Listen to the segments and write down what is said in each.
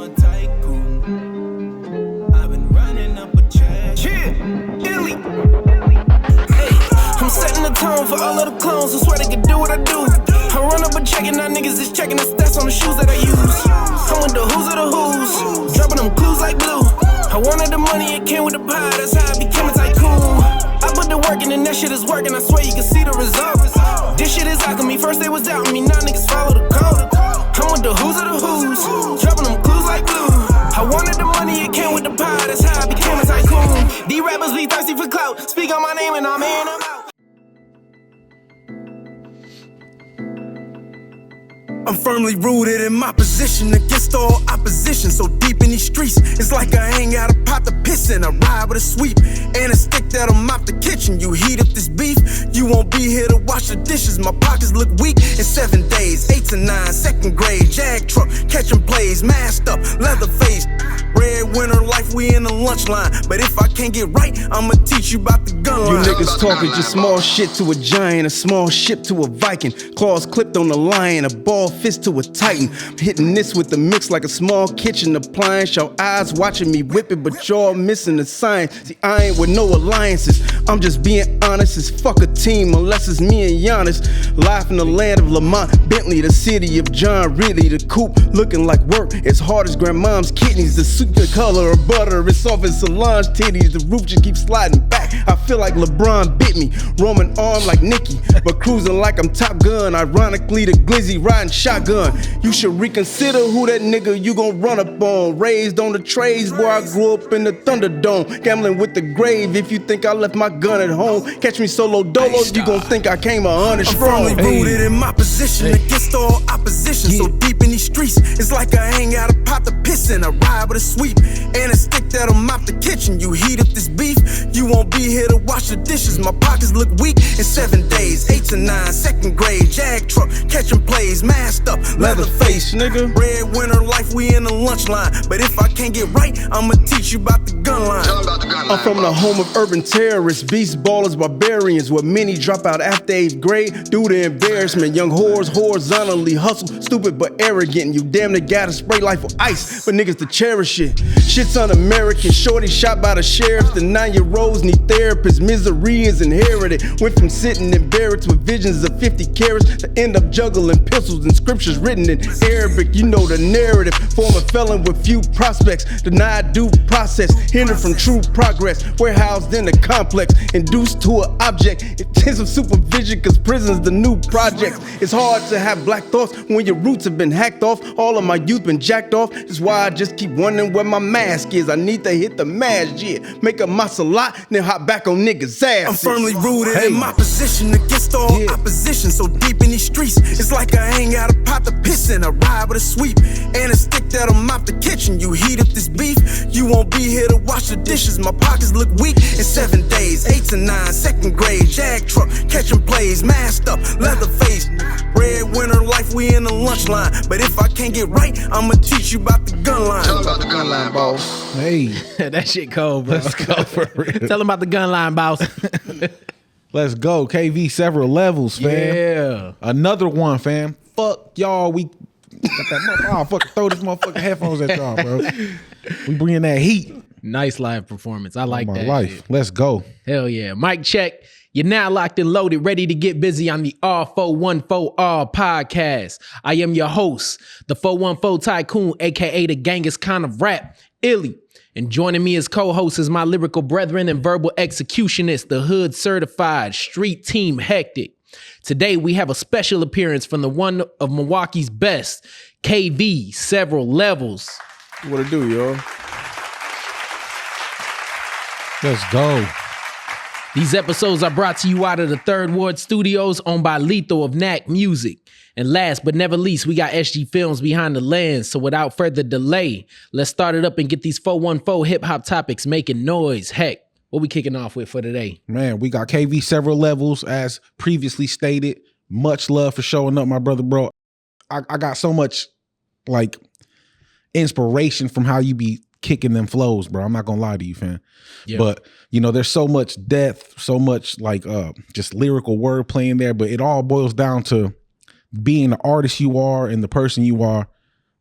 a tycoon. I've been running up a check. Yeah, Illy. Hey, I'm setting the tone for all of the clones who swear they can do what I do. I run up a check and now niggas is checking the stats on the shoes that I use. I'm with the who's of the who's, dropping them clues like glue. I wanted the money, it came with the pie, that's how I became a tycoon. I put the work in and that shit is working, I swear you can see the result. This shit is alchemy, first they was doubting me, now niggas follow the code. I'm with the who's of the who's, dropping them clues like glue. I wanted the money, it came with the pie, that's how I became a tycoon. These rappers be thirsty for clout, speak on my name and I'm in, I'm out. I'm firmly rooted in my position against all opposition. So deep in these streets, it's like I hang out a pot to piss in. I ride with a sweep and a stick that'll mop the kitchen. You heat up this beef, you won't be here to wash the dishes. My pockets look weak in 7 days, 8 to 9, second grade. Jag truck, catching plays, masked up, leather face. Red winter life, we in the lunch line. But if I can't get right, I'ma teach you about the gun line. You niggas talking just small shit to a giant, a small ship to a Viking. Claws clipped on the lion, a ball fist to a titan. Hitting this with the mix like a small kitchen appliance. Your eyes watching me whip it, but y'all missing the science. See, I ain't with no alliances, I'm just being honest as fuck a team, unless it's me and Giannis. Live in the land of Lamont, Bentley, the city of John Ridley. The coupe looking like work, as hard as grandmom's kidneys. The suit the color of butter, it's off as Solange titties. The roof just keeps sliding back, I feel like LeBron bit me. Roman arm like Nicki, but cruising like I'm Top Gun. Ironically, the glizzy riding shotgun. You should reconsider who that nigga you gon' run up on. Raised on the trades, boy, I grew up in the Thunderdome. Gambling with the grave, if you think I left my gun at home. Catch me solo dolo, you gon' think I came 100 strong. I'm firmly rooted in my position against all opposition. So deep in these streets, it's like I hang out a pot to piss in. I ride with a sweep and a stick that'll mop the kitchen. You heat up this beef, you won't be here to wash the dishes. My pockets look weak in 7 days, 8 to 9, second grade. Jag truck, catching plays, masked up, leather face, nigga. Red winter life, we in the lunch line. But if I can't get right, I'ma teach you about the gun line. I'm from the home of urban terrorists, beast ballers, barbarians, where many drop out after 8th grade due to embarrassment. Young whores horizontally hustle, stupid but arrogant. You damn near gotta spray life with ice for niggas to cherish it. Shit's un-American, shorty shot by the sheriff. The 9-year-olds need therapists, misery is inherited. Went from sitting in barracks with visions of 50 carats to end up juggling pistols and scriptures written in Arabic. You know the narrative, former felon with few prospects. Denied due process, hindered from true progress. Warehoused in a complex, induced to an object. Intensive supervision, cause prison's the new project. It's hard to have black thoughts when your roots have been hacked off. All of my youth been jacked off. That's why I just keep wondering where my mask is. I need to hit the mask, yeah. Make a masalat, then hop back on niggas' ass. I'm firmly rooted in my position against all opposition. So deep in these streets, it's like I hang out a pot to piss in. I ride with a sweep and a stick that'll mop the kitchen. You heat up this beef, you won't be here to wash the dishes. My pockets look weak in 7 days, 8 to 9, second grade. Jag truck, catching plays, masked up, leather face. Red winter life, we in the lunch line. But if I can't get right, I'ma teach you about the gun line. Tell them about the gun line, boss. Hey, that shit cold, bro. let's go for real. Tell them about the gun line, boss. Let's go. KV several levels, fam. Yeah. Another one, fam. Fuck y'all. We got that motherfucker. Throw this motherfucking headphones at y'all, bro. We bringing that heat. Nice live performance. I like My that. life. Shit. Let's go. Hell yeah. Mic check. You're now locked and loaded, ready to get busy on the R414R podcast. I am your host, the 414 Tycoon, aka the Genghis Khan of rap, Illy. And joining me as co-host is my lyrical brethren and verbal executionist, the hood certified street team Hectic. Today we have a special appearance from the one of Milwaukee's best, KV, Severallevels. What it do, y'all? Let's go. These episodes are brought to you out of the Third Ward Studios, owned by Lethal of Knack Music. And last but never least, we got SG Films behind the lens. So without further delay, let's start it up and get these 414 hip-hop topics making noise. Heck, what we kicking off with for today? Man, we got KV several levels, as previously stated. Much love for showing up, my brother, bro. I got so much, like, inspiration from how you be kicking them flows, bro. I'm not gonna lie to you, fam. Yeah. But you know, there's so much depth, so much like just lyrical wordplay in there. But it all boils down to being the artist you are and the person you are.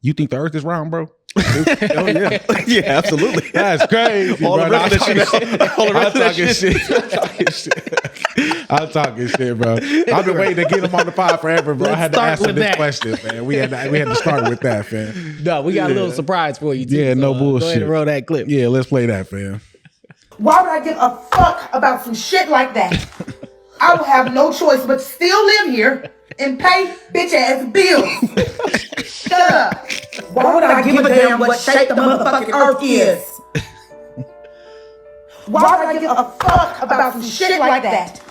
You think the earth is round, bro? Oh yeah, yeah, absolutely. That's crazy. All bro. the rest of that I'm shit. All the rest of that talking shit. I'm talking shit, bro. I've been waiting to get him on the pod forever, bro. I had to start ask him with this that. question, man. We had to start with that, fam. No, we got a little surprise for you, too. Yeah, no Go bullshit. ahead and roll that clip. Yeah, let's play that, fam. Why would I give a fuck about some shit like that? I will have no choice but still live here and pay bitch ass bills. Shut up. Why would I give a damn what shape the motherfucking earth is? Why would I give a fuck about some shit like that?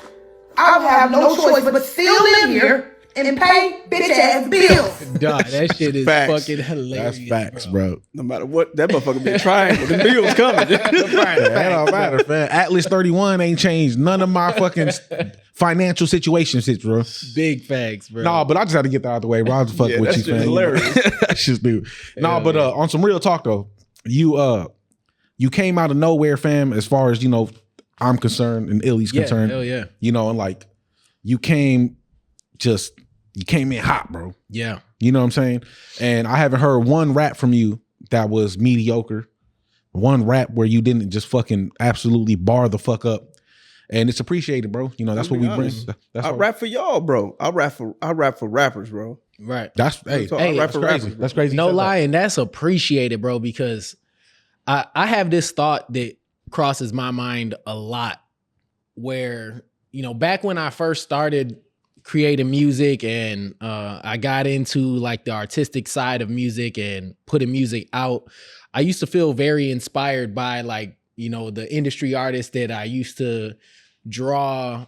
I will have no choice but still live here and pay bitch ass bills. Dog, that shit is Facts. fucking hilarious. That's facts, bro. No matter what, that motherfucker be trying. The bills coming. That don't matter, fam. Atlas 31 ain't changed none of my fucking financial situation, bro. Big facts, bro. No, but I just had to get that out of the way, bro. I was fucking Yeah, with that you, shit fam. hilarious. That's just dude. No, but on some real talk though, you came out of nowhere, fam. As far as I'm concerned and Illy's Yeah, concerned. hell yeah. And like you came in hot, bro. Yeah. You know what I'm saying? And I haven't heard one rap from you that was mediocre. One rap where you didn't just fucking absolutely bar the fuck up. And it's appreciated, bro. That's what we bring. That's I what, rap for y'all, bro. I rap for rappers, bro. Right. That's hey, So I rap that's for crazy. rappers, bro. That's crazy. No you said lie, and that's appreciated, bro, because I have this thought that crosses my mind a lot where, back when I first started creating music and I got into like the artistic side of music and putting music out, I used to feel very inspired by like, the industry artists that I used to draw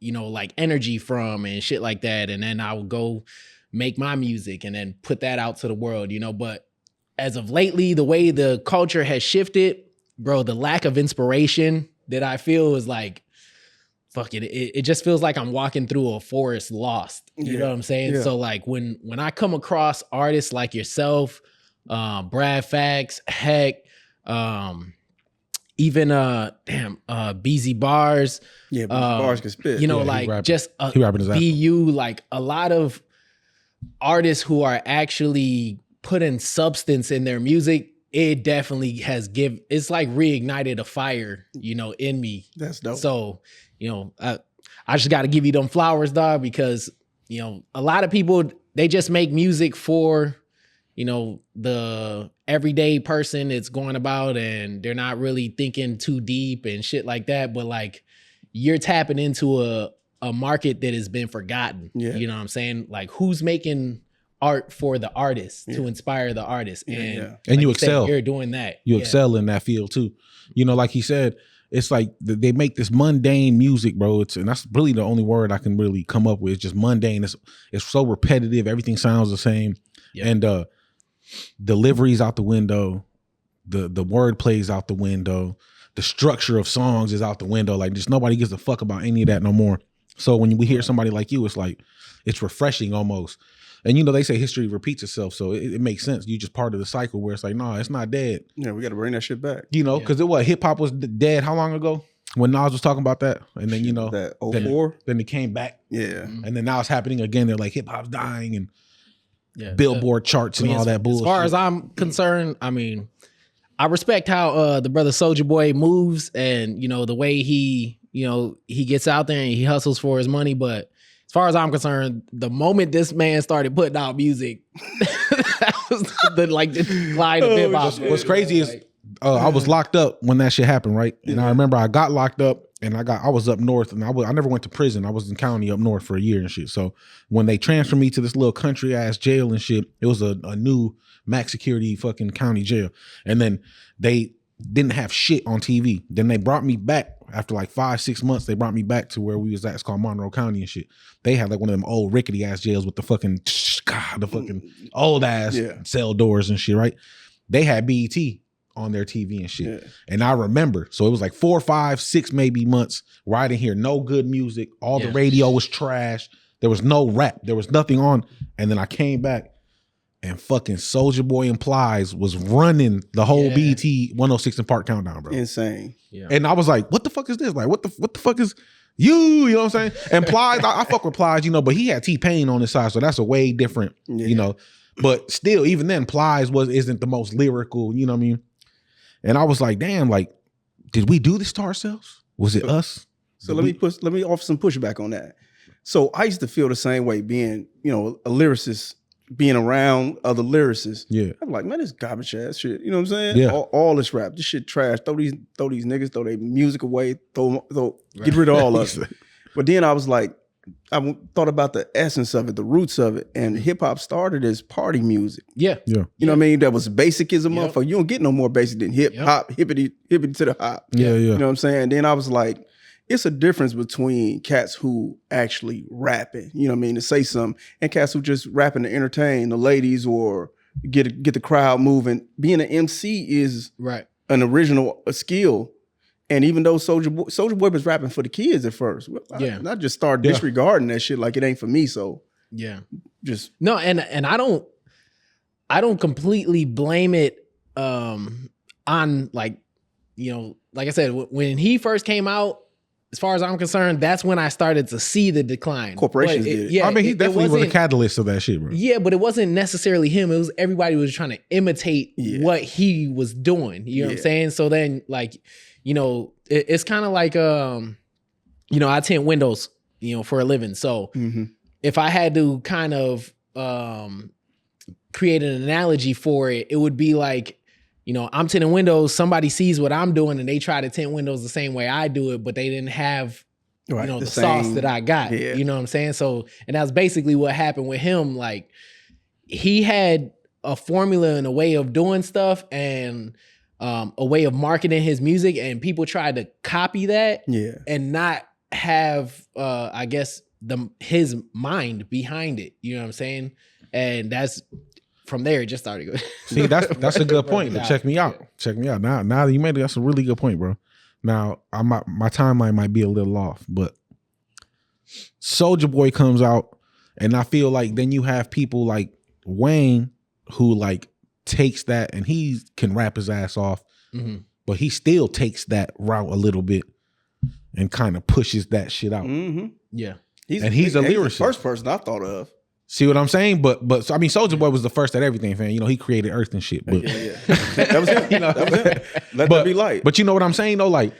like energy from and shit like that. And then I would go make my music and then put that out to the world, but as of lately, the way the culture has shifted, bro, the lack of inspiration that I feel is like, fuck it. It just feels like I'm walking through a forest lost. You know what I'm saying? Yeah. So like when I come across artists like yourself, Brad Fax, Heck, even BZ Bars, Yeah, but bars can spit. he like rapping. just He rapping his ass off. BU, like a lot of artists who are actually putting substance in their music. It definitely has it's like reignited a fire, in me. That's dope. So, I just got to give you them flowers, dog, because, a lot of people, they just make music for, the everyday person it's going about, and they're not really thinking too deep and shit like that. But like, you're tapping into a market that has been forgotten. Yeah. You know what I'm saying? Like, who's making art for the artist to inspire the artist? And yeah. And you like said, excel. you're doing that. You Yeah. excel in that field too. Like he said, it's like they make this mundane music, bro. And that's really the only word I can really come up with. It's just mundane. It's so repetitive. Everything sounds the same. Yeah. And delivery's out the window. The word plays out the window. The structure of songs is out the window. Like just nobody gives a fuck about any of that no more. So when we hear somebody like you, it's like it's refreshing almost. And they say history repeats itself, so it makes sense. You just part of the cycle where it's like, no, it's not dead. Yeah, we got to bring that shit back. Because hip hop was dead how long ago? When Nas was talking about that, and then That then- 04? then it came back, Yeah. and then now it's happening again. They're like hip hop's dying, and Yeah. Billboard charts and all that bullshit. As far as I'm concerned, I mean, I respect how the brother Soulja Boy moves and, the way he gets out there and he hustles for his money. But as far as I'm concerned, the moment this man started putting out music, that was the decline of hip hop. What's crazy is I was locked up when that shit happened, right? And I remember I got locked up and I was up north and I never went to prison. I was in county up north for a year and shit. So when they transferred me to this little country ass jail and shit, it was a new max security fucking county jail. And then they didn't have shit on TV. Then they brought me back after like 5-6 months. They brought me back to where we was at. It's called Monroe County and shit. They had like one of them old rickety ass jails with the fucking old ass cell doors and shit, right? They had BET on their TV and shit. Yeah. And I remember, so it was like 4, 5, 6 maybe months where I didn't hear no good music. All the radio was trash. There was no rap. There was nothing on. And then I came back and fucking Soulja Boy and Plies was running the whole BET 106 and Park countdown, bro. Insane. Yeah. And I was like, what the fuck is this? Like, what the fuck is you know what I'm saying? And Plies, I fuck with Plies, but he had T-Pain on his side, so that's a way different, But still, even then, Plies isn't the most lyrical, you know what I mean? And I was like, damn, like, did we do this to ourselves? Was it us? So let me offer some pushback on that. So I used to feel the same way being, a lyricist, being around other lyricists. Yeah. I'm like, man, this garbage ass shit. You know what I'm saying? Yeah. All this rap, this shit trash. Throw these niggas, throw their music away, get rid of all of it. But then I was like, thought about the essence of it, the roots of it, and hip hop started as party music. Yeah. Yeah. You know what I mean? That was basic as a motherfucker. You don't get no more basic than hip hop, hippity to the hop. Yeah. You know what I'm saying? Then I was like, it's a difference between cats who actually rapping, you know what I mean, to say something, and cats who just rapping to entertain the ladies or get the crowd moving. Being an MC is an original skill. And even though Soulja Boy was rapping for the kids at first, I just started disregarding that shit like it ain't for me. So just no, and I don't completely blame it on like I said, when he first came out. As far as I'm concerned, that's when I stared to see the decline. Corporations did it. Yeah, I mean, he definitely was a catalyst of that shit, bro. Yeah, but it wasn't necessarily him. It was everybody was trying to imitate what he was doing. You know what I'm saying? So then, like, it's kind of like, I tint windows, for a living. So if I had to kind of create an analogy for it, it would be like, I'm tinting windows, somebody sees what I'm doing and they try to tint windows the same way I do it, but they didn't have, the sauce that I got. Yeah. You know what I'm saying? So, and that's basically what happened with him. Like, he had a formula and a way of doing stuff and a way of marketing his music, and people tried to copy that and not have, I guess, his mind behind it. You know what I'm saying? And that's... From there, it just started going. See, that's a good point. Check me out. Check me out. Now that you made it, that's a really good point, bro. Now, my timeline might be a little off, but Soulja Boy comes out, and I feel like then you have people like Wayne who like takes that, and he can rap his ass off, but he still takes that route a little bit and kind of pushes that shit out. Yeah, he's a lyricist. The first person I thought of. See what I'm saying? But so, I mean, Soulja Boy was the first at everything, fan. He created Earth and shit. But that was him. That was him. Let that be light. But you know what I'm saying though? Like,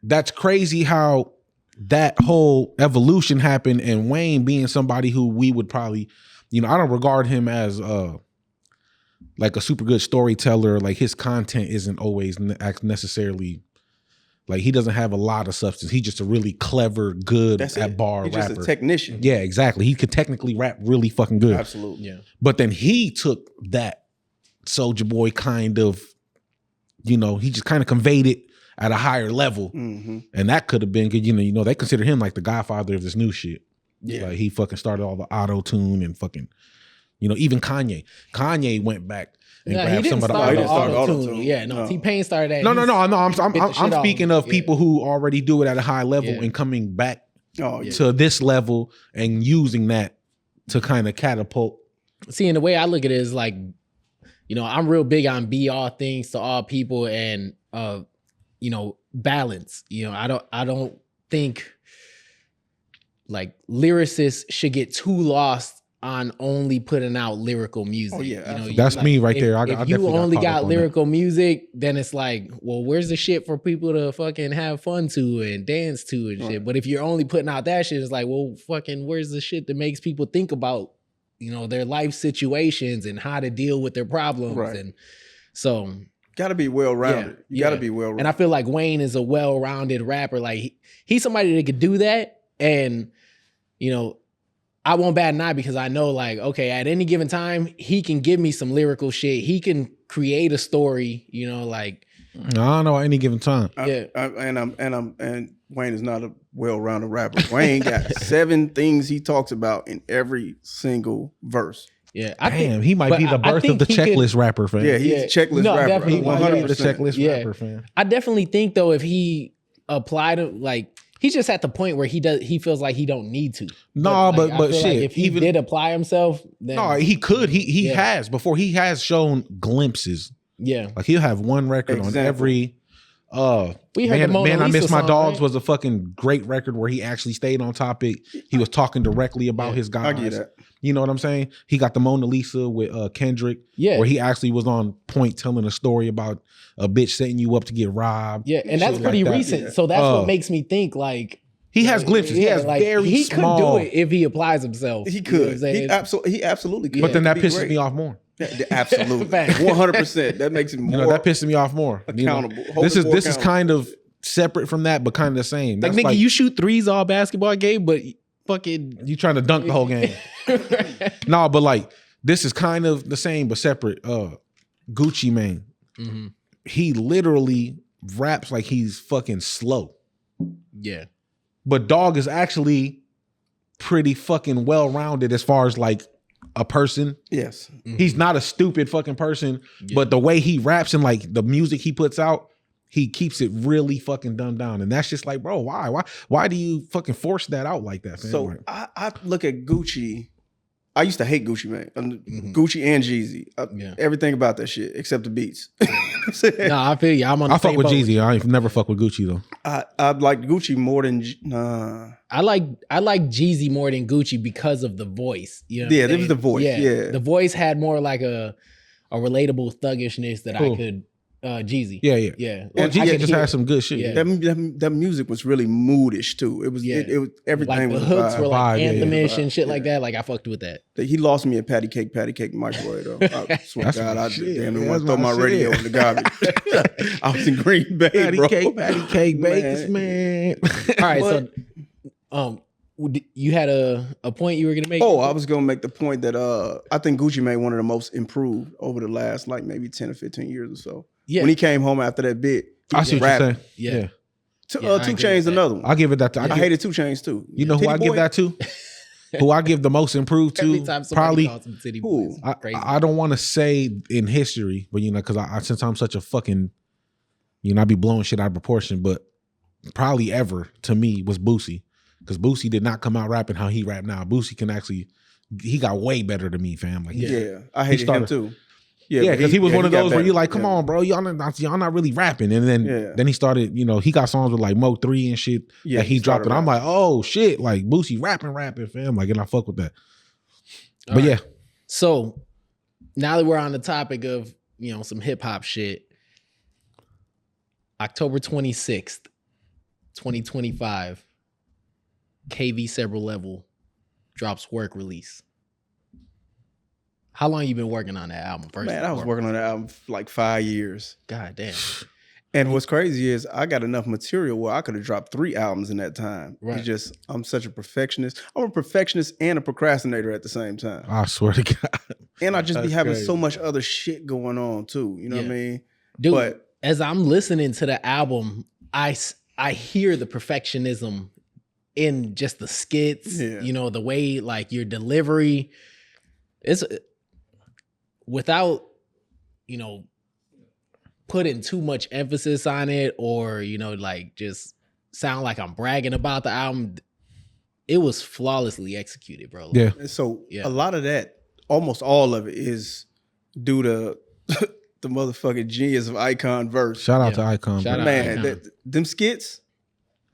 that's crazy how that whole evolution happened, and Wayne being somebody who we would probably, I don't regard him as like a super good storyteller. Like, his content isn't always necessarily. Like, he doesn't have a lot of substance. He's just a really clever, good bar rapper. He's just a technician. Yeah, exactly. He could technically rap really fucking good. Absolutely. Yeah. But then he took that Soulja Boy kind of, he just kind of conveyed it at a higher level. And that could have been good. They consider him like the godfather of this new shit. Yeah. Like, he fucking started all the auto-tune and fucking, even Kanye. Kanye went back. And he didn't start the auto-tune. Yeah, no. T-Pain started that. No. I'm speaking of people who already do it at a high level and coming back to this level and using that to kind of catapult. See, and the way I look at it is like, I'm real big on be all things to all people and balance. I don't think like lyricists should get too lost on only putting out lyrical music. Oh, yeah, that's like, me right there. If you only got lyrical music, then it's like, well, where's the shit for people to fucking have fun to and dance to and shit? But if you're only putting out that shit, it's like, well, fucking, where's the shit that makes people think about, their life situations and how to deal with their problems? Right. And so, gotta be well-rounded. You gotta be well-rounded. And I feel like Wayne is a well-rounded rapper. Like, he's somebody that could do that, and I won't bat an eye because I know, like, okay, at any given time, he can give me some lyrical shit. He can create a story, like. I don't know at any given time. And Wayne is not a well-rounded rapper. Wayne got 7 things he talks about in every single verse. Yeah, he might be the birth of the checklist rapper, fan. Yeah, he's a checklist rapper. Definitely 100% the checklist rapper, fan. I definitely think though, if he applied it, like. He's just at the point where he feels like he don't need to. No, but shit. Like if he did apply himself, then no, he could. He has before. He has shown glimpses. Yeah, like he'll have one record on every. We heard Man, I Miss My song, Dogs right? was a fucking great record where he actually stayed on topic. He was talking directly about his guys. I get that. You know what I'm saying? He got the Mona Lisa with Kendrick, Yeah. where he actually was on point telling a story about a bitch setting you up to get robbed. Yeah, and that's shit pretty like that. recent. So that's what makes me think like He has glimpses. He has like, very he small. could do it if he applies himself. He You know what I'm could. saying? He absolutely could. But then that It'd be pisses great. me off more. Absolutely. Fact. 100%. That makes him more That pisses me off more. accountable. You know? Hold This it is more this is accountable. kind of separate from that, but kind of the same. Like That's nigga, you shoot threes all basketball game, but fucking you trying to dunk the whole game. No, but like this is kind of the same but separate. Gucci Mane. Mm-hmm. He literally raps like he's fucking slow. yeah. But dog is actually pretty fucking well-rounded as far as like a person. Yes. He's not a stupid fucking person, but the way he raps and like the music he puts out, he keeps it really fucking dumbed down. And that's just like, bro, why do you fucking force that out like that, man? So Like, I look at Gucci. I used to hate Gucci, man. Mm-hmm. Gucci and Jeezy. Yeah. Everything about that shit except the beats. No, I feel you. I'm on the I fuck same with boat Jeezy. I ain't never fuck with Gucci though. I like Gucci more than I like Jeezy more than Gucci because of the voice. You know Yeah, what it I'm was the voice, saying? yeah. The voice had more like a relatable thuggishness that Who? I could Yeah. yeah. Well, I Jeezy could just hear- had some good shit. Yeah. that music was really moodish too. It was Yeah. it was everything like the was a hooks vibe. were like Vibe, yeah, yeah. anthemish and shit like that. Like I fucked with that. He lost me at patty cake microwave though. I swear That's to God, my I shit, damn man. near want to That's throw my my radio shit. in the garbage. I was in Green Bay, bro. Patty cake, bakers, man. All right, so you had a point you were gonna make? Oh, I was gonna make the point that I think Gucci made one of the most improved over the last like maybe 10 or 15 years or so. Yeah. When he came home after that bit, he I was see what you're rapping. saying. Yeah. Yeah. Yeah, I Two agree Chainz with that. another one. I'll give it that. I hated 2 Chainz too. You know who I Titty give Boy? that to? Who I give the most improved to? Every time somebody Probably. calls him City Who? Boys, it's crazy. I don't want to say in history, but you know, because I since I'm such a fucking, you know, I be blowing shit out of proportion, but probably ever to me was Boosie, because Boosie did not come out rapping how he rap now. Boosie can actually, he got way better than me, fam. Like, Yeah, I hated him too. Yeah, because he was one of got those where better. you're like, come Yeah. on, bro, y'all not really rapping. And then he started, you know, he got songs with like Mo 3 and shit Yeah, that he he dropped. started And I'm like, oh shit, like Boosie rapping, fam. Like, and I fuck with that. All But right. yeah, So now that we're on the topic of, you know, some hip hop shit, October 26th, 2025, KV Severallevels drops work release. How long you been working on that album? First Man, I was working on that album for like 5 years. God damn. And what's crazy is I got enough material where I could have dropped 3 albums in that time. Right. It's just I'm such a perfectionist. I'm a perfectionist and a procrastinator at the same time. I swear to God. And I just be That's having crazy. so much other shit going on too. You know what I Yeah. mean? Dude, But as I'm listening to the album, I hear the perfectionism in just the skits, Yeah. you know, the way like your delivery is without, you know, putting too much emphasis on it or, you know, like just sound like I'm bragging about the album. It was flawlessly executed, bro. Like, Yeah. so Yeah. a lot of that, almost all of it is due to the motherfucking genius of Icon Verse. Shout out Yeah. to Icon. Shout bro. out. Man, Icon. them skits,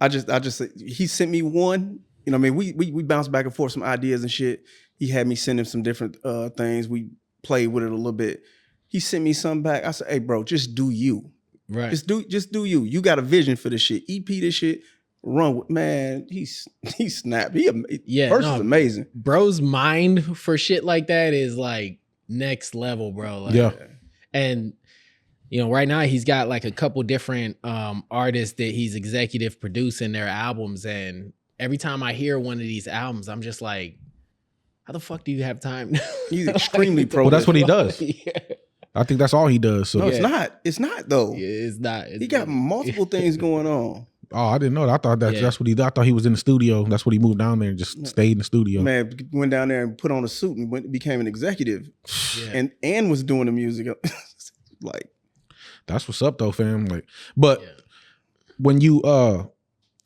I just he sent me one. You know what I mean? We bounced back and forth some ideas and shit. He had me send him some different things. We played with it a little bit. He sent me something back. I said, hey bro, just do you. right. Just do you. You got a vision for this shit. EP this shit. Run with man. He snapped. Yeah, Verse no. is amazing. Bro's mind for shit like that is like next level, bro. Like, Yeah. And you know, right now he's got like a couple different artists that he's executive producing their albums, and every time I hear one of these albums, I'm just like, how the fuck do you have time? He's extremely pro. Well, that's what he does. Yeah. I think that's all he does. So, No, it's Yeah. not. It's not though. It's not. He got multiple things going on. oh, I didn't know that. I thought Yeah. that's what he did. I thought he was in the studio. That's what he moved down there and just stayed in the studio. Man, went down there and put on a suit and became an executive, Yeah. and was doing the music. Like, That's what's up though, fam. Like, but Yeah. when you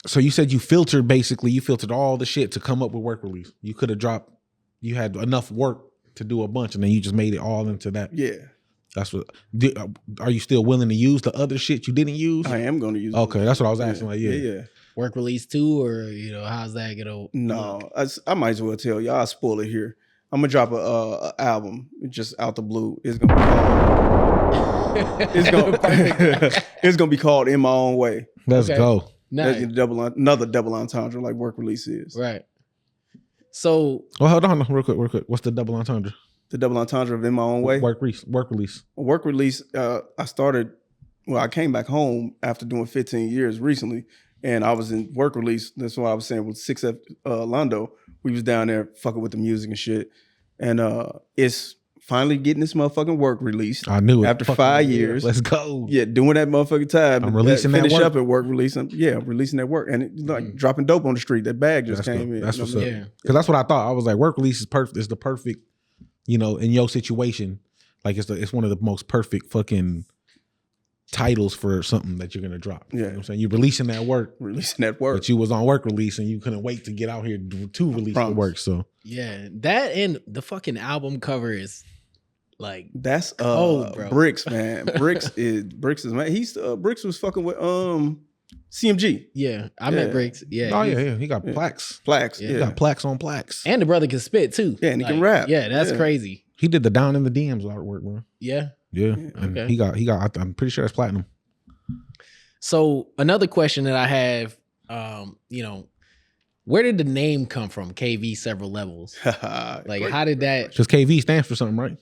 so you said you filtered all the shit to come up with work release. You could have dropped, you had enough work to do a bunch, and then you just made it all into that. yeah, That's what. Are you still willing to use the other shit you didn't use? I am going to use. Okay, that's what I was Yeah, asking. Like, yeah. Work release too, or you know, how's that gonna? No, I might as well tell y'all. I spoil it here. I'm gonna drop a album just out the blue. It's gonna be called. It's gonna be called In My Own Way. Let's go. That's Nice. another double entendre like work release is. Right. So Well, hold on, real quick. What's the double entendre? The double entendre of In My Own Way. Work release. Work release. I started. Well, I came back home after doing 15 years recently, and I was in work release. That's what I was saying with 6F Londo. We was down there fucking with the music and shit, and it's finally getting this motherfucking work released. I knew it. After Fucking 5 years. Let's go. Yeah, doing that motherfucking time. I'm releasing that finish work. up at work release. Releasing that work, and it, dropping dope on the street. That bag just That's came good. in. That's You know what's what up. I mean? Yeah. Because that's what I thought. I was like, work release is perfect. It's the perfect, in your situation. Like it's one of the most perfect fucking titles for something that you're gonna drop. You know what I'm saying? You're releasing that work. Releasing that work. But you was on work release and you couldn't wait to get out here to release the work. So yeah, that and the fucking album cover is like That's cold, bro. Bricks, man. Bricks is man. He's Bricks was fucking with CMG. Yeah, I met Bricks. Yeah. oh yeah, he got plaques. Plaques. He Yeah. got plaques on plaques. And the brother can spit too. Yeah, and he can rap. Yeah, that's Yeah. crazy. He did the Down in the DMs artwork, bro. Yeah. Yeah. And Okay. he got I'm pretty sure that's platinum. So another question that I have, where did the name come from? KV Several Levels. Like, how did that? Because KV stands for something, right?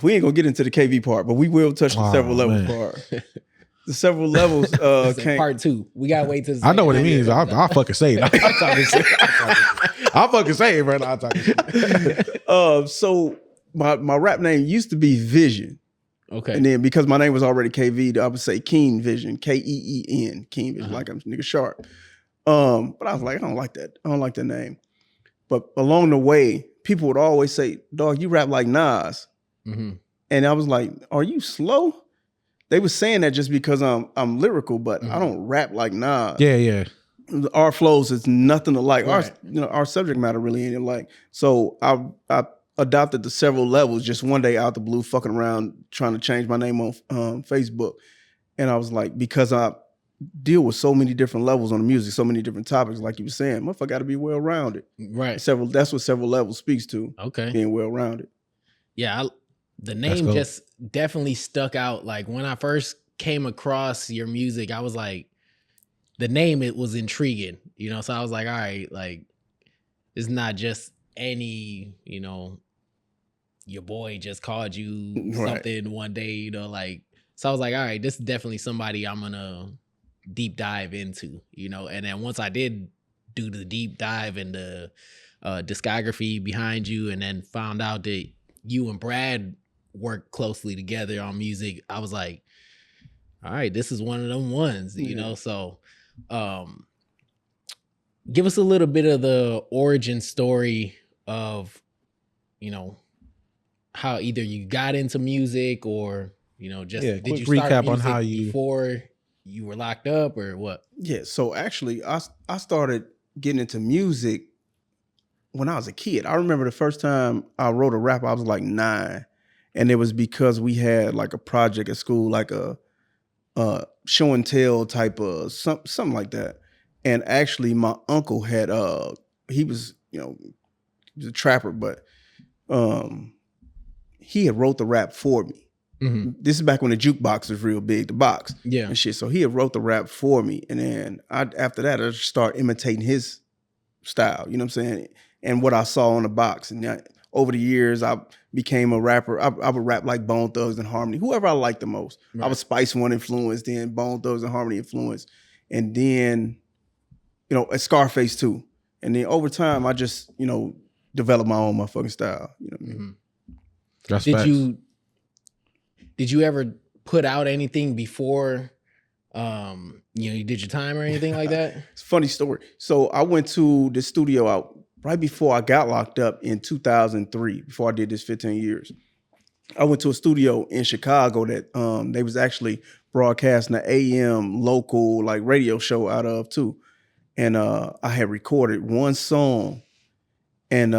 We ain't gonna get into the KV part, but we will touch the Oh, several levels man. part. The several levels It's came. part 2. We gotta wait till. I know what it means. I'll fucking say it. I'll fucking say it, bro. I'll talk shit. So my rap name used to be Vision. Okay. And then because my name was already KV, I would say Keen Vision, Keen, Keen Vision, like I'm nigga sharp. But I was like, I don't like that. I don't like that name. But along the way, people would always say, dog, you rap like Nas. Mm-hmm. And I was like, are you slow? They were saying that just because I'm lyrical, but I don't rap like Nas. Yeah. Our flows is nothing alike. Right. Our subject matter really ain't alike. So I adopted the several levels just one day out the blue, fucking around trying to change my name on Facebook. And I was like, because I deal with so many different levels on the music, so many different topics, like you were saying, motherfucker got to be well rounded. Right. That's what several levels speaks to. Okay. Being well rounded. Yeah. The name cool. just definitely stuck out. Like when I first came across your music, I was like, the name, it was intriguing, So I was like, all right, like it's not just any, your boy just called you something one day, So I was like, all right, this is definitely somebody I'm gonna deep dive into, And then once I did do the deep dive in the discography behind you, and then found out that you and Brad work closely together on music, I was like, all right, this is one of them ones, So give us a little bit of the origin story of, how either you got into music or, just did quick you start recap on music how you before you were locked up or what? Yeah, so actually I started getting into music when I was a kid. I remember the first time I wrote a rap, I was like 9. And it was because we had like a project at school, like a show and tell type of something like that. And actually my uncle had he was, he was a trapper, but he had wrote the rap for me. Mm-hmm. This is back when the jukebox was real big, the box Yeah. and shit. So he had wrote the rap for me. And then after that, I just started imitating his style, you know what I'm saying? And what I saw on the box. And over the years, I became a rapper. I would rap like Bone Thugs and Harmony, whoever I liked the most. Right. I was Spice One influenced, then Bone Thugs and Harmony influenced. And then, a Scarface too. And then over time, I just, developed my own motherfucking style. You know what I mean? Mm-hmm. That's facts. Did you ever put out anything before you did your time or anything like that? It's a funny story. So I went to the studio out right before I got locked up in 2003, before I did this 15 years. I went to a studio in Chicago that they was actually broadcasting an AM local like radio show out of too. And I had recorded one song and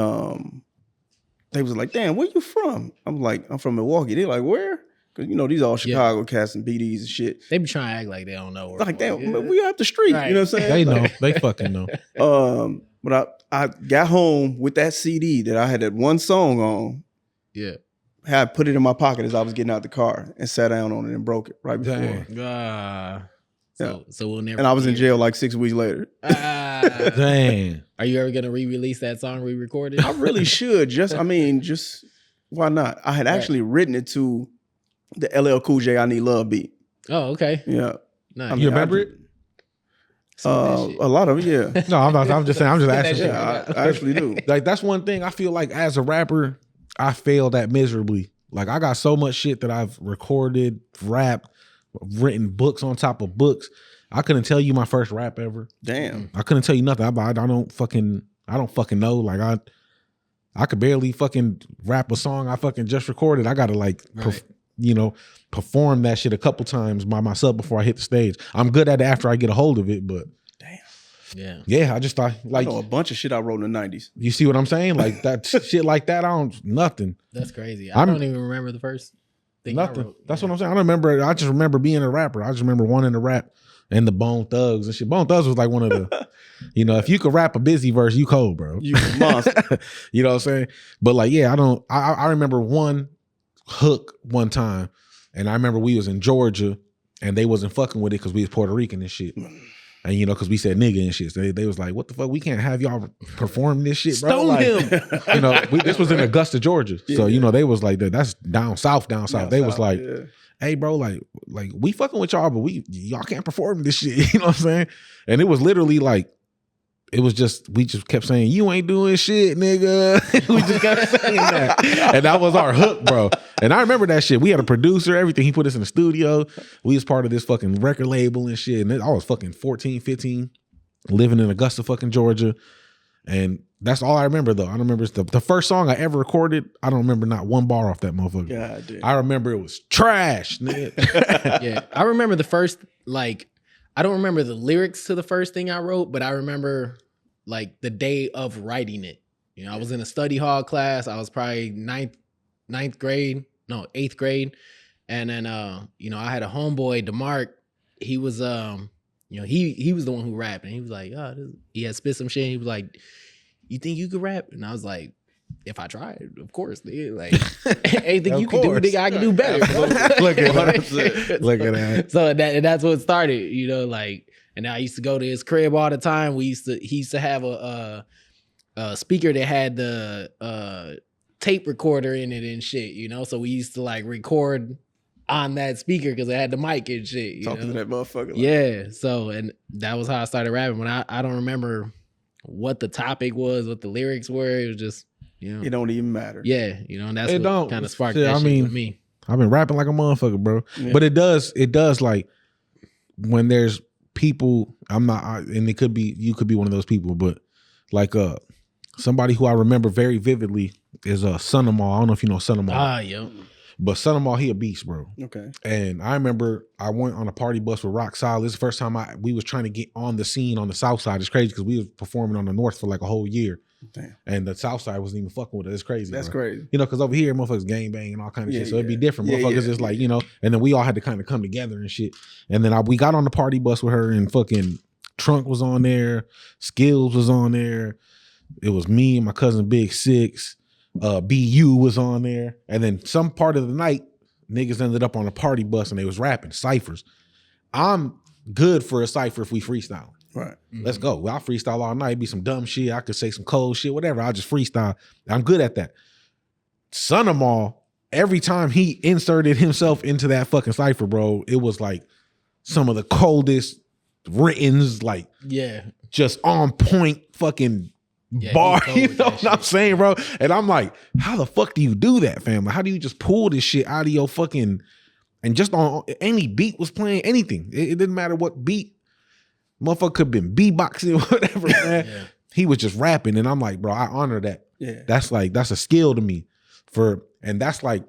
they was like, damn, where you from? I'm like, I'm from Milwaukee. They're like, where? Because, these all Chicago cats and BDs and shit. They be trying to act like they don't know. Like, damn, we out the street. Right. You know what I'm saying? They Like, know. They fucking know. But I got home with that CD that I had that one song on. Yeah. Had put it in my pocket as I was getting out the car and sat down on it and broke it right before. So we'll never. And I was in jail like 6 weeks later. Dang. Are you ever gonna re-release that song we recorded? I really should. Just why not? I had actually written it to the LL Cool J I Need Love beat. Oh, okay. Yeah. Nice. I mean, You remember it? A lot of it, yeah. No, I'm just saying. I'm just asking. Yeah, I actually do. Like that's one thing I feel like as a rapper, I failed at miserably. Like I got so much shit that I've recorded, rapped, written books on top of books. I couldn't tell you my first rap ever. Damn. I couldn't tell you nothing. I don't fucking know. Like I could barely fucking rap a song I fucking just recorded. I gotta like perform that shit a couple times by myself before I hit the stage. I'm good at it after I get a hold of it, but yeah, I just thought like I know a bunch of shit I wrote in the 90s. You see what I'm saying? Like that shit like that, nothing. That's crazy. I don't even remember the first thing Nothing. I wrote. That's what I'm saying. I just remember being a rapper. I just remember wanting to rap and the Bone Thugs and shit. Bone Thugs was like one of the, if you could rap a busy verse, you cold, bro. You monster. You know what I'm saying? But like, yeah, I remember one hook one time, and I remember we was in Georgia and they wasn't fucking with it because we was Puerto Rican and shit. And because we said nigga and shit, so they was like, "What the fuck? We can't have y'all perform this shit, bro." Stone him. This was in Augusta, Georgia. So they was like, "That's down south." They was like, "Hey, bro, like we fucking with y'all, but y'all can't perform this shit." You know what I'm saying? And it was literally like, we just kept saying, "You ain't doing shit, nigga." We just kept saying that, and that was our hook, bro. And I remember that shit. We had a producer, everything. He put us in the studio. We was part of this fucking record label and shit. And I was fucking 14, 15, living in Augusta, fucking Georgia. And that's all I remember, though. I don't remember the first song I ever recorded. I don't remember not one bar off that motherfucker. God damn. I remember it was trash, nigga. Yeah, I remember the first, like, I don't remember the lyrics to the first thing I wrote, but I remember like the day of writing it. I was in a study hall class. I was probably eighth grade. And then, I had a homeboy, DeMarc. He was, he was the one who rapped, and he was like, he had spit some shit. And he was like, "You think you could rap?" And I was like, "If I tried, of course, nigga. Like, anything you can do, nigga, I can do better." Look at that. Look at that. So that's what started, and I used to go to his crib all the time. He used to have a speaker that had the tape recorder in it and shit, so we used to like record on that speaker because it had the mic and shit. Talking to that motherfucker. Yeah. So, and that was how I started rapping. When I don't remember what the topic was, what the lyrics were. It was just, it don't even matter. Yeah. And that's It what don't. kind of sparked Shit, that shit with me. I've been rapping like a motherfucker, bro. Yeah. But it does like when there's people, and you could be one of those people, but like somebody who I remember very vividly is Son of Maul. I don't know if you know Son of Maul. Yo. But Son of Maul, he a beast, bro. Okay. And I remember I went on a party bus with Rock Solid. This is the first time we was trying to get on the scene on the South Side. It's crazy because we was performing on the North for like a whole year. Damn. And the South Side wasn't even fucking with it. It's crazy. That's bro. crazy. Because over here, motherfuckers gang bang and all kind of shit. So it'd be different. Yeah, Motherfuckers just like, and then we all had to kind of come together and shit. And then we got on the party bus with her, and fucking Trunk was on there. Skills was on there. It was me and my cousin Big Six. BU was on there. And then some part of the night, niggas ended up on a party bus and they was rapping ciphers. I'm good for a cipher if we freestyle. Right. Let's go. I'll freestyle all night. Be some dumb shit. I could say some cold shit, whatever. I'll just freestyle. I'm good at that. Son of Maul, every time he inserted himself into that fucking cipher, bro, it was like some of the coldest writtens, like just on point fucking bar. You know what I'm saying, bro? And I'm like, how the fuck do you do that, fam? Like, how do you just pull this shit out of your fucking, and just on any beat was playing anything. It didn't matter what beat. Motherfucker could have been beatboxing, whatever, man. Yeah. He was just rapping. And I'm like, bro, I honor that. Yeah. That's a skill to me. And that's like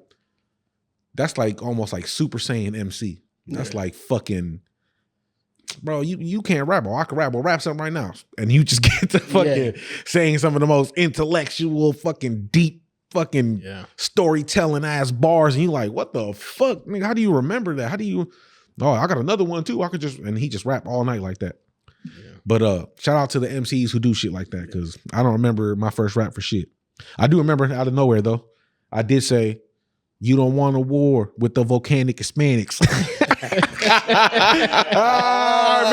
almost like Super Saiyan MC. That's like fucking, bro, you can't rap. Or I can rap. Well, rap something right now. And you just get to fucking saying some of the most intellectual, fucking deep, fucking storytelling ass bars. And you like, what the fuck? Nigga, how do you remember that? How do you, I got another one too. I could just, and he just rap all night like that. But shout out to the MCs who do shit like that, because I don't remember my first rap for shit. I do remember out of nowhere though. I did say, "You don't want a war with the volcanic Hispanics." I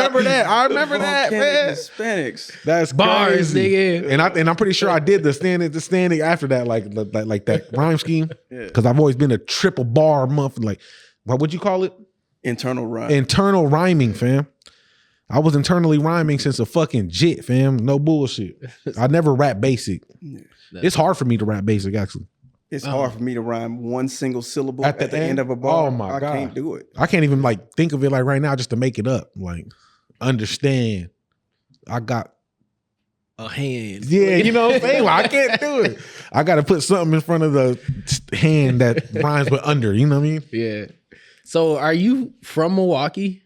remember that, man. Hispanics. That's Bars, crazy. nigga. And I'm pretty sure I did the standing after that, like that rhyme scheme. Because I've always been a triple bar month. Like, what would you call it? Internal rhyme. Internal rhyming, fam. I was internally rhyming since a fucking jit, fam. No bullshit. I never rap basic. It's hard for me to rap basic, actually. It's hard for me to rhyme one single syllable at the end of a bar. Oh my God. I can't do it. I can't even like think of it like right now just to make it up. Like, understand. I got A hand. Yeah, you know what I'm saying? Like, I can't do it. I got to put something in front of the hand that rhymes with under. You know what I mean? Yeah. So are you from Milwaukee?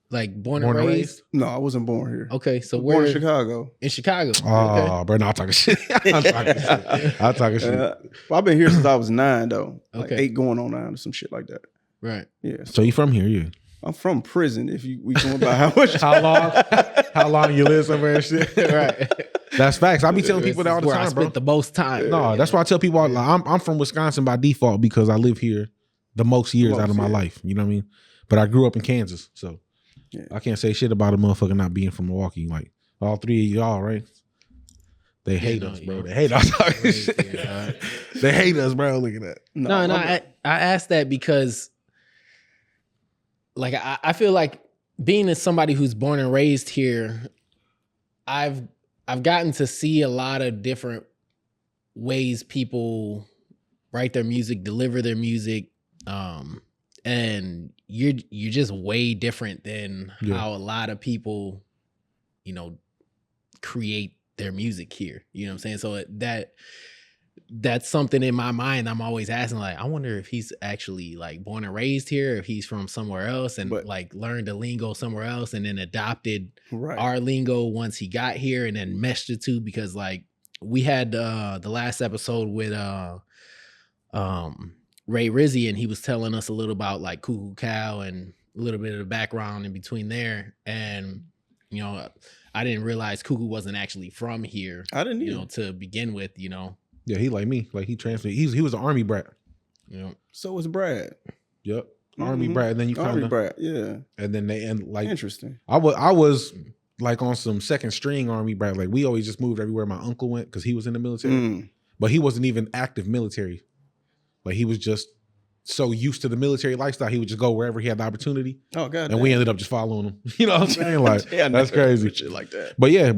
Like born and raised? No, I wasn't born here. Okay, so Born where? in Chicago. In Chicago. Oh, bro, no, I'm talking shit. I'm talking shit. I've been here since I was 9, though. Like Okay. 8 going on 9 or some shit like that. Right. Yeah. So you from here? Yeah. I'm from prison. If we talking about how much How long you live somewhere and shit? Right. That's facts. I be telling people that all the Where I time, bro. spent the most time. No, that's why I tell people like, I'm from Wisconsin by default because I live here the most years out of my life. You know what I mean? But I grew up in Kansas, so I can't say shit about a motherfucker not being from Milwaukee. Like all three of y'all, right? They hate us, bro. They hate us. They hate us, bro. Look at that. No, I asked that because, like, I feel like being as somebody who's born and raised here, I've gotten to see a lot of different ways people write their music, deliver their music, and you're just way different than how a lot of people, you know, create their music here. You know what I'm saying? So that's something in my mind. I'm always asking, like, I wonder if he's actually like born and raised here, if he's from somewhere else and like learned the lingo somewhere else and then adopted our lingo once he got here and then meshed the two. Because like we had the last episode with Ray Rizzy, and he was telling us a little about like Cuckoo Cow and a little bit of the background in between there. And, you know, I didn't realize Cuckoo wasn't actually from here. I didn't either. You know, to begin with, you know. Yeah, he like me. Like he transferred. He was an Army brat. You know. So was Brad. Yep. Army brat. And then you Army brat. Yeah. And then they end like interesting. I was like on some second string Army brat. Like we always just moved everywhere my uncle went because he was in the military. But he wasn't even active military. Like he was just so used to the military lifestyle, he would just go wherever he had the opportunity. Oh God! And we ended up just following him. You know what I'm saying? Like that's crazy. Shit like that. But yeah,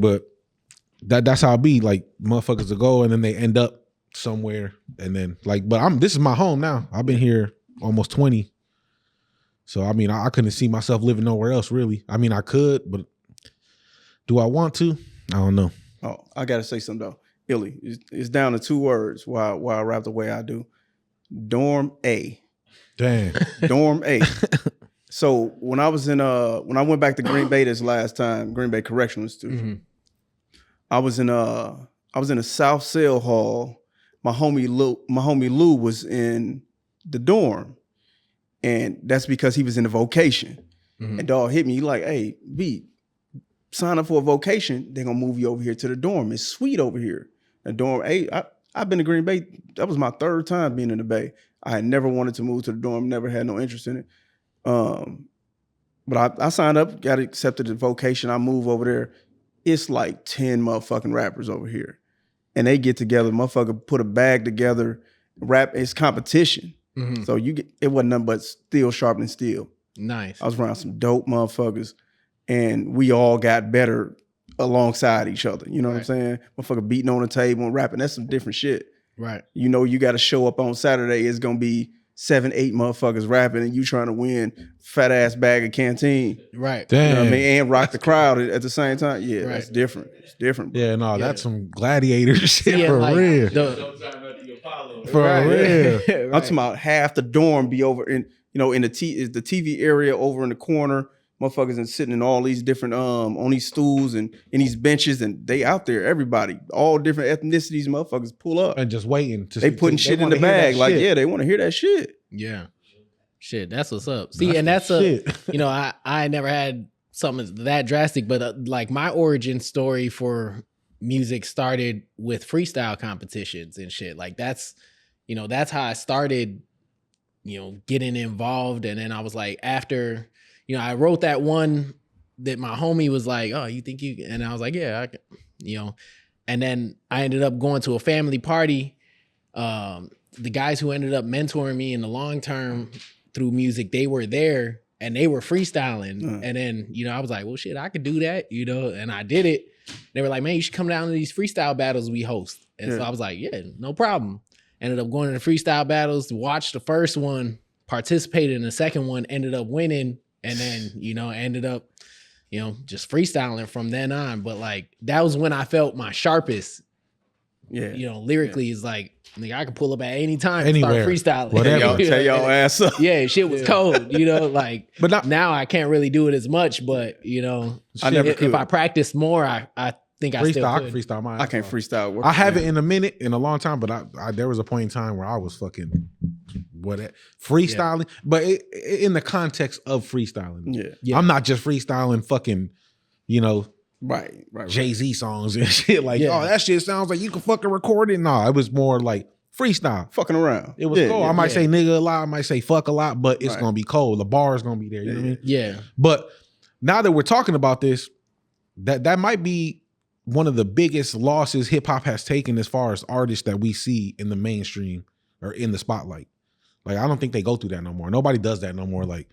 that's how it be. Like motherfuckers will go and then they end up somewhere, and then like, but this is my home now. I've been here almost 20. So I mean, I couldn't see myself living nowhere else really. I mean, I could, but do I want to? I don't know. Oh, I gotta say something though. Illy, it's down to 2 words why I rap the way I do. Dorm A. Damn. Dorm A. So when I was in when I went back to Green Bay this last time, Green Bay Correctional Institution, I was in a South Sale Hall. My homie Lou was in the dorm. And that's because he was in the vocation. And dog hit me, he like, hey, B, sign up for a vocation, they're gonna move you over here to the dorm. It's sweet over here. The dorm A, I've been to Green Bay. That was my 3rd time being in the Bay. I had never wanted to move to the dorm, never had no interest in it. But I signed up, got accepted the vocation. I move over there. It's like 10 motherfucking rappers over here. And they get together, motherfucker put a bag together, rap, it's competition. So it wasn't nothing but steel sharpening steel. Nice. I was around some dope motherfuckers and we all got better alongside each other. You know what I'm saying? Motherfucker beating on the table and rapping. That's some different shit. Right. You know, you got to show up on Saturday. It's going to be 7, 8 motherfuckers rapping and you trying to win fat ass bag of canteen. Right. Damn. You know what I mean? And rock the crowd at the same time. Yeah, that's different. It's different. Bro. Yeah, no, that's some gladiator shit for like, real. For real. I'm talking about half the dorm be over in, you know, in the TV area over in the corner. Motherfuckers and sitting in all these different on these stools and in these benches, and they out there, everybody, all different ethnicities, motherfuckers pull up And just waiting to they putting shit in the bag. Like, yeah, they want to hear that shit. Yeah. Shit, that's what's up. See, and that's you know, I never had something that drastic, but like my origin story for music started with freestyle competitions and shit. Like that's how I started, getting involved. And then I was like, after, I wrote that one that my homie was like, oh, you think you, and I was like, yeah, I can, and then I ended up going to a family party. The guys who ended up mentoring me in the long term through music, they were there and they were freestyling. And then, I was like, well, shit, I could do that, and I did it. They were like, man, you should come down to these freestyle battles we host. And so I was like, yeah, no problem. Ended up going to the freestyle battles, watched the first one, participated in the second one, ended up winning. And then, ended up, just freestyling from then on. But like, that was when I felt my sharpest. Yeah. Lyrically is like, nigga, I could pull up at any time and start freestyling. Whatever. Tell y'all ass up. Yeah, shit was cold, like, but now I can't really do it as much, but I never could. If I practice more, I think I still could. I can freestyle mine. I can't freestyle. I haven't in a long time, but I there was a point in time where I was fucking freestyling, but in the context of freestyling. Yeah. I'm not just freestyling fucking, right. Jay-Z songs and shit. Like, oh, that shit sounds like you can fucking record it. No, it was more like freestyle. Fucking around. It was cool. I might say nigga a lot, I might say fuck a lot, but it's gonna be cold. The bar is gonna be there. You know what I mean? Yeah. But now that we're talking about this, that might be one of the biggest losses hip hop has taken as far as artists that we see in the mainstream or in the spotlight. Like, I don't think they go through that no more. Nobody does that no more. Like,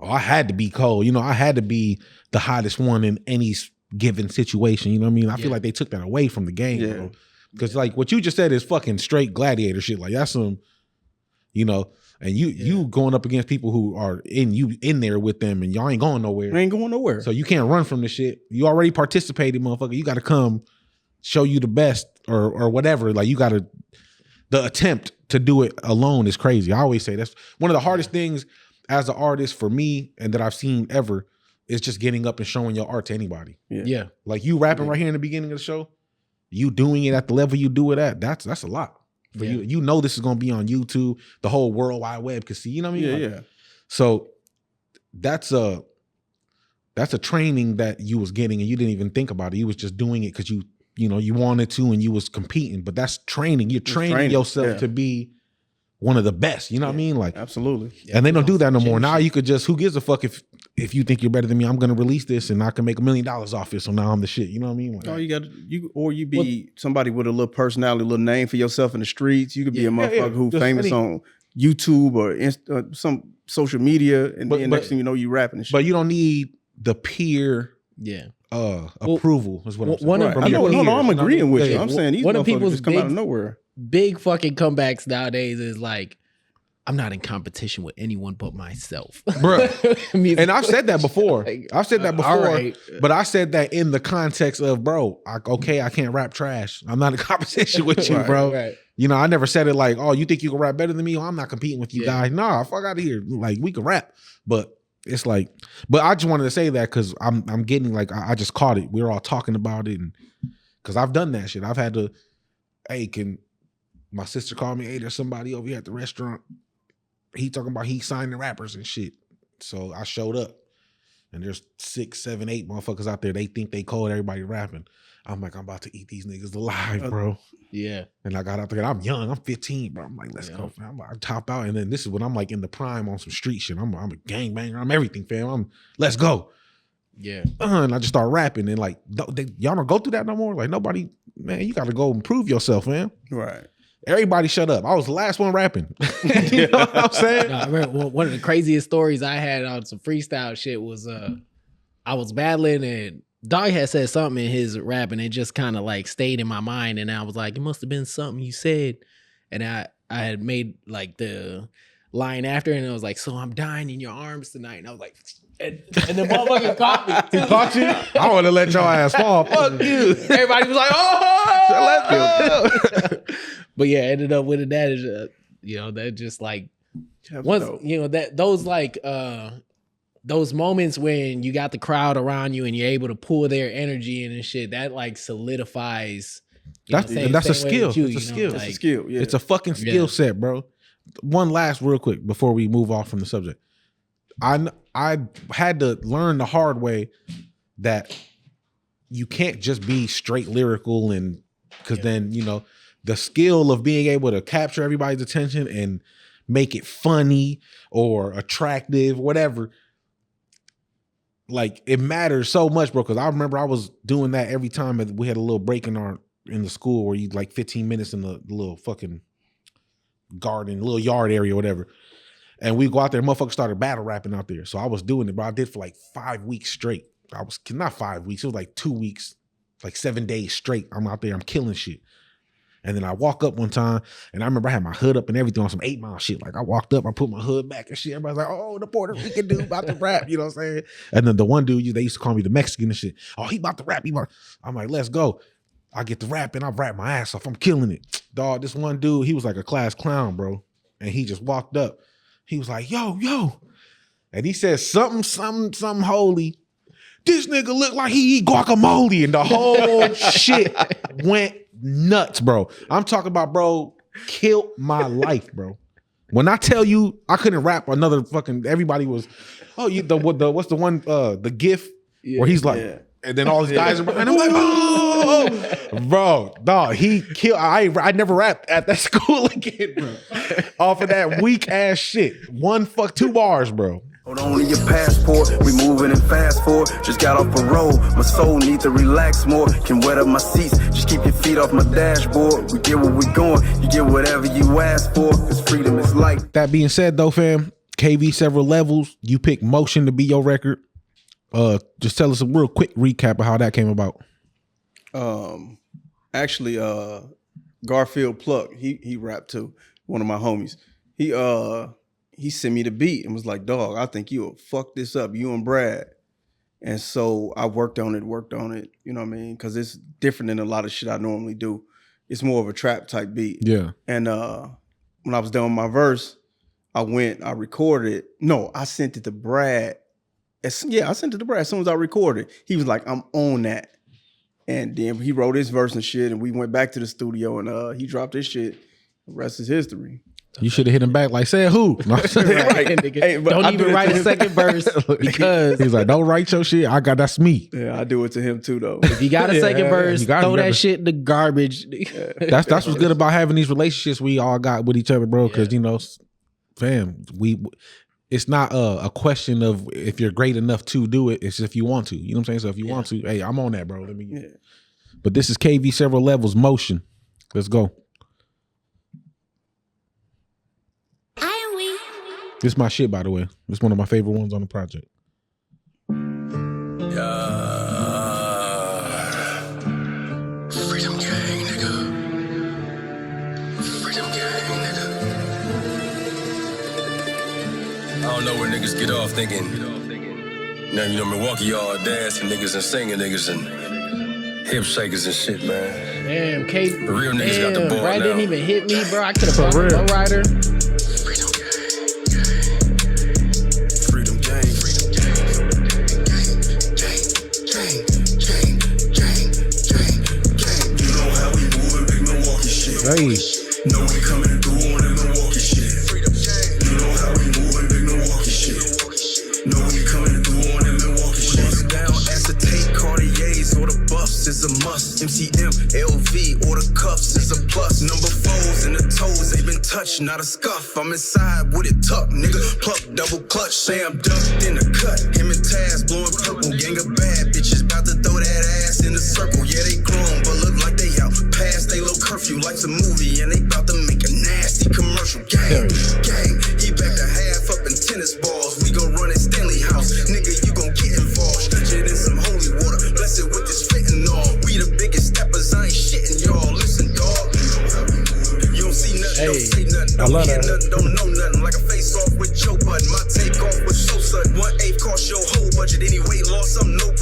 oh, I had to be cold. I had to be the hottest one in any given situation. You know what I mean? I feel like they took that away from the game, bro. Because like what you just said is fucking straight gladiator shit. Like that's some, and you going up against people who are in there with them and y'all ain't going nowhere. You ain't going nowhere. So you can't run from the shit. You already participated, motherfucker. You got to come show you the best or whatever. Like you got to, the attempt to do it alone is crazy. I always say that's one of the hardest things as an artist for me and that I've seen ever is just getting up and showing your art to anybody. Yeah. Like you rapping right here in the beginning of the show, you doing it at the level you do it at, that's a lot. For you this is gonna be on YouTube, the whole World Wide Web can see, you know what I mean? Yeah. So that's a training that you was getting and you didn't even think about it. You was just doing it because you wanted to and you was competing, but that's training. You're training yourself to be one of the best. You know what I mean? Like absolutely. And they don't do that no more. Now you could just, who gives a fuck if you think you're better than me, I'm gonna release this and I can make $1 million off it. So now I'm the shit. You know what I mean? Like, you be somebody with a little personality, a little name for yourself in the streets. You could be a motherfucker who famous on YouTube or some social media, and then next thing you know, you rapping and shit. But you don't need the peer approval is what I'm saying. I'm agreeing with you. I'm saying these one of motherfuckers people's just come out of nowhere. Big fucking comebacks nowadays is like, I'm not in competition with anyone but myself. Bro. And I've said that before. Right. But I said that in the context of, bro, I can't rap trash. I'm not in competition with you, bro. Right. I never said it like, oh, you think you can rap better than me? Oh, I'm not competing with you guys. Nah, fuck out of here. Like, we can rap. But it's like, but I just wanted to say that because I'm getting like, I just caught it. We were all talking about it. And because I've done that shit. I've had to, hey, my sister called me, hey, there's somebody over here at the restaurant. He talking about he signing rappers and shit. So I showed up and there's 6, 7, 8 motherfuckers out there. They think they cold, everybody rapping. I'm like, I'm about to eat these niggas alive, bro. Yeah. And I got out there and I'm young. I'm 15, bro. I'm like, let's go, fam. I top out. And then this is when I'm like in the prime on some street shit. I'm a gangbanger. I'm everything, fam. Let's go. Yeah. And I just start rapping and like, y'all don't go through that no more? Like nobody, man, you got to go improve yourself, man. Right. Everybody shut up. I was the last one rapping. You know what I'm saying? I remember one of the craziest stories I had on some freestyle shit was I was battling and Dog had said something in his rap and it just kind of like stayed in my mind and I was like, it must have been something you said. And I had made like the line after and it was like, so I'm dying in your arms tonight. And I was like, and the motherfucker caught me. He caught you? I want to let your ass fall. Fuck you. Everybody was like, oh, let's go. But yeah, ended up with that is, that just like once, that those like those moments when you got the crowd around you and you're able to pull their energy in and shit, that like solidifies. That's a skill. It's a skill. It's a skill. Yeah. It's a fucking skill set, bro. One last real quick before we move off from the subject. I had to learn the hard way that you can't just be straight lyrical, and because then, you know, the skill of being able to capture everybody's attention and make it funny or attractive, whatever, like it matters so much, bro. Because I remember I was doing that every time that we had a little break in the school where you like 15 minutes in the little fucking garden, little yard area, whatever. And we go out there, motherfuckers started battle rapping out there. So I was doing it, but I did for like 5 weeks straight. I was not 5 weeks, it was like 2 weeks, like 7 days straight. I'm out there, I'm killing shit. And then I walk up one time, and I remember I had my hood up and everything on some 8 Mile shit. Like I walked up, I put my hood back and shit. Everybody's like, oh, the Puerto Rican dude about to rap, you know what I'm saying? And then the one dude, they used to call me the Mexican and shit. Oh, he about to rap. I'm like, let's go. I get to rapping, I rap my ass off. I'm killing it. Dog, this one dude, he was like a class clown, bro. And he just walked up. He was like, yo. And he said something holy. This nigga look like he eat guacamole. And the whole shit went nuts, bro. I'm talking about, bro, killed my life, bro. When I tell you I couldn't rap another fucking, everybody was, oh, what's the one, the GIF where he's like, and then all his guys are, and I'm like, oh, bro, dog, he killed. I never rapped at that school again, bro. Off of that weak ass shit. 2 bars, bro. Hold on to your passport, we moving and fast forward. Just got off a road, my soul need to relax more. Can wet up my seats, just keep your feet off my dashboard. We get where we going, you get whatever you ask for. Cause freedom is life. That being said though, fam, KV Several Levels, you picked Motion to be your record. Just tell us a real quick recap of how that came about. Actually, Garfield Pluck, he rapped too, one of my homies. He sent me the beat and was like, dog, I think you'll fuck this up, you and Brad. And so I worked on it, you know what I mean? Because it's different than a lot of shit I normally do. It's more of a trap type beat. Yeah. And when I was done with my verse, I recorded it. No, I sent it to Brad. I sent it to Brad as soon as I recorded. He was like, I'm on that. And then he wrote his verse and shit, and we went back to the studio, and he dropped his shit. The rest is history. You should have hit him back like, say who? No. Hey, don't even write a second verse because he's like, don't write your shit. That's me. Yeah, I do it to him too, though. If you got a second verse, throw that shit in the garbage. That's what's good about having these relationships we all got with each other, bro. Because you know, fam, it's not a question of if you're great enough to do it. It's if you want to. You know what I'm saying? So if you want to, hey, I'm on that, bro. But this is KV Several Levels Motion. Let's go. This is my shit, by the way. It's one of my favorite ones on the project. Freedom gang, nigga. Freedom gang, nigga. I don't know where niggas get off thinking. Now, you know, Milwaukee all dancing niggas and singing niggas and hip shakers and shit, man. Damn, Kate. The real niggas got the ball Brad now. didn't even hit me, bro. I could have brought a rider. Hey. No we coming through on that Milwaukee shit. You know how we moving big Milwaukee shit. No we coming through on that Milwaukee shit. Bust down acetate, Cartiers or the buffs is a must. MCM, LV or the cuffs is a plus. Number 4s and the toes, they been touched, not a scuff. I'm inside with it tucked, nigga. Pluck, double clutch. Say I'm ducked in the cut. Him and Taz blowing purple. Gang of bad bitches about to throw that ass in the circle. Yeah, they grown, but look like they out past they little curfew. Life's a movie and they about to make a nasty commercial. Gang, he back to half up in tennis balls. We gon' run at Stanley House. Nigga, you gon' get involved. Stretch it in some holy water. Bless it with this fentanyl. We the biggest steppers, I ain't shitting y'all. Listen, dog. You don't see nothing, don't say nothing. Don't hear nothing, don't know nothing. Like a face off with Joe Budden. My take off was so sudden. 1/8 cost your whole budget anyway. Lost some, no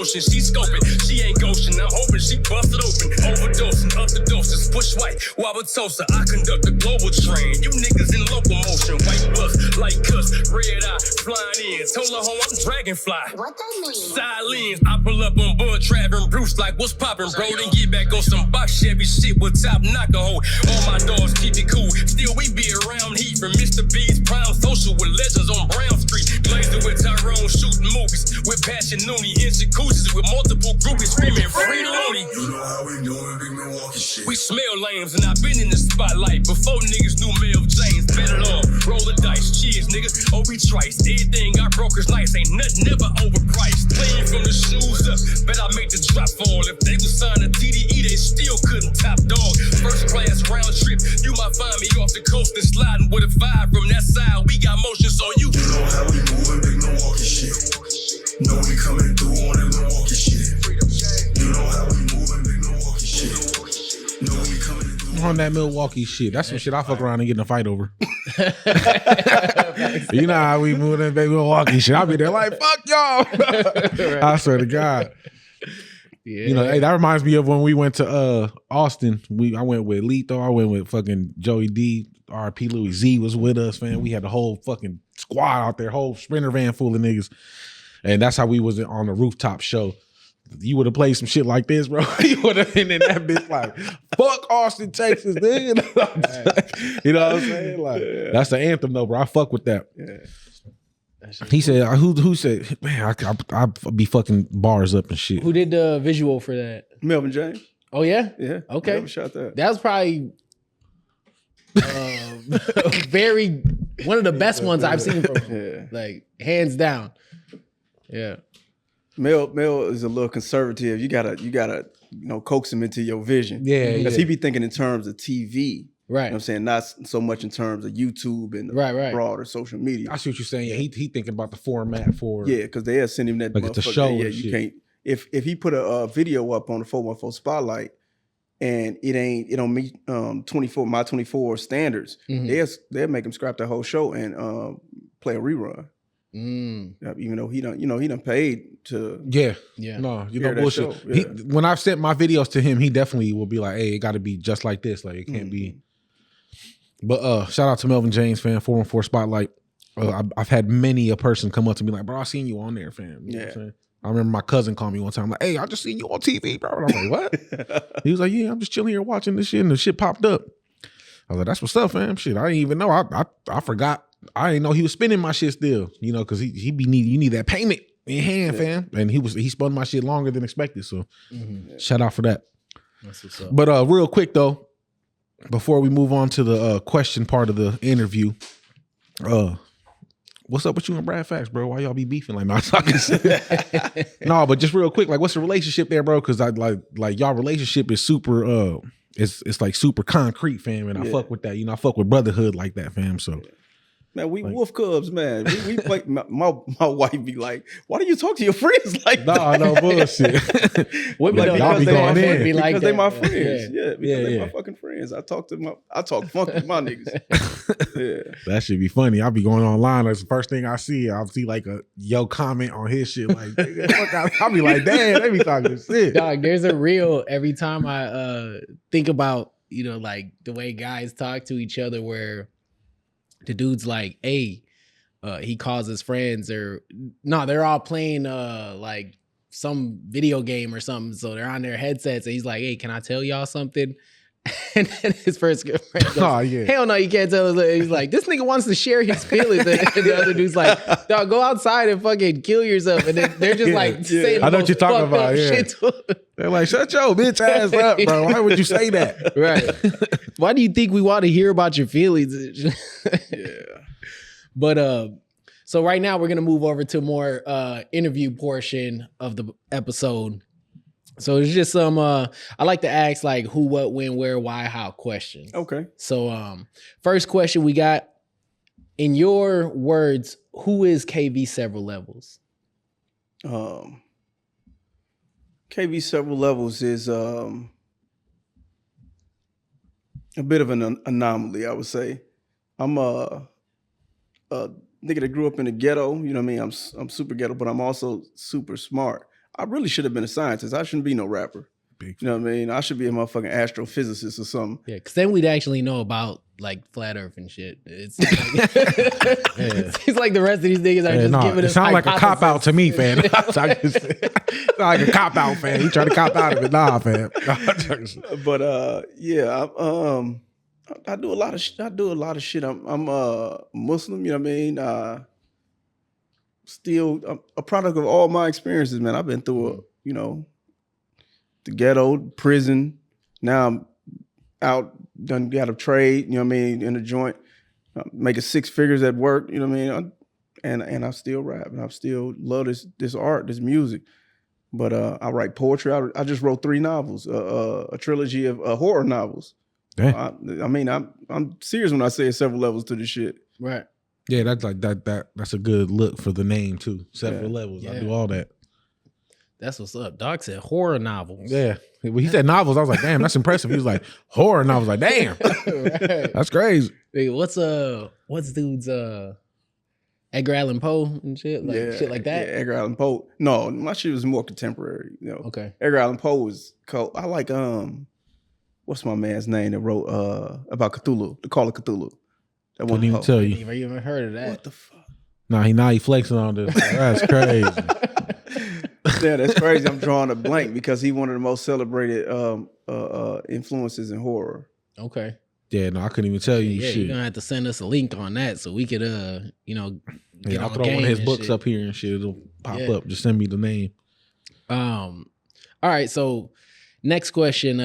motion, she scoping. She ain't ghosting, I'm hoping she busted open. Overdosing, up the doses, push white, Wabatosa. I conduct the global train. You niggas in locomotion, white bus, light cuss, red eye, flying in. Told her home I'm dragonfly. What that mean? Silence, I pull up on Bud, Trav, Bruce like what's poppin', bro? Then get back on some box Chevy shit with top knocker hole. All my dogs keep it cool. Still we be around heat from Mr. B's Prime Social with legends on Brown Street. Blazing with Tyrone shooting movies with Passion Nooney in jacuzzis with multiple groupies screaming free Looney. You know how we doing big Milwaukee shit. We smell lames and I've been in the spotlight before niggas knew Mel James. Bet it all, roll the dice, cheers nigga. Obi Trice, everything I broke is nice, ain't nothing never overpriced. Clean from the shoes up, bet I make the drop fall. If they was signed a TDE, they still couldn't top dog. First class round trip, you might find me off the coast and sliding with a vibe from that side. We got motion, so you know how we moving big Milwaukee shit. Know we coming through on that Milwaukee shit. You know how we moving big Milwaukee shit. Know we coming through on that Milwaukee shit. That's some shit I fuck around and get in a fight over. You know how we moving that big Milwaukee shit. I'll be there like, fuck y'all. Right. I swear to God. Yeah. You know, hey, that reminds me of when we went to Austin. I went with Lito. I went with fucking Joey D. RP Louis Z was with us, man. We had the whole fucking squad out there, whole Sprinter van full of niggas. And that's how we was on the rooftop show. You would have played some shit like this, bro. You would have been in that bitch like, fuck Austin, Texas, nigga. You know what I'm saying? Like, that's the anthem though, bro. I fuck with that. Yeah. He said, who said, man, I'd be fucking bars up and shit. Who did the visual for that? Melvin James. Oh, yeah? Yeah. Okay. Melvin shot that. That was probably very, one of the best ones I've seen from him. Yeah. Like, hands down. Yeah. Mel is a little conservative. You gotta coax him into your vision. Yeah. Because he be thinking in terms of TV. Right. You know what I'm saying? Not so much in terms of YouTube and broader social media. I see what you're saying. Yeah, he thinking about the format for because they'll send him that like it's a show. Yeah, you can't if he put a video up on the 414 Spotlight and it don't meet my 24 standards, they'll make him scrap the whole show and play a rerun. Even though he done paid to no, you know bullshit. Yeah. When I've sent my videos to him, he definitely will be like, hey, it got to be just like this, like it can't be. But shout out to Melvin James, fan, 414 Spotlight. I've had many a person come up to me like, bro, I seen you on there, fam. You know what I'm saying? I remember my cousin called me one time like, hey, I just seen you on TV, bro. And I'm like, what? He was like, yeah, I'm just chilling here watching this shit, and the shit popped up. I was like, that's what's up, fam. Shit, I didn't even know. I forgot. I didn't know he was spending my shit still, because you need that payment in hand, fam. And he spun my shit longer than expected. So shout out for that. That's what's up. But real quick though, before we move on to the question part of the interview, what's up with you and Brad Fax, bro? Why y'all be beefing? Like, not talking shit. No, but just real quick, like, what's the relationship there, bro? Because I like y'all relationship is super. It's like super concrete, fam, and I fuck with that. I fuck with brotherhood like that, fam. So. Man, we wolf cubs, man. We play. My wife be like, "Why do you talk to your friends like that?" No bullshit. Y'all be going in because they my friends. Yeah, because they my fucking friends. I talk funky with my niggas. Yeah, that should be funny. I'll be going online. That's the first thing I see. I'll see like a comment on his shit. Like, I'll be like, damn, they be talking shit. Dog, there's a reel every time I think about like the way guys talk to each other where. The dude's like, hey, he calls his friends or no, they're all playing like some video game or something. So they're on their headsets and he's like, hey, can I tell y'all something? And then his first girlfriend goes, hell no, you can't tell us. He's like, this nigga wants to share his feelings. And the other dude's like, dog, go outside and fucking kill yourself. And then they're just like saying I know what you're talking about. Shit to him. They're like, shut your bitch ass up, bro. Why would you say that? Right. Why do you think we want to hear about your feelings? But so right now we're gonna move over to more interview portion of the episode. So it's just some I like to ask like who, what, when, where, why, how questions. Okay. So first question we got, in your words, who is KV Severallevels? KV Severallevels is a bit of an anomaly, I would say. I'm a nigga that grew up in the ghetto. You know what I mean? I'm super ghetto, but I'm also super smart. I really should have been a scientist. I shouldn't be no rapper. You know what I mean? I should be a motherfucking astrophysicist or something. Yeah, because then we'd actually know about like flat Earth and shit. It's like the rest of these niggas are just giving us. It sounds like a cop out to me, fam. It's like a cop out, fam. You trying to cop out of it, nah, fam. But yeah, I do a lot of I do a lot of shit. I'm Muslim. You know what I mean? Still a product of all my experiences, man. I've been through the ghetto, prison. Now I'm out, done got a trade, you know what I mean, in a joint, making 6 figures at work, you know what I mean? And I still rap, and I still love this art, this music. But I write poetry. I just wrote 3 novels, a trilogy of horror novels. I mean, I'm serious when I say several levels to this shit. Right. Yeah, that's like that's a good look for the name too. Several levels. Yeah. I do all that. That's what's up. Doc said horror novels. Yeah. When he said novels, I was like, damn, that's impressive. He was like, horror novels. Like, damn. Right. That's crazy. Hey, what's dude's Edgar Allan Poe and shit? Like shit like that? Yeah, Edgar Allan Poe. No, my shit was more contemporary, you know. Okay. Edgar Allan Poe was cool. I like what's my man's name that wrote about Cthulhu, the Call of Cthulhu. That Couldn't even tell you. Never even heard of that. What the fuck? Now he flexing on this. That's crazy. Yeah, that's crazy. I'm drawing a blank because he one of the most celebrated influences in horror. Okay. Yeah, no, I couldn't even tell you Yeah, shit. you're gonna have to send us a link on that so we could get I'll on throw game one of his and books shit. up here and shit. It'll pop up. Just send me the name. All right, so next question.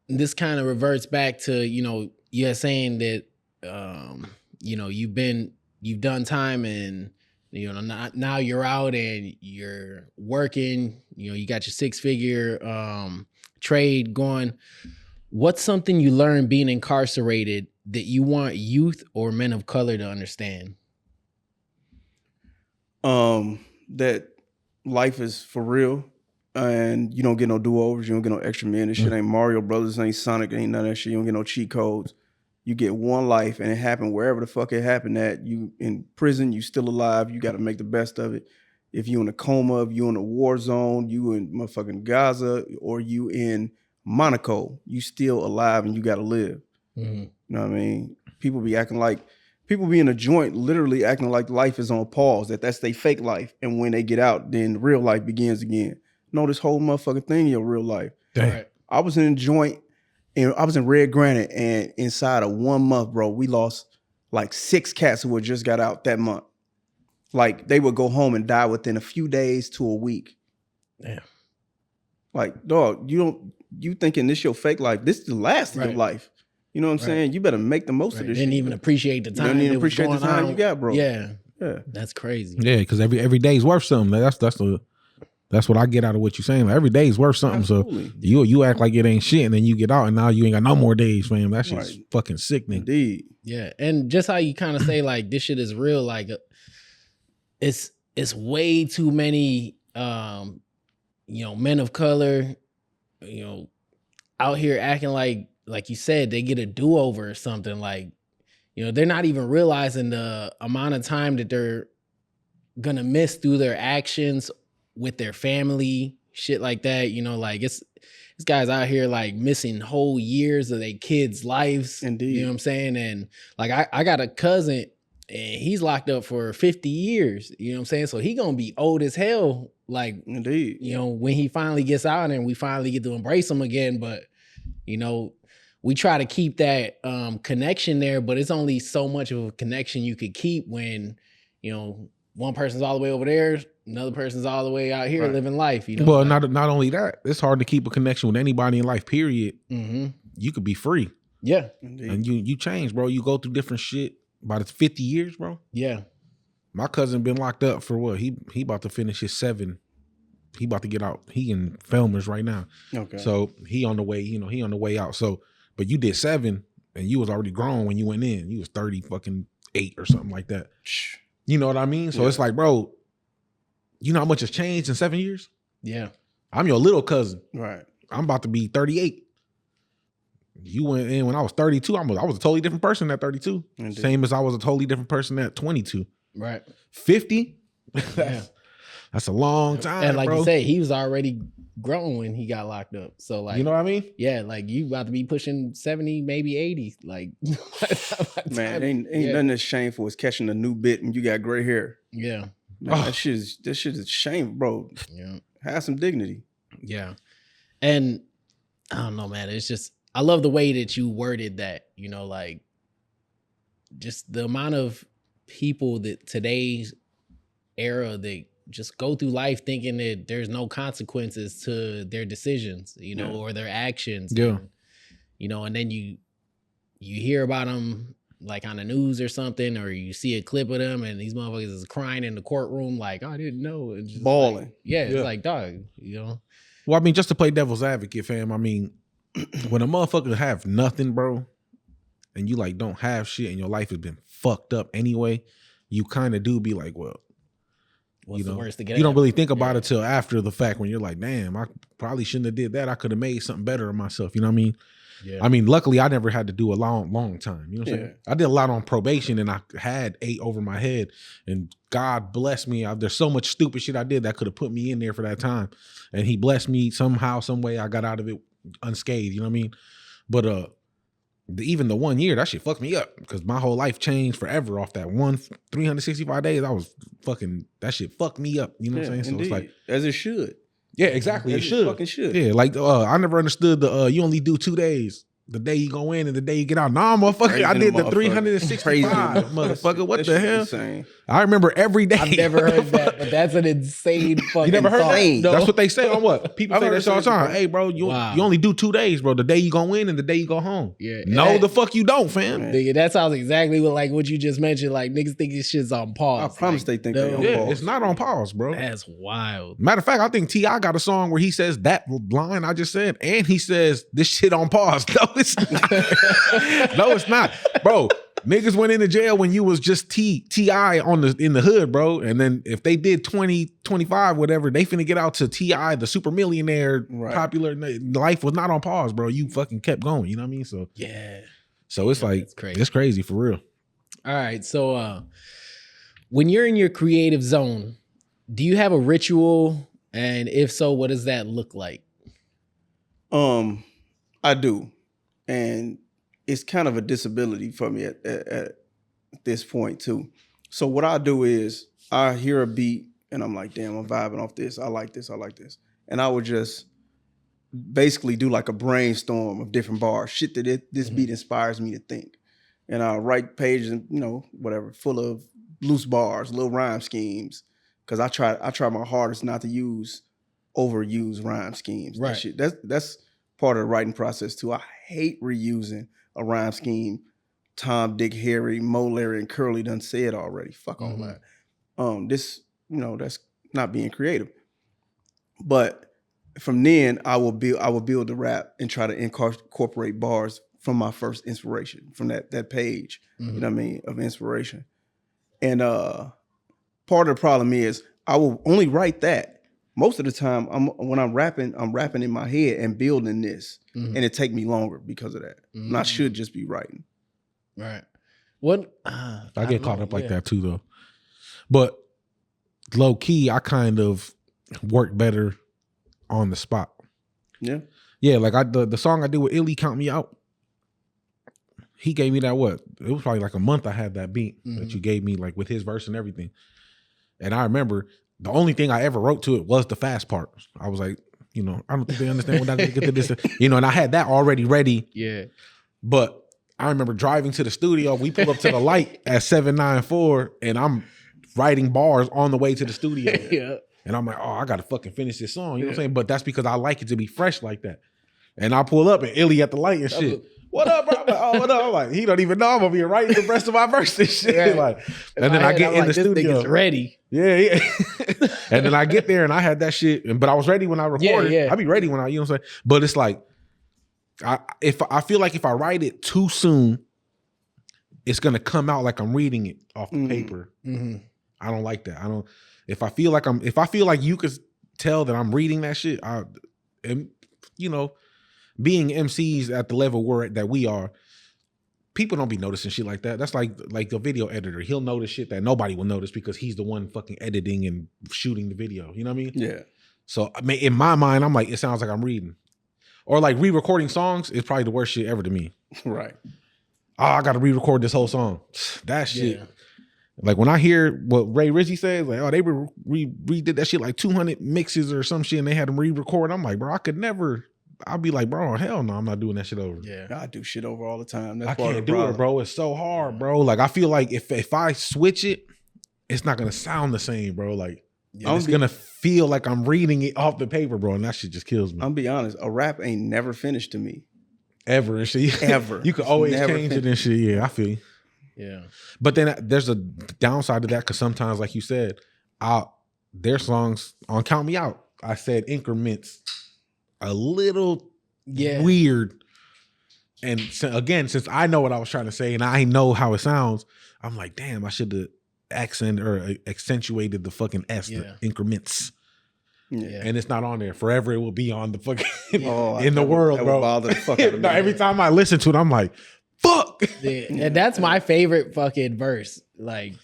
This kind of reverts back to, you're saying that you've done time and now you're out and you're working, you got your 6-figure trade going. What's something you learned being incarcerated that you want youth or men of color to understand? That life is for real and you don't get no do-overs, you don't get no extra men. This shit ain't Mario Brothers, ain't Sonic, ain't none of that shit. You don't get no cheat codes. You get one life and it happened wherever the fuck it happened at. You in prison, you still alive, you gotta make the best of it. If you in a coma, if you in a war zone, you in motherfucking Gaza, or you in Monaco, you still alive and you gotta live. Mm-hmm. You know what I mean? People be in a joint literally acting like life is on pause, that's their fake life. And when they get out, then real life begins again. No, this whole motherfucking thing in your real life. Damn. Right. I was in a joint and I was in Red Granite, and inside of 1 month, bro, we lost like 6 cats who had just got out that month. Like they would go home and die within a few days to a week. Damn. Like, dog, you thinking this your fake life? This is the last of your life. You know what I'm saying? You better make the most of this. Didn't shit. even appreciate the time. Didn't even that was appreciate the going time on. you got, bro. Yeah, Yeah. that's crazy. Yeah, because every day's worth something. That's what I get out of what you're saying. Like, every day is worth something. Absolutely. So you act like it ain't shit, and then you get out, and now you ain't got no more days, fam. That shit's fucking sickening. Indeed. Yeah, and just how you kind of say like this shit is real, like it's way too many men of color, out here acting like you said, they get a do-over or something. Like, they're not even realizing the amount of time that they're gonna miss through their actions with their family, shit like that. Like it's guys out here like missing whole years of their kids' lives. Indeed. You know what I'm saying? And like I got a cousin and he's locked up for 50 years. You know what I'm saying? So he gonna be old as hell. Like, Indeed. When he finally gets out and we finally get to embrace him again. But, we try to keep that connection there, but it's only so much of a connection you could keep when, one person's all the way over there, another person's all the way out here living life. Well, not only that, it's hard to keep a connection with anybody in life, period. Mm-hmm. You could be free. Yeah. Indeed. And you change, bro. You go through different shit. About 50 years, bro. Yeah. My cousin been locked up for what? He about to finish his 7. He about to get out. He in Felmers right now. Okay. So he on the way, he on the way out. So, but you did 7 and you was already grown when you went in. You was 30 fucking 8 or something like that. You know what I mean? So it's like, bro, you know how much has changed in 7 years? Yeah. I'm your little cousin. Right. I'm about to be 38. You went in when I was 32. I was a totally different person at 32. Indeed. Same as I was a totally different person at 22. Right. 50? Yeah. That's a long time, And like bro. you say, he was already grown when he got locked up. So like, you know what I mean? yeah, like you about to be pushing 70, maybe 80. Like, Man, ain't nothing that's shameful as catching a new bit and you got gray hair. Yeah. Man, that shit is shameful, bro. Yeah. Have some dignity. Yeah. And I don't know, man. It's just, I love the way that you worded that, you know, like just the amount of people that today's era that just go through life thinking that there's no consequences to their decisions, you know, or their actions. Yeah. And, you know, and then you hear about them like on the news or something, or you see a clip of them and these motherfuckers is crying in the courtroom like, I didn't know. It's just Balling. like, it's like, dog, you know? Well, I mean, just to play devil's advocate, fam, I mean, when a motherfucker have nothing, bro, and you like don't have shit and your life has been fucked up anyway, you kind of do be like, well, What's the worst to get you don't at? really think about it till after the fact when you're like, damn, I probably shouldn't have did that. I could have made something better of myself. You know what I mean? Yeah. I mean, luckily I never had to do a long time. You know what I'm saying? I did a lot on probation and I had 8 over my head and God bless me. There's so much stupid shit I did that could have put me in there for that time. And he blessed me somehow, some way I got out of it unscathed. You know what I mean? But even the 1 year, that shit fucked me up because my whole life changed forever off that 365 days. I was fucking, that shit fucked me up. You know what I'm saying? So Indeed. it's like, as it should. yeah, exactly. As It should. fucking should. Yeah, like I never understood the you only do 2 days. The day you go in and the day you get out. Nah, motherfucker, I did the 365, motherfucker. What the hell? Insane. I remember every day. I've never heard that, but that's an insane fucking You never heard thought. that? No. That's what they say on what? People I've say heard that all the it time. before. Hey, bro, you Wow. only do 2 days, bro. The day you go in and the day you go home. Yeah. No, And the fuck you don't, fam. nigga, that sounds exactly what you just mentioned. Like niggas think this shit's on I pause. promise Like, they think no. they on Yeah, pause. it's not on pause, bro. That's wild. Matter of fact, I think T.I. got a song where he says that line I just said, and he says this shit on pause. No, it's not. No, it's not. Bro, niggas went into jail when you was just T.I. in the hood, bro. And then if they did 20, 25, whatever, they finna get out to T.I., the super millionaire, popular. Life was not on pause, bro. You fucking kept going. You know what I mean? So Yeah. it's like, that's crazy. it's crazy for real. All right. So when you're in your creative zone, do you have a ritual? And if so, what does that look like? I do. And it's kind of a disability for me at this point too. So what I do is I hear a beat and I'm like, damn, I'm vibing off this. I like this. And I would just basically do like a brainstorm of different bars, shit that this beat inspires me to think. And I'll write pages, whatever, full of loose bars, little rhyme schemes. Cause I try my hardest not to overuse rhyme schemes. Right. That shit, that's part of the writing process too. I hate reusing a rhyme scheme. Tom, Dick, Harry, Mo, Larry, and Curly done said already. Fuck all that. This, that's not being creative. But from then, I will build the rap and try to incorporate bars from my first inspiration, from that page, you know what I mean, of inspiration. And part of the problem is I will only write that. Most of the time, when I'm rapping in my head and building this, and it take me longer because of that. And I should just be writing. Right. What? I get caught up like that too, though. But low key, I kind of work better on the spot. Yeah. Yeah, like the song I did with Illy, Count Me Out. He gave me that it was probably like a month I had that beat that you gave me, like with his verse and everything. And I remember the only thing I ever wrote to it was the fast part. I was like, I don't think they understand what I get to this. And I had that already ready. Yeah. But I remember driving to the studio. We pulled up to the light at 794 and I'm writing bars on the way to the studio. Yeah. And I'm like, oh, I got to fucking finish this song. You know what I'm saying? But that's because I like it to be fresh like that. And I pull up and Illy at the light and shit. What up, bro? I'm like, oh, what up? I'm like, he don't even know I'm gonna be writing the rest of my verse and shit. Right. Like, and then I get in the this studio. nigga's ready. Yeah. And then I get there and I had that shit, but I was ready when I recorded. Yeah. I be ready when you know what I'm saying? But it's like, I feel like if I write it too soon, it's gonna come out like I'm reading it off the paper. I don't like that. If I feel like you could tell that I'm reading that shit, being MCs at the level that we are, people don't be noticing shit like that. That's like the video editor. He'll notice shit that nobody will notice because he's the one fucking editing and shooting the video. You know what I mean? Yeah. So I mean, in my mind, I'm like, it sounds like I'm reading. Or like re-recording songs is probably the worst shit ever to me. Right. Oh, I got to re-record this whole song. That shit. Like when I hear what Ray Rizzy says, like, oh, they redid that shit like 200 mixes or some shit and they had them re-record. I'm like, bro, I could never. I'll be like, bro, hell no, I'm not doing that shit over. Yeah. I do shit over all the time. That's I part of can't the do problem. it, bro. It's so hard, bro. Like I feel like if I switch it, it's not gonna sound the same, bro. Like it's gonna feel like I'm reading it off the paper, bro, and that shit just kills me. I'm be honest, a rap ain't never finished to me. Ever and shit. Ever. You could always change it and shit. Yeah, I feel you. Yeah. But then there's a downside to that because sometimes, like you said, their songs on Count Me Out, I said increments a little weird. And so, again, since I know what I was trying to say and I know how it sounds, I'm like, damn, I should have accentuated the fucking S, the increments. Yeah. And it's not on there. Forever it will be on the fucking in the world, that bro. would bother the fuck out of me. Every time I listen to it, I'm like, fuck. Yeah. And that's my favorite fucking verse. Like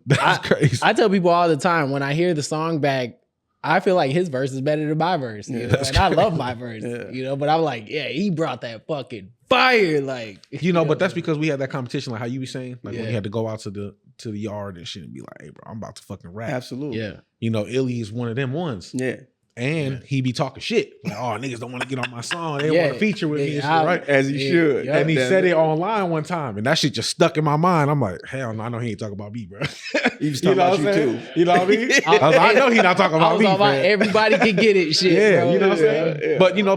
that's crazy. I tell people all the time when I hear the song back, I feel like his verse is better than my verse. You know? And I love my verse, you know, but I'm like, yeah, he brought that fucking fire. Like, you know, but that's because we had that competition, like how you be saying, like when we had to go out to the yard and shit and be like, hey, bro, I'm about to fucking rap. Absolutely. Yeah. You know, Illy is one of them ones. Yeah. And he be talking shit. Like, oh, niggas don't want to get on my song. They want to feature with me and shit, right? As he should. And he said it online one time, and that shit just stuck in my mind. I'm like, hell no, I know he ain't talking about me, bro. He was talking about you too. You know what I mean? I was like, I know he not talking about me, talking about everybody can get it shit, yeah, bro. you know what I'm saying? Yeah. But, you know,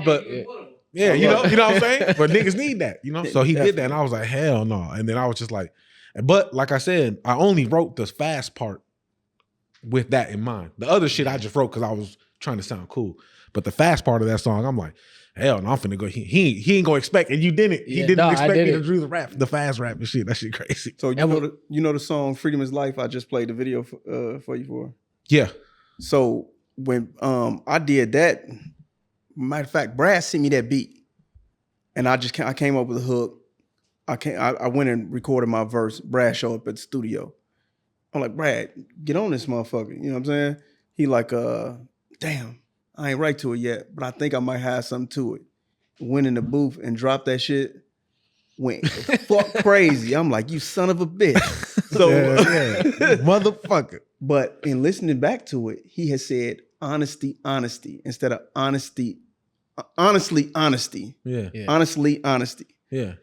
yeah, you know what I'm saying? But niggas need that, you know? So he did that, and I was like, hell no. And then I was just like, but like I said, I only wrote the fast part with that in mind. The other shit I just wrote because I was trying to sound cool. But the fast part of that song, I'm like, hell no, I'm finna go. He ain't gonna expect, and you didn't. He didn't expect me to do the fast rap and shit. That shit crazy. So you know the song "Freedom Is Life." I just played the video for you for. Yeah. So when I did that, matter of fact, Brad sent me that beat, and I came up with a hook. I went and recorded my verse. Brad showed up at the studio. I'm like, Brad, get on this motherfucker. You know what I'm saying? He like, damn. I ain't right to it yet, but I think I might have something to it. Went in the booth and dropped that shit. Went fuck crazy. I'm like, you son of a bitch. So, motherfucker. But in listening back to it, he has said honesty, honesty instead of honesty, honestly, honesty. Yeah. Honestly, honesty. Yeah.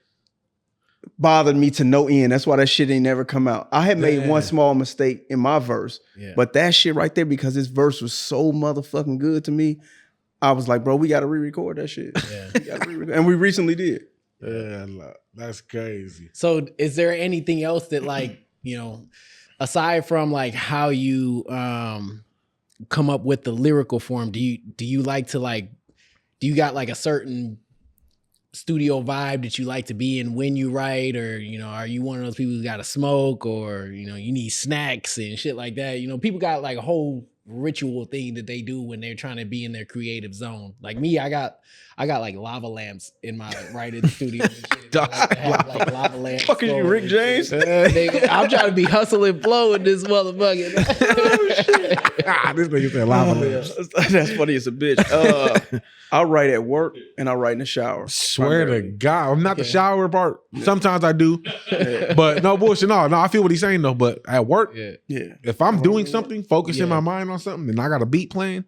Bothered me to no end. That's why that shit ain't never come out. I had made one small mistake in my verse, but that shit right there, because this verse was so motherfucking good to me, I was like, bro, we got to re-record that shit. Yeah. We gotta re-record. And we recently did. Yeah, that's crazy. So is there anything else that, like, you know, aside from like how you come up with the lyrical form, do you like to like, do you got like a certain studio vibe that you like to be in when you write, or, you know, are you one of those people who got to smoke, or, you know, you need snacks and shit like that? You know, people got like a whole ritual thing that they do when they're trying to be in their creative zone. Like me, I got like lava lamps in my writing studio and shit. Like lava lamps. Fuck is you, Rick James? I'm trying to be hustle and flow in this motherfucker. This nigga said lava lamps. That's funny as a bitch. I write at work and I write in the shower. Swear to God, I'm not the shower part. Sometimes I do, but no bullshit. No, I feel what he's saying though. But at work, if I'm doing something, focusing my mind on something, and I got a beat playing,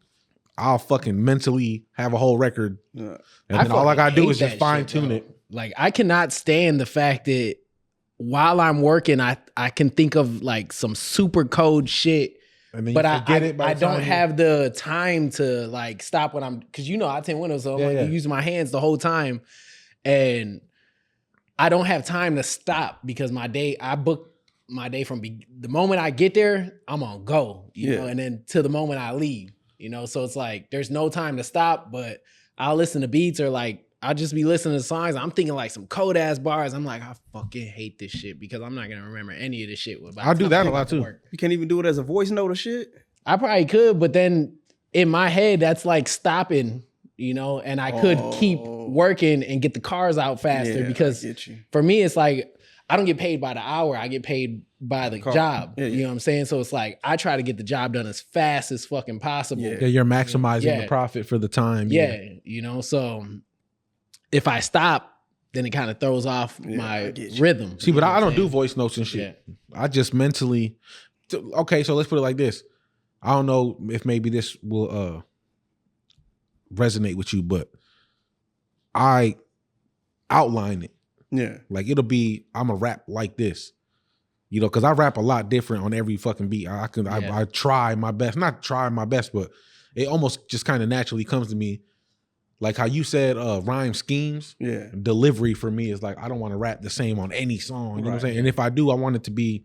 I'll fucking mentally have a whole record, and then all I gotta do is just fine tune it. Like I cannot stand the fact that while I'm working, I can think of like some super code shit. But I don't have the time to like stop when I'm, because you know I tend windows, so I'm using my hands the whole time, and I don't have time to stop because I book my day from the moment I get there, I'm on go, you know, and then to the moment I leave, you know, so it's like there's no time to stop. But I'll listen to beats, or like I'll just be listening to songs. I'm thinking like some cold ass bars. I'm like, I fucking hate this shit because I'm not gonna remember any of this shit. I'll do that a lot too. You can't even do it as a voice note or shit. I probably could, but then in my head, that's like stopping, you know, and I could keep working and get the cars out faster because for me, it's like, I don't get paid by the hour. I get paid by the job. Yeah, yeah. You know what I'm saying? So it's like I try to get the job done as fast as fucking possible. Yeah, you're maximizing the profit for the time. Yeah, you know. So if I stop, then it kind of throws off my rhythm. See, but I don't do voice notes and shit. Yeah. I just mentally. Okay, so let's put it like this. I don't know if maybe this will resonate with you, but I outline it. Yeah. Like it'll be, I'm a rap like this, you know, because I rap a lot different on every fucking beat. I try my best, not try my best, but it almost just kind of naturally comes to me. Like how you said, rhyme schemes. Yeah. Delivery for me is like I don't want to rap the same on any song. You know what I'm saying? And if I do, I want it to be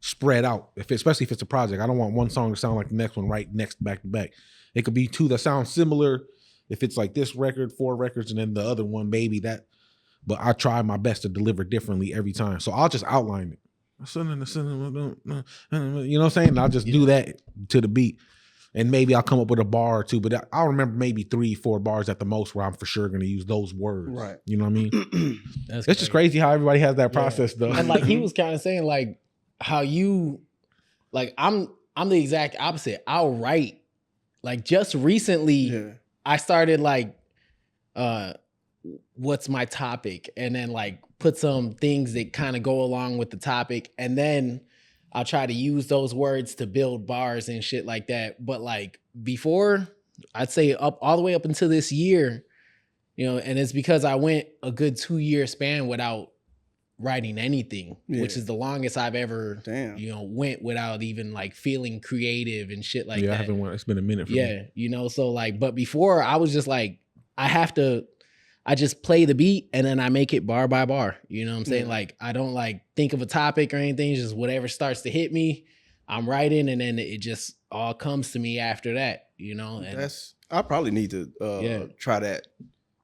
spread out. Especially if it's a project, I don't want one song to sound like the next one right next back to back. It could be two that sound similar. If it's like this record, 4 records, and then the other one, maybe that. But I try my best to deliver differently every time. So I'll just outline it. You know what I'm saying? And I'll just do that to the beat. And maybe I'll come up with a bar or two, but I'll remember maybe 3-4 bars at the most where I'm for sure going to use those words. Right. You know what I mean? It's just crazy how everybody has that process though. And like he was kind of saying like how you, like I'm the exact opposite. I'll write like just recently I started like, what's my topic? And then like put some things that kind of go along with the topic. And then I'll try to use those words to build bars and shit like that. But like before, I'd say all the way up until this year, you know, and it's because I went a good 2-year span without writing anything, which is the longest I've ever, you know, went without even like feeling creative and shit like that. It's been a minute for me. You know, so like, but before I was just like, I just play the beat and then I make it bar by bar. You know what I'm saying? Like, I don't like think of a topic or anything. It's just whatever starts to hit me, I'm writing, and then it just all comes to me after that, you know? And I probably need to try that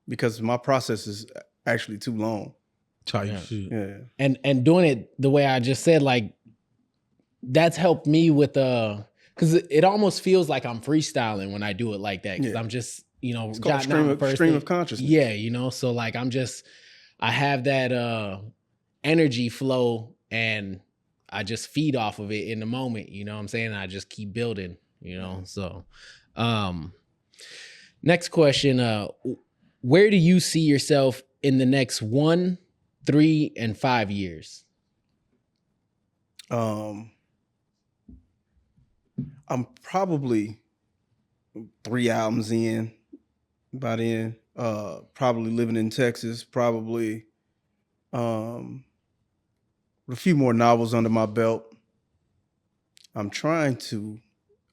because my process is actually too long. And doing it the way I just said, like, that's helped me with because it almost feels like I'm freestyling when I do it like that. Because I'm just, you know, it's called stream of consciousness. Yeah, you know, so like I have that energy flow and I just feed off of it in the moment, you know what I'm saying? I just keep building, you know. So next question, where do you see yourself in the next 1, 3, and 5 years? I'm probably 3 albums in by then. Probably living in Texas. Probably a few more novels under my belt. I'm trying to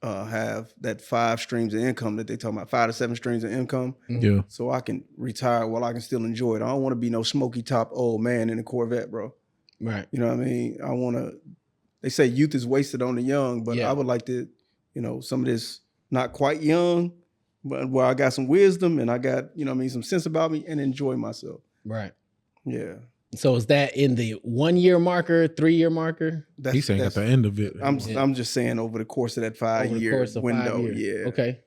have that 5 streams of income that they talk about, 5 to 7 streams of income. Yeah. So I can retire while I can still enjoy it. I don't want to be no smoky top old man in a Corvette, bro. Right. You know what I mean? I want to, they say youth is wasted on the young, but I would like to, you know, some of this not quite young, but where I got some wisdom and I got, you know what I mean, some sense about me and enjoy myself. Right. Yeah. So is that in the 1-year marker, 3-year marker? He's saying at the end of it. I'm just saying over the course of that 5-year window. 5 years. Yeah. Okay.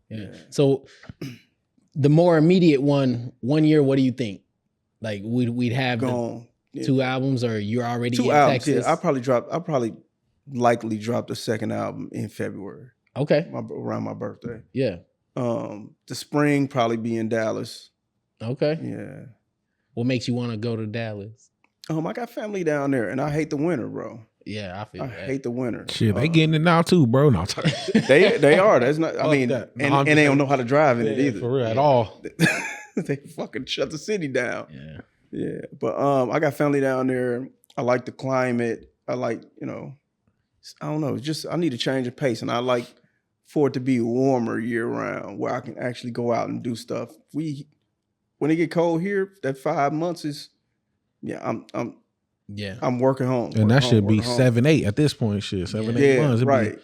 Yeah. So the more immediate 1 year, what do you think? Like we'd have gone. 2 albums, or you're already 2 in albums, Texas? Yeah. I probably likely drop the 2nd album in February. Okay. Around my birthday. Yeah. The spring probably be in Dallas. Okay. Yeah. What makes you want to go to Dallas? I got family down there, and I hate the winter, bro. Yeah, I feel I hate the winter. Shit, they getting it now too, bro. No, they are. That's not. I mean, that. No, and they don't know how to drive in it either for real at all. They fucking shut the city down. Yeah. Yeah, but I got family down there. I like the climate. I like, you know, I don't know. It's just I need a change of pace, and I like for it to be warmer year round, where I can actually go out and do stuff. When it get cold here, that 5 months is, I'm working home. And that should be 7, 8 at this point. Shit, 7, 8 months. It'd right.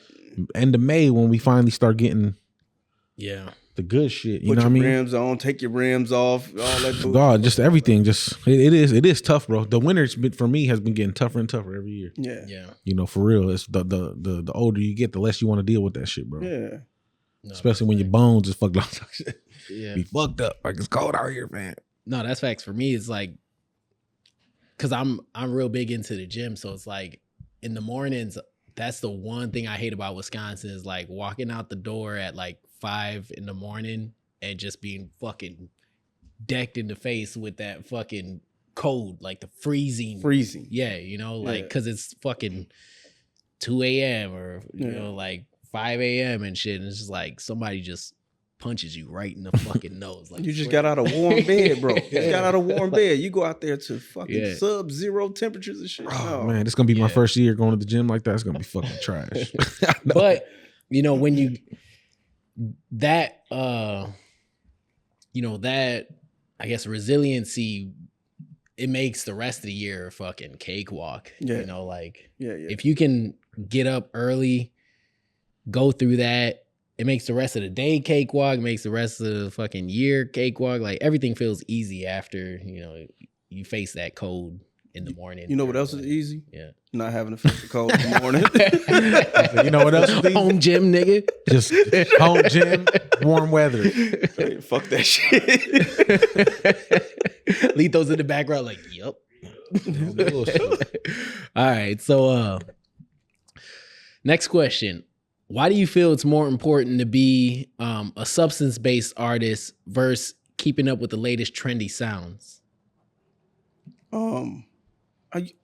End of May when we finally start getting the good shit. You Put know what I mean? Put your rims on, take your rims off, all that. God, just everything. Just it is tough, bro. The winter for me has been getting tougher and tougher every year. Yeah, yeah. You know, for real. It's the older you get, the less you want to deal with that shit, bro. Yeah. No, especially when your bones is fucked up. Yeah. Be fucked up. Like it's cold out here, man. No, that's facts. For me, it's like cause I'm real big into the gym. So it's like in the mornings, that's the one thing I hate about Wisconsin is like walking out the door at like 5 a.m. and just being fucking decked in the face with that fucking cold, like the freezing. Yeah, you know, like, cause it's fucking 2 a.m. or, you know, like 5 a.m. and shit. And it's just like somebody just punches you right in the fucking nose. Like you just got out of warm bed, bro. You just got out of warm bed. You go out there to fucking sub-zero temperatures and shit. Oh man, it's gonna be my first year going to the gym like that. It's gonna be fucking trash. But you know, when you that I guess resiliency, it makes the rest of the year a fucking cakewalk. You know, like if you can get up early, go through that, it makes the rest of the day cakewalk, makes the rest of the fucking year cakewalk. Like everything feels easy after, you know, you face that cold in the morning. You know what else is easy? Yeah. Not having to face the cold in the morning. You know what else is easy? Home gym, nigga. Just home gym, warm weather. Hey, fuck that shit. Lito's in the background like, yep. All right. So next question. Why do you feel it's more important to be a substance-based artist versus keeping up with the latest trendy sounds?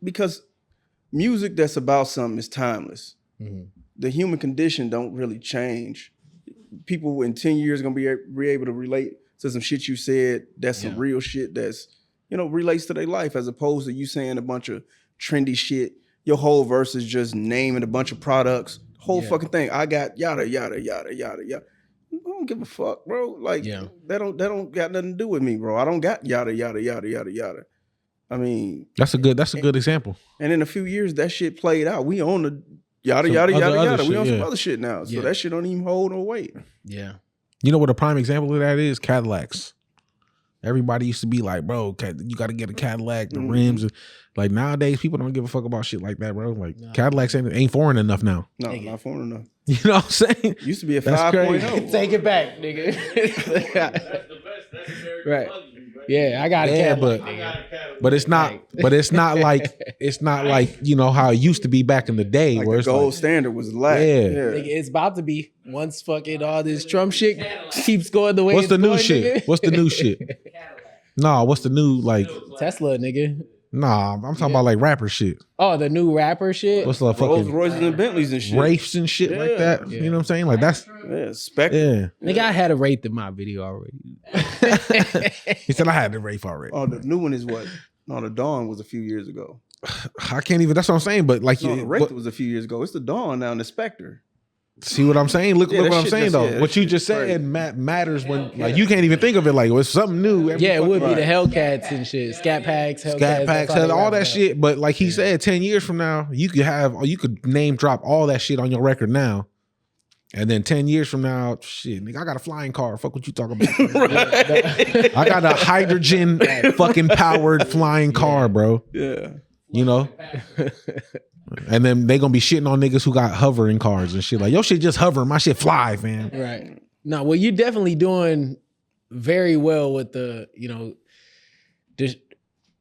Because music that's about something is timeless. Mm-hmm. The human condition don't really change. People in 10 years are gonna be able to relate to some shit you said. That's some real shit that's, you know, relates to their life, as opposed to you saying a bunch of trendy shit. Your whole verse is just naming a bunch of products. Whole fucking thing. I got yada yada yada yada yada. I don't give a fuck, bro. Like that don't got nothing to do with me, bro. I don't got yada yada yada yada yada. I mean, that's a good example. And in a few years, that shit played out. We on the yada yada yada yada. We on some other shit now, so that shit don't even hold no weight. Yeah. You know what a prime example of that is? Cadillacs. Everybody used to be like, bro, you got to get a Cadillac, the rims. Like nowadays, people don't give a fuck about shit like that, bro. Like Cadillacs ain't foreign enough now. No, not foreign enough. You know what I'm saying? Used to be a That's 5.0. Take it back, nigga. Right. Yeah, I got a Cadillac. But it's not like you know how it used to be back in the day, Like where the it's gold like, standard was lack. Nigga, it's about to be once fucking all this Trump shit keeps going the way what's it's the new going, shit? nigga. What's the new shit? Nah, what's the new like? Tesla, nigga. Nah, I'm talking about like rapper shit. Oh, the new rapper shit. What's the Rolls fucking Royces and Bentleys and shit. Wraiths and shit like that? You know what I'm saying? Like that's Spectre. Nigga, I had a Wraith in my video already. He said I had the Wraith already. Oh, the new one is what? No, the Dawn was a few years ago. I can't even. That's what I'm saying. But like, No, the Wraith was a few years ago. It's the Dawn now and the Spectre. See what I'm saying? Look what I'm saying though. that What you shit just crazy. said matters when like you can't even think of it like it's something new. Yeah, it would be Right. the Hellcats and shit. Scat Packs, Hellcats. Scat Packs, that's how they all rap that now. shit. But like he said, 10 years from now, you could name drop all that shit on your record now. And then 10 years from now, shit, nigga, I got a flying car. Fuck what you talking about. I got a hydrogen fucking powered flying car, bro. Yeah. You know? And then they gonna be shitting on niggas who got hovering cars and shit. Like, your shit just hover, my shit fly, fam. Right. No, well, you're definitely doing very well with the, you know,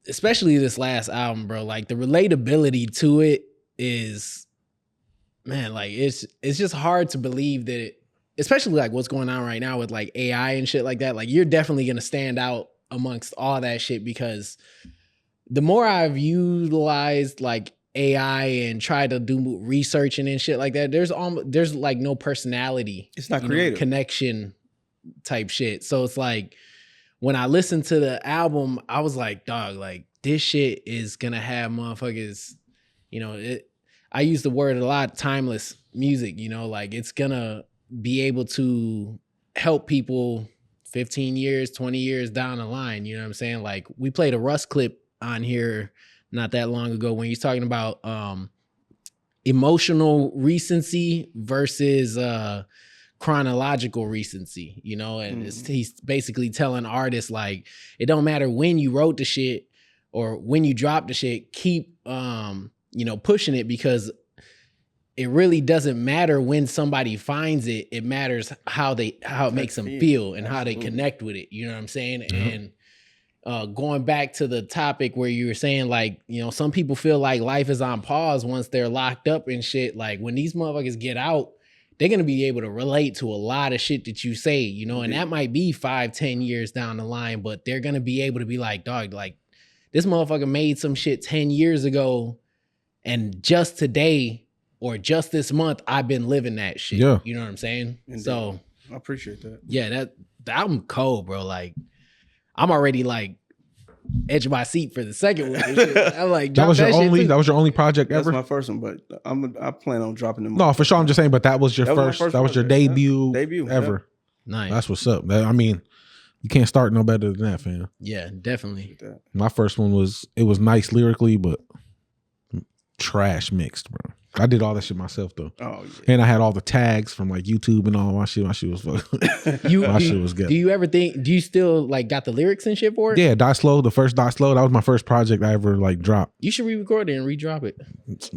especially this last album, bro. Like the relatability to it is, man, like it's just hard to believe that it, especially like what's going on right now with like AI and shit like that. Like you're definitely gonna stand out amongst all that shit because the more I've utilized like AI and try to do research and shit like that, there's like no personality. It's not creative. Connection type shit. So it's like when I listened to the album, I was like, dog, like this shit is gonna have motherfuckers, you know, I use the word a lot, timeless music, you know, like it's gonna be able to help people 15 years, 20 years down the line. You know what I'm saying? Like we played a Russ clip on here not that long ago when he's talking about emotional recency versus chronological recency, you know, and he's basically telling artists like it don't matter when you wrote the shit or when you dropped the shit, keep you know, pushing it because it really doesn't matter when somebody finds it. It matters how it makes them feel and how they connect with it. You know what I'm saying? And going back to the topic where you were saying, like, you know, some people feel like life is on pause once they're locked up and shit. Like, when these motherfuckers get out, they're going to be able to relate to a lot of shit that you say, you know, and that might be 5-10 years down the line, but they're going to be able to be like, dog, like, this motherfucker made some shit 10 years ago, and just today or just this month, I've been living that shit. Yeah. You know what I'm saying? Indeed. So I appreciate that. yeah, that album cold, bro. Like, I'm already like edge of my seat for the second one. And shit. I'm like, That was your shit only. too. That was your only project That's ever. my first one, but I plan on dropping them. No, for sure. I'm just saying, but that was your That was my first. first That was your project, yeah. debut. Debut, ever. Nice. That's what's up. I mean, you can't start no better than that, fam. Yeah, definitely. My first one was nice lyrically, but trash mixed, bro. I did all that shit myself though. Oh yeah. And I had all the tags from like YouTube and all my shit. My shit was fucking. My shit was good. Do you ever think? Do you still like got the lyrics and shit for it? Yeah, Die Slow, the first Die Slow, that was my first project I ever like dropped. You should re-record it and re-drop it.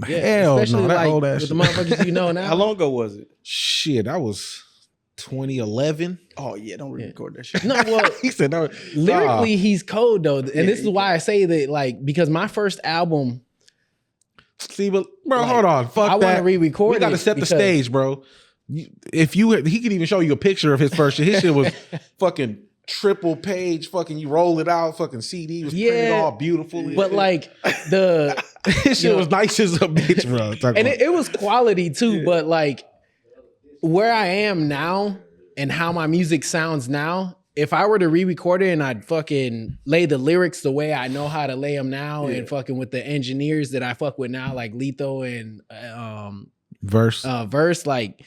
Yeah, Hell especially no, that like old ass with the shit. motherfuckers you know now. How long ago was it? Shit, that was 2011. Oh yeah, don't record that shit. No, well, He said no. lyrically he's cold though, and this is he why I say that, like, because my first album, See, but bro, like, hold on. Fuck I that. wanna re-record We gotta it set the because- stage, bro. He could even show you a picture of his first shit. His shit was fucking triple page. Fucking, you roll it out. Fucking CD was printed Yeah, all beautiful. but like the his shit was nice as a bitch, bro. and it was quality too, but like where I am now and how my music sounds now, if I were to re-record it and I'd fucking lay the lyrics the way I know how to lay them now, and fucking with the engineers that I fuck with now, like Letho and Verse, like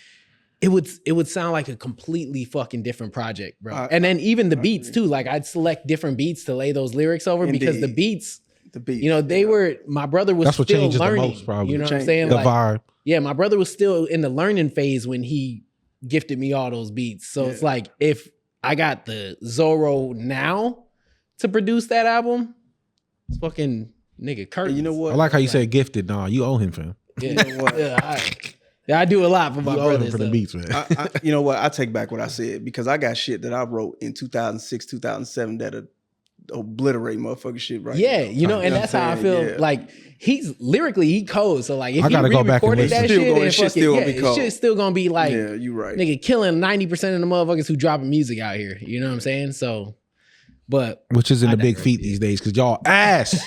it would sound like a completely fucking different project, bro. And then even the beats too, like I'd select different beats to lay those lyrics over because the beats, you know, they were, my brother was That's what still changes learning. the most, probably. You know what I'm saying? The Like, vibe. yeah, my brother was still in the learning phase when he gifted me all those beats. So it's like, if I got the Zorro now to produce that album, it's fucking nigga curtains. You know what? I like how you said gifted. Nah, you owe him, fam. Yeah, You know what? I do a lot for my You owe him brothers. for the though. beats, man. You know what? I take back what I said because I got shit that I wrote in 2006, 2007 that obliterate motherfucking shit right Yeah, now. you know, and what that's I'm how I saying? feel. Yeah. Like he's lyrically, he cold. So like, if I you gotta go back and re-recorded that listen. shit, and Shit fucking, still gonna be yeah, cold. shit's still gonna be like, Yeah, you right. nigga, killing 90% of the motherfuckers who dropping music out here. You know what I'm saying? So, but Which isn't I a big digress, feat yeah. these days because y'all ass.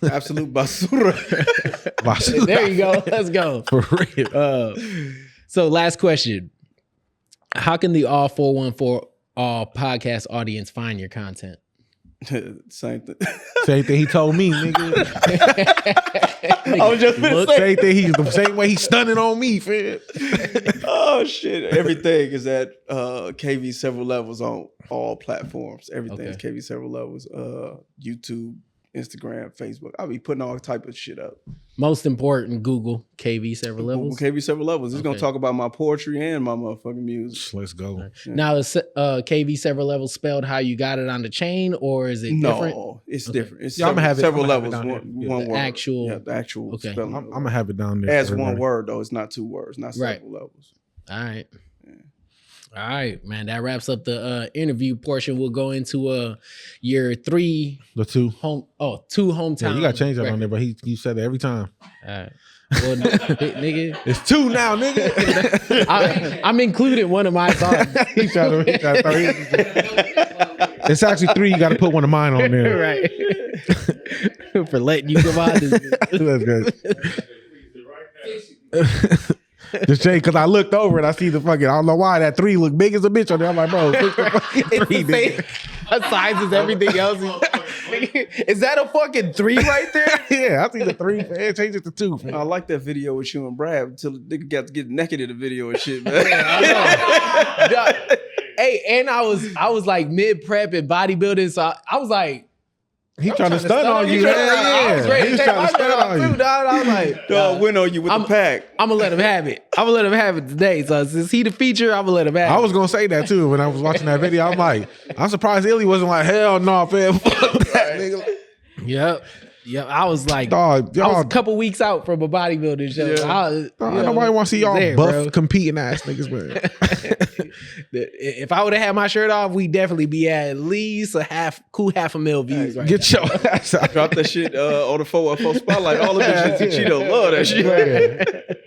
Absolute basura. there you go. Let's go. For real. So last question. How can the All 414 All podcast audience find your content? Same thing. Same thing he told me, nigga. I was just gonna say. Same thing. He's the same way he's stunning on me, fam. Oh shit! Everything is at KV Several Levels on all platforms. Everything is KV Several Levels. YouTube, Instagram, Facebook. I'll be putting all type of shit up. Most important, Google KV Several Levels. KV Several Levels. It's gonna Okay. talk about my poetry and my motherfucking music. Let's go. Now is KV Several Levels spelled how you got it on the chain, or is it different? No, it's different. It's Yeah, I'ma have it- several I'ma have it levels. down One, there. one The word. actual- Yeah, the actual Okay. spelling. I'm gonna have it down there. As for one everybody. word though. It's not two words. Not Right. several levels. All right. All right, man. That wraps up the interview portion. We'll go into your The two. two hometown. Yeah, you gotta change that on records. there, but you said it every time. All right. Well, nigga, It's two now, nigga. I'm including one of my songs. He tried to throw his- It's actually three. You got to put one of mine on there. Right. For letting you come on this. That's good. Just change because I looked over and I see the fucking. I don't know why that three look big as a bitch on there. I'm like, bro, fix the fucking three, nigga. Size as everything else. Is that a fucking 3 right there? Yeah, I see the three. Man, change it to two. Man. I like that video with you and Brad until the nigga got to get naked in the video and shit, man. Hey, and I was like mid prep and bodybuilding, so I was like, He trying to stun on you. I was Yeah, ready he was to take trying to my stun shirt off on too, you. dog. I was like, Dog went on you with the pack. I'm gonna let him have it. I'm gonna let him have it today. So since he the feature, I'm gonna let him have it. I was gonna say that too when I was watching that video. I'm like, I'm surprised Illy wasn't like, hell no, fam. Fuck that, nigga. Yep. Yeah, I was like, Dog, I was y'all, a couple weeks out from a bodybuilding show. nobody want to see y'all there, buff bro. competing ass niggas, man. If I would have had my shirt off, we'd definitely be at least half a mil views right Get now. your ass out. Drop that shit on the 414 spotlight. All of this shit, Cheeto love that shit.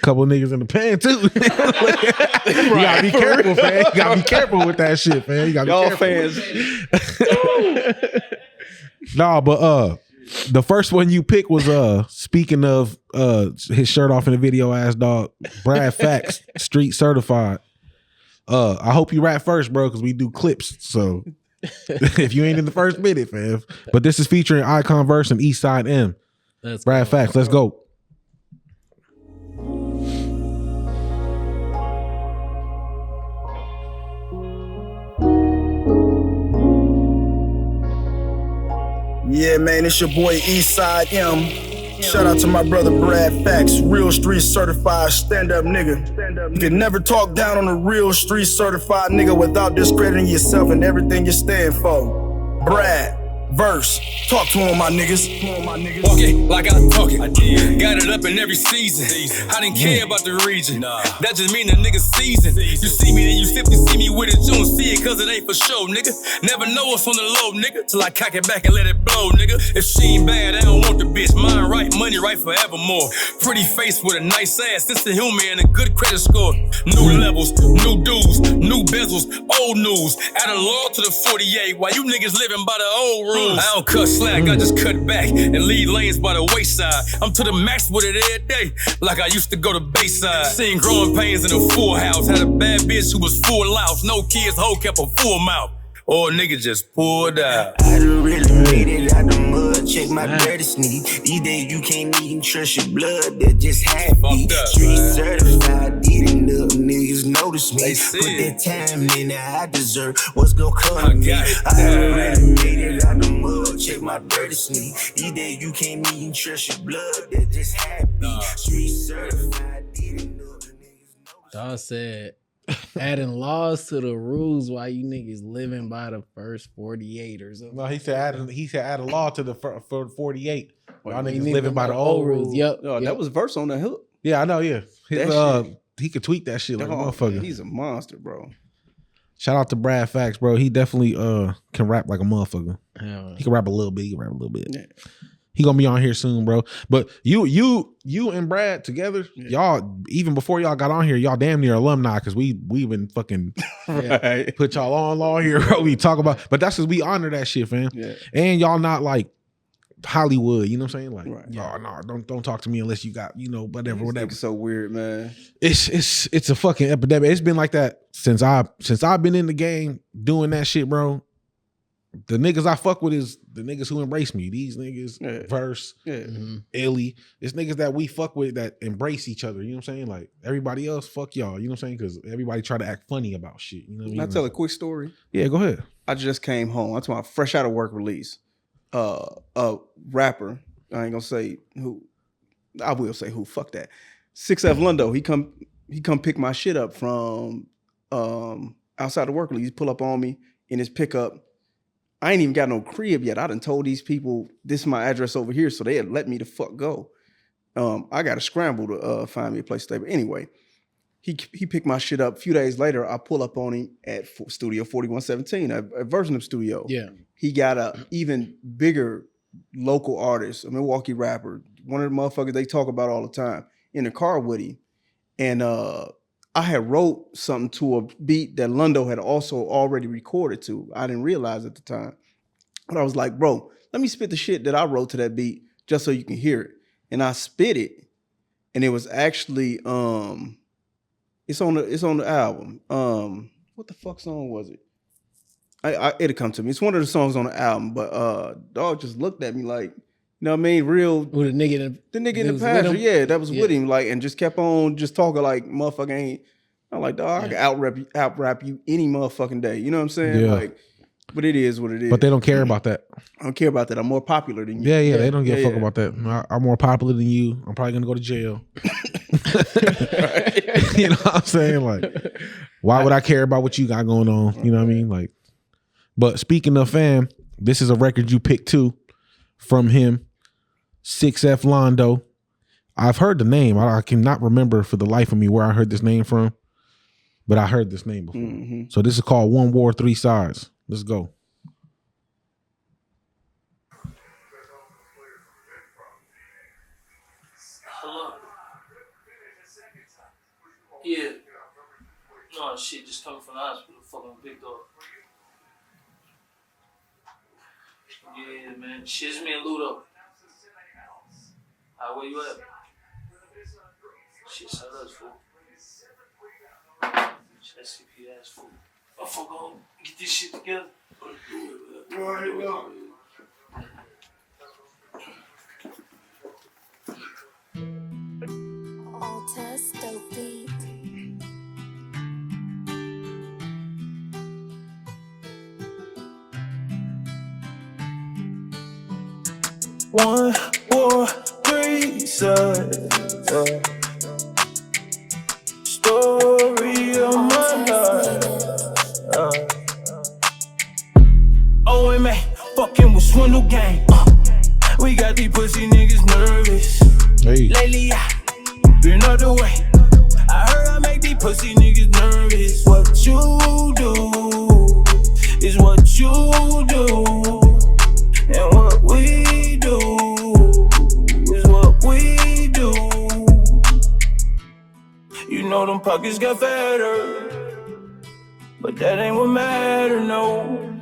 Couple niggas in the pan too. You gotta be careful, fam. You gotta be careful with that shit, fam. You gotta be Y'all careful. fans. Nah, but the first one you picked was speaking of his shirt off in the video, ass dog, Brad Fax, street certified. I hope you rap first, bro, because we do clips. So if you ain't in the first minute, fam. But this is featuring Icon Verse and Eastside M. Brad Fax, let's go. Yeah, man, it's your boy Eastside M. Shout out to my brother Brad Fax, real street certified stand-up nigga. You can never talk down on a real street certified nigga without discrediting yourself and everything you stand for. Brad, Verse, talk to him, my niggas. Walk it like I talk it. Got it up in every season. I didn't care about the region. That just mean the nigga season. You see me, then you simply see me with it. You don't see it cause it ain't for show, nigga. Never know what's on the low, nigga, till I cock it back and let it blow, nigga. If she ain't bad, I don't want the bitch. Mine right, money right forevermore. Pretty face with a nice ass, sense of humor and a good credit score. New levels, new dues, new bezels, old news. Add a law to the 48 while you niggas living by the old rules. I don't cut slack, I just cut back and leave lanes by the wayside. I'm to the max with it every day, like I used to go to Bayside. Seen growing pains in a full house, had a bad bitch who was full louse. No kids, hoe kept a full mouth. Or a nigga just pulled out. I done really made it out the mud, check my dirty sneak. These days you can't even trust your blood, that just happy. Street certified, these little niggas notice me. Put that time in that I deserve, what's gonna come to me? I done really made it out the mud, check my dirty sneak. These days you can't even trust your blood, that just happy. Street certified, these little niggas notice me. Dawg said, adding laws to the rules while you niggas living by the first 48 or something. No, he said add a law to the for 48. Y'all niggas niggas living by the old rules. Yep. No, that was Verse on the hook. Yeah, I know, yeah. His, That he could tweak that shit like a Dog, motherfucker. man, he's a monster, bro. Shout out to Brad Fax, bro. He definitely can rap like a motherfucker. Yeah. He can rap a little bit. He can rap a little bit. Yeah. He gonna be on here soon, bro. But you and Brad together, y'all, even before y'all got on here, y'all damn near alumni because we been fucking Right. put y'all on here, bro. We talk about, but that's because we honor that shit, fam. Yeah. And y'all not like Hollywood, you know what I'm saying? Like, Right. oh no, don't talk to me unless you got, whatever, These whatever. niggas so weird, man. It's a fucking epidemic. It's been like that since I've been in the game doing that shit, bro. The niggas I fuck with is the niggas who embrace me. These niggas, Yeah. Verse, Yeah. Illy. It's niggas that we fuck with that embrace each other. You know what I'm saying? Like everybody else, fuck y'all. You know what I'm saying? Because everybody try to act funny about shit. You know what I mean? Can I tell a quick story? Yeah, go ahead. I just came home. That's my fresh out of work release. A rapper. I ain't gonna say who. I will say who. Fuck that. 6F Lundo. He come pick my shit up from outside the work release. He pull up on me in his pickup. I ain't even got no crib yet. I done told these people this is my address over here, so they had let me the fuck go. I got to scramble to find me a place to stay. But anyway, he picked my shit up. A few days later, I pull up on him at Studio 4117, a version of Studio. Yeah. He Got a even bigger local artist, a Milwaukee rapper, one of the motherfuckers they talk about all the time, in the car with him. And I had wrote something to a beat that Lundo had also already recorded to. I didn't realize at the time. But I was like, bro, let me spit the shit that I wrote to that beat just so you can hear it. And I spit it. And it was actually it's on the album. What the fuck song was it? It'll come to me. It's one of the songs on the album, but dog just looked at me like, you know what I mean? Real with the nigga in the pasture, yeah, that was with him, like, and just kept on just talking like motherfucker ain't. I'm like, dog, I can out rap you any motherfucking day. You know what I'm saying? Yeah. Like, but it is what it is. But they don't care about that. I don't care about that. I'm more popular than you. Yeah, they don't give a fuck yeah. about that. I'm more popular than you. I'm probably gonna go to jail. You know what I'm saying? Like, why would I care about what you got going on? You know what I mean? Like, but speaking of fam, this is a record you picked too from him. 6F Londo. I've heard the name. I cannot remember for the life of me where I heard this name from, but I heard this name before. Mm-hmm. So this is called One War, Three Sides. Let's go. Hello. Yeah. No shit, just coming from the hospital, fucking big dog. Yeah, man. Shit's me and Ludo. Where you at? Shit, set us, fool. Shit, CP ass fool. I'm fucking home. Get this shit together. You already know. One war, three sides. Story of my life. OMA, fucking with Swindle Gang. We got these pussy niggas nervous. Hey. Lately, I been out the way. I heard I make these pussy niggas nervous. What you do is what you do. And what we do is what we do. You know them pockets got fatter, but that ain't what matter, no.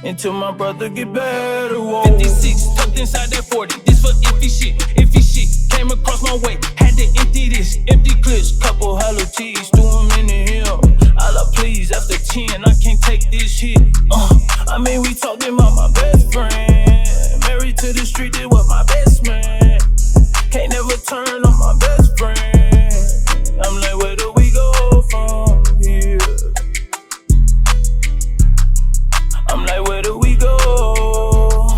Until my brother get better, whoa. 56 tucked inside that 40, this for iffy shit came across my way, had to empty this, empty clips, couple hollow tees, threw them in the hill. All I please, after 10, I can't take this shit. I mean, we talking about my best friend, married to the street, did what my best man. Can't never turn on my best friend. I'm like, where do we go from here? I'm like, where do we go?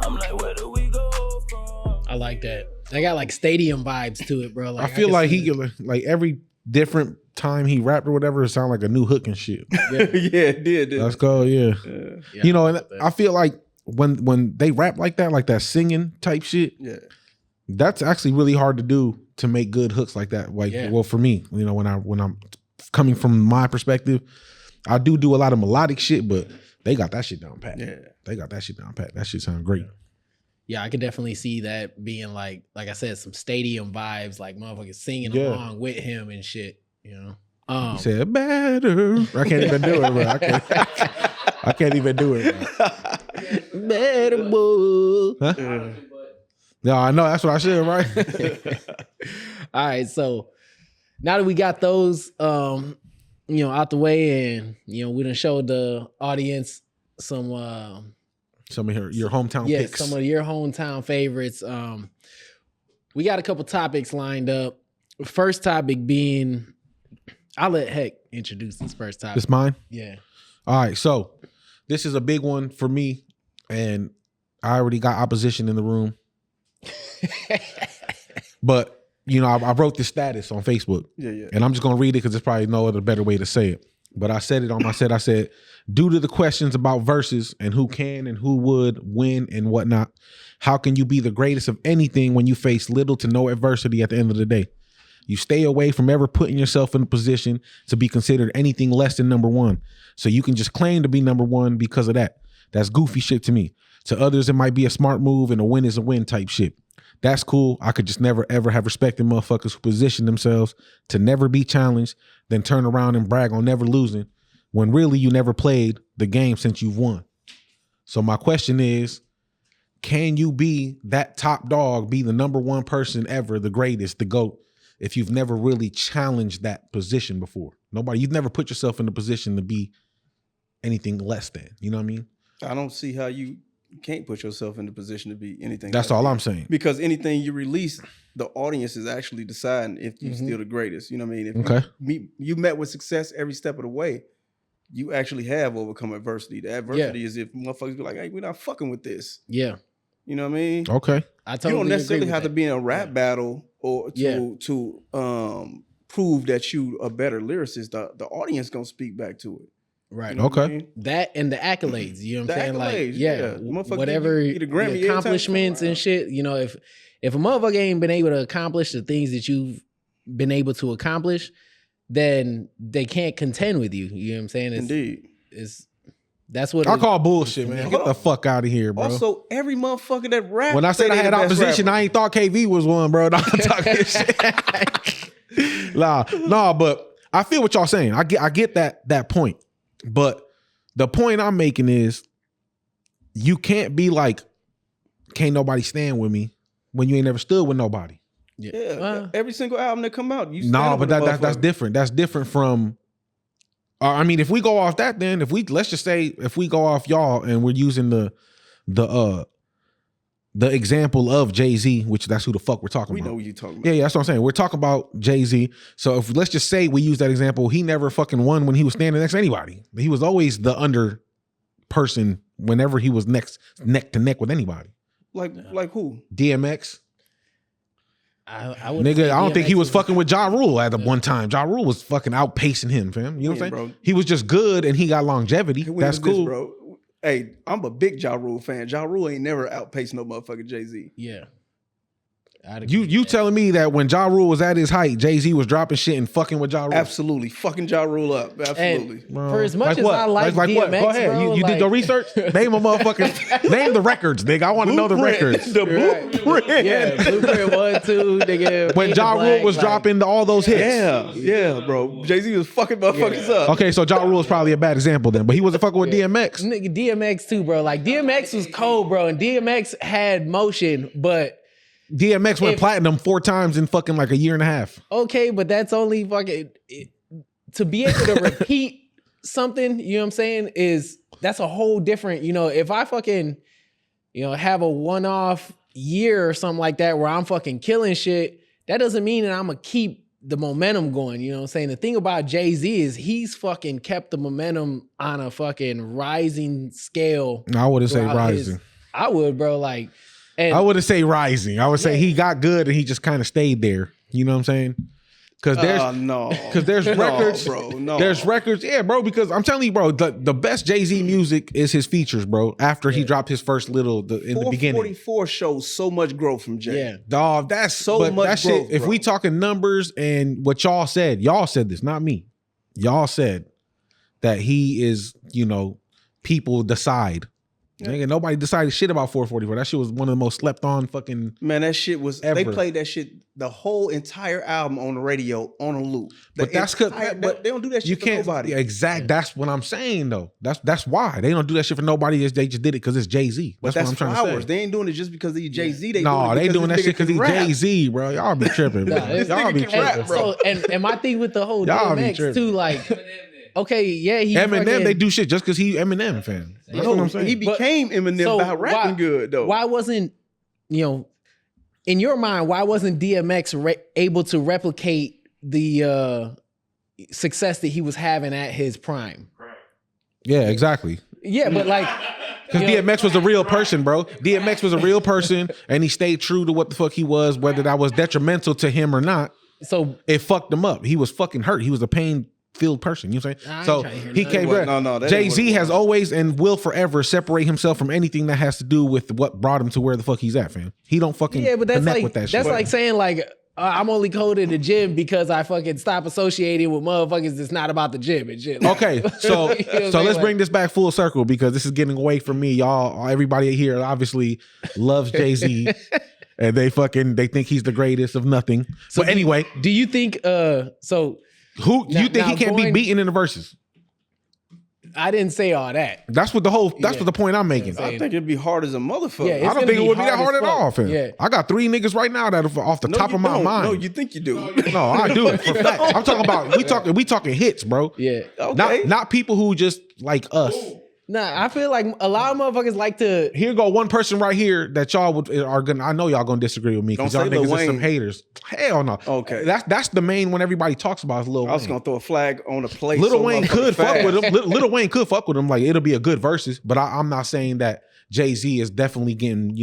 I'm like, where do we go from? I like that. I got like stadium vibes to it, bro. Like, I feel like he like every different time he rapped or whatever, it sounded like a new hook and shit. Yeah, it did. Let's go, yeah. You know, and I feel like when they rap like that singing type shit, that's actually really hard to do to make good hooks like that. Like, well, for me, you know, when I'm coming from my perspective, I do a lot of melodic shit, but they got that shit down pat. Yeah, they got that shit down pat. That shit sound great. Yeah, I could definitely see that being like I said, some stadium vibes, like motherfuckers singing along with him and shit. You know, he said better. I can't even do it, bro. I can't even do it, bro. Better, boy. Huh? No, I know that's what I should, right? All right, so now that we got those, you know, out the way, and you know, we done showed the audience some of your hometown picks. Some of your hometown favorites. We got a couple topics lined up. First topic being, I'll let Heck introduce this first topic. This mine? Yeah. All right, so this is a big one for me, and I already got opposition in the room. But you know, I wrote this status on Facebook. Yeah. And I'm just gonna read it because there's probably no other better way to say it. But I said it on my set. I said, due to the questions about Verzuz and who can and who would win and whatnot, how can you be the greatest of anything when you face little to no adversity at the end of the day? You stay away from ever putting yourself in a position to be considered anything less than number one. So you can just claim to be number one because of that. That's goofy shit to me. To others, it might be a smart move and a win is a win type shit. That's cool. I could just never, ever have respected motherfuckers who position themselves to never be challenged, then turn around and brag on never losing, when really you never played the game since you've won. So my question is, can you be that top dog, be the number one person ever, the greatest, the GOAT, if you've never really challenged that position before? You've never put yourself in a position to be anything less than, you know what I mean? I don't see how you can't put yourself in the position to be anything. That's all I'm saying. Because anything you release, the audience is actually deciding if you're still the greatest. You know what I mean? If you met with success every step of the way, you actually have overcome adversity. The adversity is if motherfuckers be like, hey, we're not fucking with this. Yeah. You know what I mean? Okay. I totally You don't necessarily have that. to be in a rap battle or to prove that you a better lyricist. The audience gonna speak back to it. Right. You know what I mean? That and the accolades, you know what I'm saying? Like, accolades, yeah, Motherfucker whatever get a Grammy every the time accomplishments you come and shit. You know, if a motherfucker ain't been able to accomplish the things that you've been able to accomplish, then they can't contend with you. You know what I'm saying? Indeed. That's what I call bullshit, man. Get the fuck out of here, bro. Also, every motherfucker that rap. When I said I had opposition, I ain't thought KV was one, bro. I'm talking shit. Nah, but I feel what y'all saying. I get that point. But the point I'm making is you can't be like, can't nobody stand with me when you ain't never stood with nobody. Yeah, every single album that come out, you stand Nah, up but with a that's motherfucker. different. That's different from. I mean, if we go off that, then let's just say if we go off y'all and we're using the example of Jay-Z, which that's who the fuck we're talking We about. know what you talking about. Yeah, that's what I'm saying. We're talking about Jay-Z. So if let's just say we use that example, he never fucking won when he was standing next to anybody. He was always the under person whenever he was neck to neck with anybody. Like who? DMX. I would Nigga, I don't think he was fucking. fucking with Ja Rule at the one time. Ja Rule was fucking outpacing him, fam. You know what I'm saying? Bro. He was just good and he got longevity. When That's was this, cool. bro. Hey, I'm a big Ja Rule fan. Ja Rule ain't never outpaced no motherfucking Jay-Z. Yeah. You telling me that when Ja Rule was at his height, Jay-Z was dropping shit and fucking with Ja Rule? Absolutely. Fucking Ja Rule up. Absolutely. For as much as what? I like what? DMX, Go ahead. bro, you did your research? Name a motherfucking name the records, nigga. I want to know the records. The blueprint. Yeah, Blueprint 1, 2, nigga. When Fade Ja to Rule Black, was like, dropping all those hits. Yeah, bro. Jay-Z was fucking motherfuckers up. Okay, so Ja Rule is probably a bad example then, but he wasn't fucking with DMX. Nigga, DMX too, bro. Like DMX was cold, bro, and DMX had motion, but DMX went platinum 4 times in fucking like a year and a half. okay, but that's only fucking to be able to repeat something, you know what I'm saying, that's a whole different, if I fucking, have a one-off year or something like that where I'm fucking killing shit, that doesn't mean that I'm gonna keep the momentum going, you know what I'm saying? The thing about Jay-Z is he's fucking kept the momentum on a fucking rising scale. I wouldn't say throughout rising. I would, bro, like, and I wouldn't say rising. I would say he got good and he just kind of stayed there. You know what I'm saying? Because there's records, bro. No, there's records, yeah, bro. Because I'm telling you, bro, the best Jay-Z music is his features, bro. After he dropped his first little in the beginning, 444 shows so much growth from Jay. Yeah, dog. That's so but much that growth. Shit, if bro. we talking numbers and what y'all said this, not me. Y'all said that he is, people decide. Yeah. Nigga, nobody decided shit about 444. That shit was one of the most slept on fucking. Man, that shit was. Ever. They played that shit the whole entire album on the radio on a loop. But that's because they don't do that shit you for can't, nobody. Yeah, exact. Yeah. That's what I'm saying though. That's why they don't do that shit for nobody. They just did it because it's Jay-Z. That's what I'm trying to say. They ain't doing it just because he's Jay-Z. They doing that shit because he's Jay-Z, bro. Y'all be tripping, bro. Y'all be tripping, rap, bro. So, and my thing with the whole DMX too, like. Okay, yeah, he Eminem, they do shit just because he Eminem fan. That's what I'm saying. He became Eminem by rapping good though. Why wasn't, in your mind, why wasn't DMX able to replicate the success that he was having at his prime? Yeah, exactly. Yeah, but like, because DMX was a real person, bro. DMX was a real person, and he stayed true to what the fuck he was, whether that was detrimental to him or not. So it fucked him up. He was fucking hurt. He was a pain-filled person. You know what I'm saying? So he came back. Jay-Z has always and will forever separate himself from anything that has to do with what brought him to where the fuck he's at, fam. He don't fucking connect with that shit. That's like saying like, I'm only cold in the gym because I fucking stop associating with motherfuckers that's not about the gym and shit. Like, okay, so let's bring this back full circle because this is getting away from me. Y'all, everybody here obviously loves Jay-Z and they think he's the greatest of nothing. So but anyway, do you think who you think he can't be beaten in the verses? I didn't say all that. That's what the point I'm making. I think it'd be hard as a motherfucker. Yeah, I don't think it would be that hard at all, fam. Yeah. I got 3 niggas right now that are off the top of my mind. No, you think you do. No, I do. For fact. I'm talking about we talking hits, bro. Yeah. Okay. Not people who just like us. Nah, I feel like a lot of motherfuckers like to. Here go one person right here that y'all are gonna. I know y'all gonna disagree with me because y'all niggas are some haters. Hell no. Okay. That's the main one everybody talks about is Lil Wayne. I was gonna throw a flag on a plate. Lil Wayne could fuck with him. Lil Wayne could fuck with him. Like it'll be a good versus. But I'm not saying that Jay-Z is definitely getting,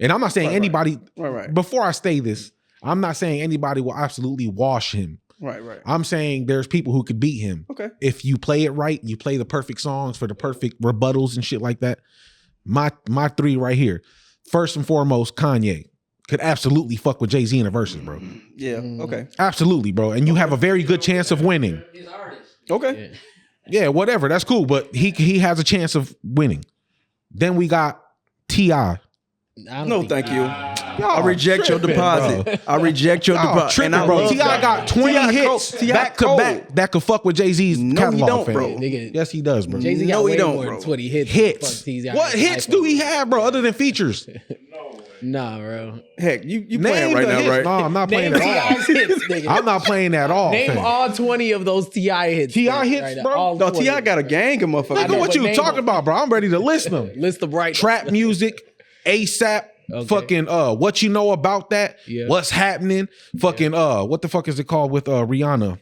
and I'm not saying anybody. Right. Before I say this, I'm not saying anybody will absolutely wash him. Right. I'm saying there's people who could beat him. Okay. If you play it right, you play the perfect songs for the perfect rebuttals and shit like that. My 3 right here. First and foremost, Kanye could absolutely fuck with Jay-Z in the verses, bro. Yeah. Okay. Absolutely, bro. And you have a very good chance of winning. Okay. Yeah, whatever. That's cool. But he has a chance of winning. Then we got T.I. No, thank you. I reject your deposit. Bro. I reject your deposit. Tripping, bro. T.I. got 20 hits back to back that could fuck with Jay-Z's catalog, he don't, fam. bro. Nigga, Yes, he does, bro. Jay-Z got No, he way don't, more bro. than 20 hits. Hits. Fuck T.I. What hits do he have, bro, other than features? Nah, bro. Heck, you Name playing right the now, hits. right? No, I'm not playing Name at all. T.I.'s hits, nigga. I'm not playing at all. Name fam. all 20 of those T.I. hits. T.I. nigga, hits, right now. bro? All No, 20. T.I. got a gang of motherfuckers. Nigga, what but you name talking them. about, bro? I'm ready to list them. List them right. Trap music, ASAP, fucking what you know about that? Yeah. What's happening? Fucking what the fuck is it called with Rihanna?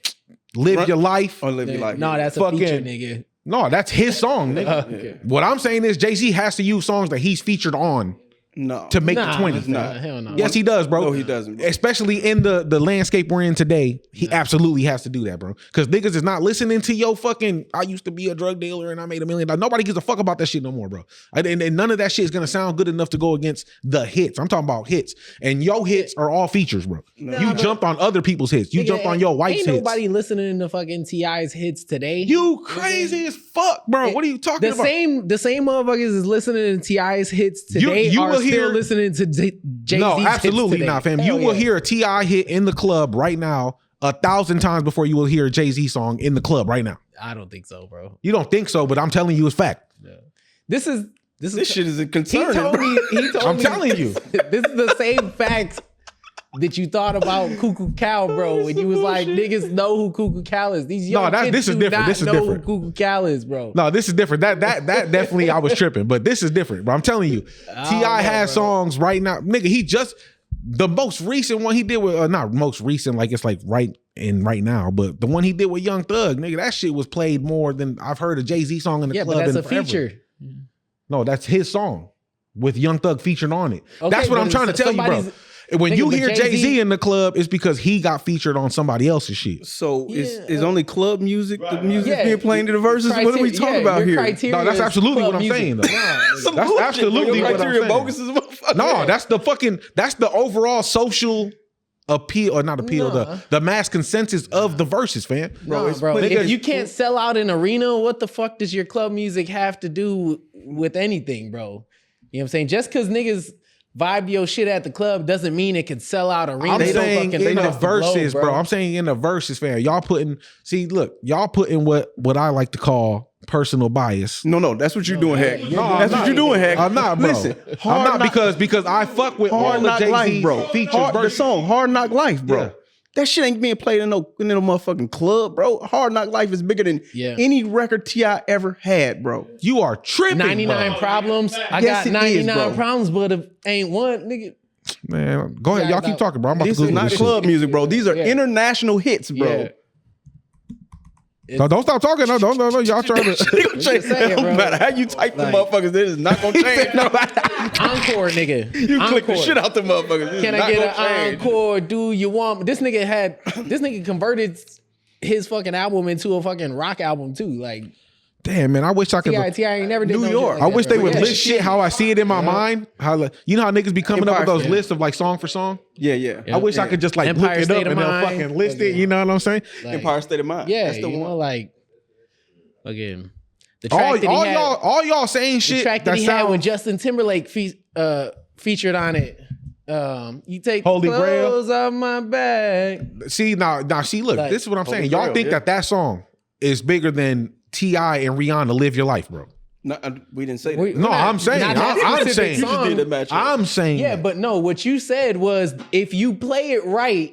Live Your Life. Or live your life. No, that's a Fucking- feature, nigga. No, that's his song, nigga. Okay. What I'm saying is Jay-Z has to use songs that he's featured on No. to make Nah, the 20. nah, hell no. Yes, he does, bro. No, he doesn't, bro. Especially in the landscape we're in today, he absolutely has to do that, bro. Because niggas is not listening to your fucking, I used to be a drug dealer and I made $1 million. Nobody gives a fuck about that shit no more, bro. And none of that shit is going to sound good enough to go against the hits. I'm talking about hits. And your hits are all features, bro. You jumped on other people's hits. You Nigga, jumped on your wife's ain't hits. nobody listening to fucking T.I.'s hits today. You crazy as fuck, bro. What are you talking the about? the same motherfuckers is listening to T.I.'s hits today you are will still hear- listening to Jay-Z's No, hits absolutely today. not, fam. Hell You will yeah. hear a T.I. hit in the club right now 1,000 times before you will hear a Jay-Z song in the club right now. I don't think so, bro. You don't think so, but I'm telling you it's fact. This Shit is a he concern. told me I'm telling you. this is the same facts that you thought about Cuckoo Cal, bro, when you was like, niggas know who Cuckoo Cal is. These young kids this is do different. not This is know different. who Cuckoo Cal is, bro. No, this is different. That definitely I was tripping, but this is different. But I'm telling you, T.I. has songs right now. Nigga, he just the most recent one he did with not most recent, like it's like right now, but the one he did with Young Thug, nigga, that shit was played more than I've heard a Jay-Z song in the Yeah, club. but that's in a forever. feature. No, that's his song with Young Thug featured on it. Okay, That's what but I'm trying to tell you, bro. somebody's- When Nigga, you but hear Jay-Z Jay-Z in the club, it's because he got featured on somebody else's shit. So Yeah, is only club music the music Yeah, being played in the verses? What are we talking about here? No, that's absolutely what I'm saying, though. Some That's bullshit, absolutely bro. Your what I'm criteria saying. bogus as a motherfucker. No, that's the overall social appeal, or not appeal, the mass consensus of the verses, fam. Bro, Nigga, if you can't sell out an arena, what the fuck does your club music have to do with anything, bro? You know what I'm saying? Just because niggas vibe your shit at the club doesn't mean it can sell out arenas. I'm saying in the across globe, verses, bro. I'm saying in the verses, fam. Y'all putting what I like to call personal bias. No, that's what you're doing, Hack. No, That's what you're doing, Hack. I'm not, bro. Listen, I'm not because I fuck with all Hard of Knock Jay-Z's Life, bro. features The verses. song Hard Knock Life, bro. Yeah. That shit ain't being played in no motherfucking club, bro. Hard Knock Life is bigger than any record T.I. ever had, bro. You are tripping, 99 bro. problems. I Yes, got it 99 is, bro. problems, but if ain't one, nigga. Man, go ahead. Yeah, Y'all keep about- talking, bro. I'm about This to is Google not this club shit. music, bro. These are Yeah. international hits, bro. Yeah. No, don't stop talking. No. Y'all trying to. Just saying, It don't bro. matter how you type the Like- motherfuckers, this is not gonna change. Encore, nigga. You click the Encore. shit out the motherfuckers. This Can is I not get gonna an change. encore? Do you want? This nigga converted his fucking album into a fucking rock album too. Like Damn, man. I wish I could. T.I. ain't never did New no York. shit I like wish that, they bro. would Yeah. list shit how I see it in my mind. How you know how niggas be coming up with Empire those State. lists of like song for song. Yeah. I wish I could just like Empire look it State up of and they'll Mind. fucking list it. You know what I'm saying? Like, Empire State of Mind. Yeah, That's the you one. know, like again, the track that he had, all y'all saying the shit track that that he had when sounds Justin Timberlake featured on it. You take Holy the Grail. clothes off my back. see now see look, Like, this is what I'm saying. Holy Y'all Grail, think yeah. that song is bigger than T.I. and Rihanna Live Your Life, bro. No, we didn't say that. We- No, not- I'm saying not that I'm specific saying You just song. did the match. I'm saying Yeah, but no, what you said was if you play it right,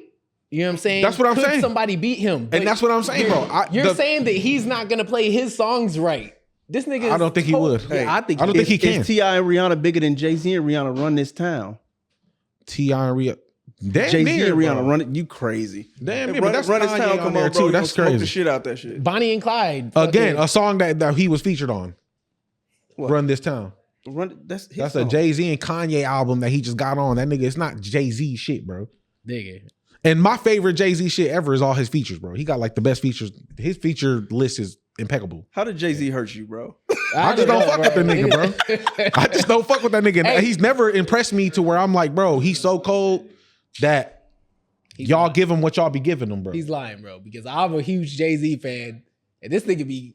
you know what I'm saying? That's what I'm could saying. somebody beat him? But and that's what I'm saying, bro. You're saying that he's not gonna play his songs right. This nigga. I don't think he would. Yeah, I think. I don't think he can. Is T.I. and Rihanna bigger than Jay-Z and Rihanna run this town? T.I. and Rihanna. Damn Jay-Z near, and Rihanna bro. run it. You crazy. Damn Hey, near, but that's run this Kanye town. on Come there on, too. bro. You That's gonna smoke the crazy. shit out that shit. Bonnie and Clyde. Again, fucking- a song that he was featured on. What? Run This Town. That's That's a Jay-Z and Kanye album that he just got on. That nigga, it's not Jay-Z shit, bro. nigga. And my favorite Jay-Z shit ever is all his features, bro. He got like the best features. His feature list is impeccable. How did Jay-Z hurt you, bro? I just don't fuck with the nigga, bro. I just don't fuck with that nigga. Hey. He's never impressed me to where I'm like, bro, he's so cold that y'all give him what y'all be giving him, bro. He's lying, bro, because I'm a huge Jay-Z fan, and this nigga be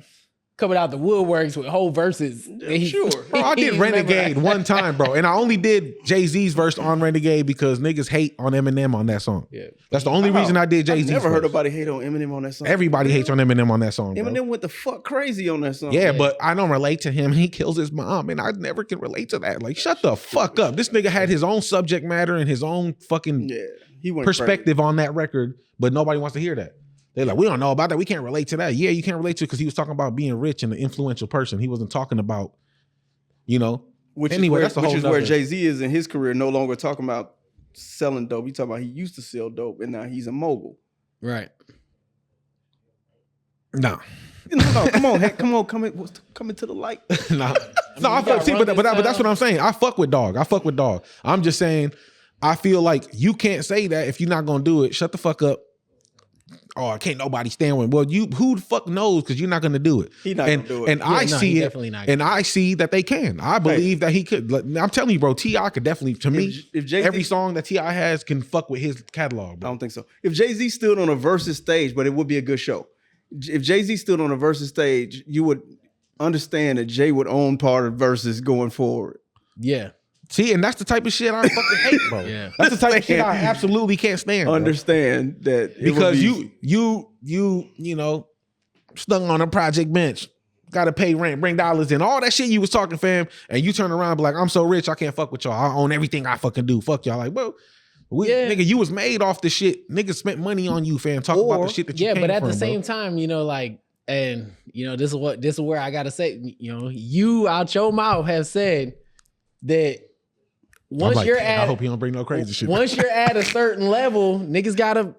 coming out the woodworks with whole verses. Sure. Bro, I did Renegade one time, bro. And I only did Jay-Z's verse on Renegade because niggas hate on Eminem on that song. Yeah. That's the only reason I did Jay-Z's. I've never heard verse. nobody hate on Eminem on that song. Everybody hates on Eminem on that song, bro. Eminem went the fuck crazy on that song. Yeah, but I don't relate to him. He kills his mom, and I never can relate to that. Like, shut the fuck up. This nigga had his own subject matter and his own fucking he went perspective on that record, but nobody wants to hear that. They're like, we don't know about that. We can't relate to that. Yeah, you can't relate to it because he was talking about being rich and an influential person. He wasn't talking about, Which anyway, is that's the whole where Jay-Z is in his career, no longer talking about selling dope. He talking about he used to sell dope and now he's a mogul. Right. No. No, come on, come into the light. No, I fuck. See, but that's what I'm saying. I fuck with dog. I'm just saying, I feel like you can't say that if you're not gonna do it. Shut the fuck up. Oh, can't nobody stand with him. Well, who the fuck knows? Because you're not gonna do it. He not gonna do it. And I see it, and I see that they can. I believe that he could. I'm telling you, bro. T.I. could definitely. To me, if Jay-Z, every song that T.I. has can fuck with his catalog, bro. I don't think so. If Jay-Z stood on a Verzuz stage, but it would be a good show. If Jay-Z stood on a Verzuz stage, you would understand that Jay would own part of Verzuz going forward. Yeah. See, and that's the type of shit I fucking hate, bro. Yeah. That's the type of shit I absolutely can't stand. Understand that because you stuck on a project bench, gotta pay rent, bring dollars in, all that shit you was talking, fam, and you turn around and be like, I'm so rich, I can't fuck with y'all. I own everything I fucking do. Fuck y'all. Like, bro, nigga, you was made off the shit. Niggas spent money on you, fam. Talk about the shit that you came from. Yeah, but at the bro. same time, and this is where I gotta say, you out your mouth have said that once you're at, I hope you don't bring no crazy shit. Once you're at a certain level, niggas gotta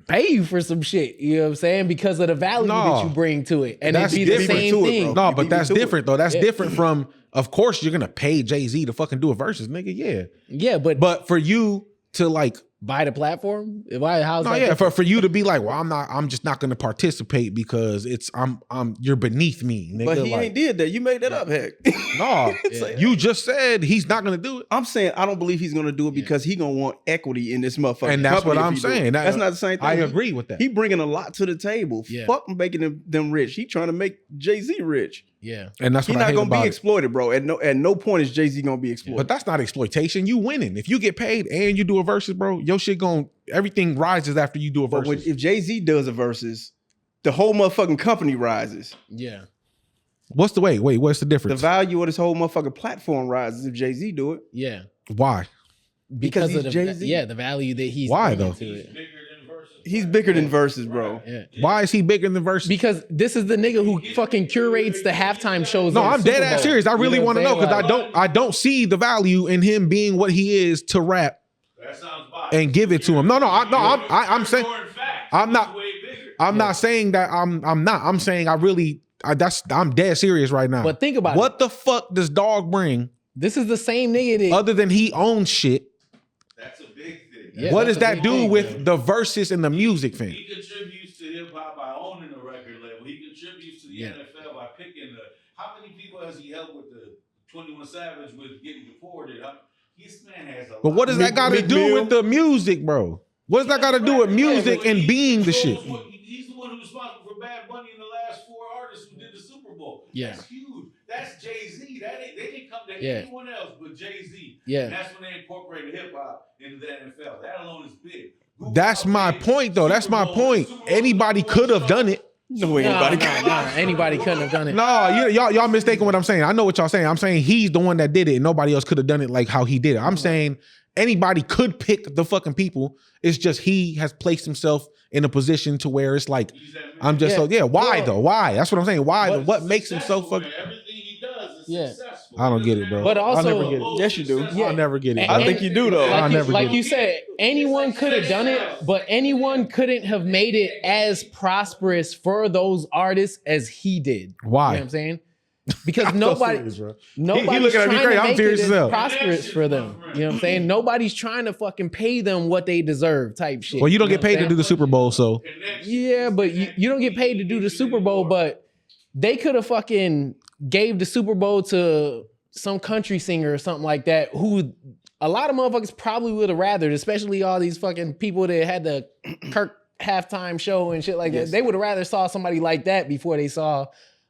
pay you for some shit. You know what I'm saying? Because of the value that you bring to it, and that's it be the same thing. No, but that's different though. That's different from. Of course, you're gonna pay Jay-Z to fucking do a versus, nigga. Yeah, yeah, but for you to like buy the platform, how's no, that? Yeah, for you to be like, well, I'm just not gonna participate because you're beneath me, nigga. But he ain't did that. You made that up, heck. No, you just said he's not gonna do it. I'm saying I don't believe he's gonna do it because he gonna want equity in this motherfucker. And that's what I'm saying. That's not the same thing. I agree with that. He bringing a lot to the table. Yeah. Fuck making them rich. He trying to make Jay-Z rich. Yeah, and that's what I hate not gonna about be it. exploited, bro. At no point is Jay-Z gonna be exploited. But that's not exploitation. You winning. If you get paid and you do a versus, bro, your shit everything rises after you do a versus. But if Jay-Z does a versus, the whole motherfucking company rises. Yeah. What's the what's the difference? The value of this whole motherfucking platform rises if Jay-Z do it. Yeah. Why? Because of he's Jay-Z. the value that he's why bringing though? to it. He's bigger than versus, bro. Yeah. Why is he bigger than versus? Because this is the nigga who fucking curates the halftime shows. No, on I'm Super dead ass Bowl. serious. I really want to know because Like, I don't see the value in him being what he is to rap and give it to him. I'm saying I'm not saying that I'm not. I'm saying I'm dead serious right now. But think about what the fuck does Dog bring? This is the same nigga that, other than he owns shit. That's a big thing. Yeah, what does that's a that big do thing, with man. the verses and the music thing? He contributes to hip hop by owning the record label. He contributes to the NFL by picking how many people has he helped with the 21 Savage with getting deported? This man has a lot. But what does that got to do with the music, bro? What does that got to do with music and being the shit? He's the one who's responsible for Bad Bunny and the last 4 artists who did the Super Bowl. Yeah. That's huge. That's Jay-Z. They didn't come to anyone else but Jay-Z. Yeah. And that's when they incorporated hip hop into the NFL. That alone is big. That's my point, though. That's my point. Anybody could have done it. No, anybody anybody couldn't have done it. No, y'all mistaken what I'm saying. I know what y'all saying. I'm saying he's the one that did it and nobody else could have done it like how he did it. I'm saying anybody could pick the fucking people. It's just he has placed himself in a position to where it's like, I'm just why though? Why? That's what I'm saying. Why? What makes him so fucking... Everything he does is successful. I don't get it, bro. But also, I'll never get it. Yes, you do. I'll never get it. I think you do, though. Like you said, anyone could have done it, but anyone couldn't have made it as prosperous for those artists as he did. Why? You know what I'm saying? Because nobody's he nobody's looking at me trying crazy. to I'm make serious it as hell. prosperous for them. You know what I'm saying? Nobody's trying to fucking pay them what they deserve type shit. Well, you don't know get paid what to I'm do the Super Bowl, so saying? Yeah, but you don't get paid to do the Super Bowl, but they could have fucking gave the Super Bowl to some country singer or something like that who a lot of motherfuckers probably would have rathered, especially all these fucking people that had the Kirk halftime show and shit like that. They would have rather saw somebody like that before they saw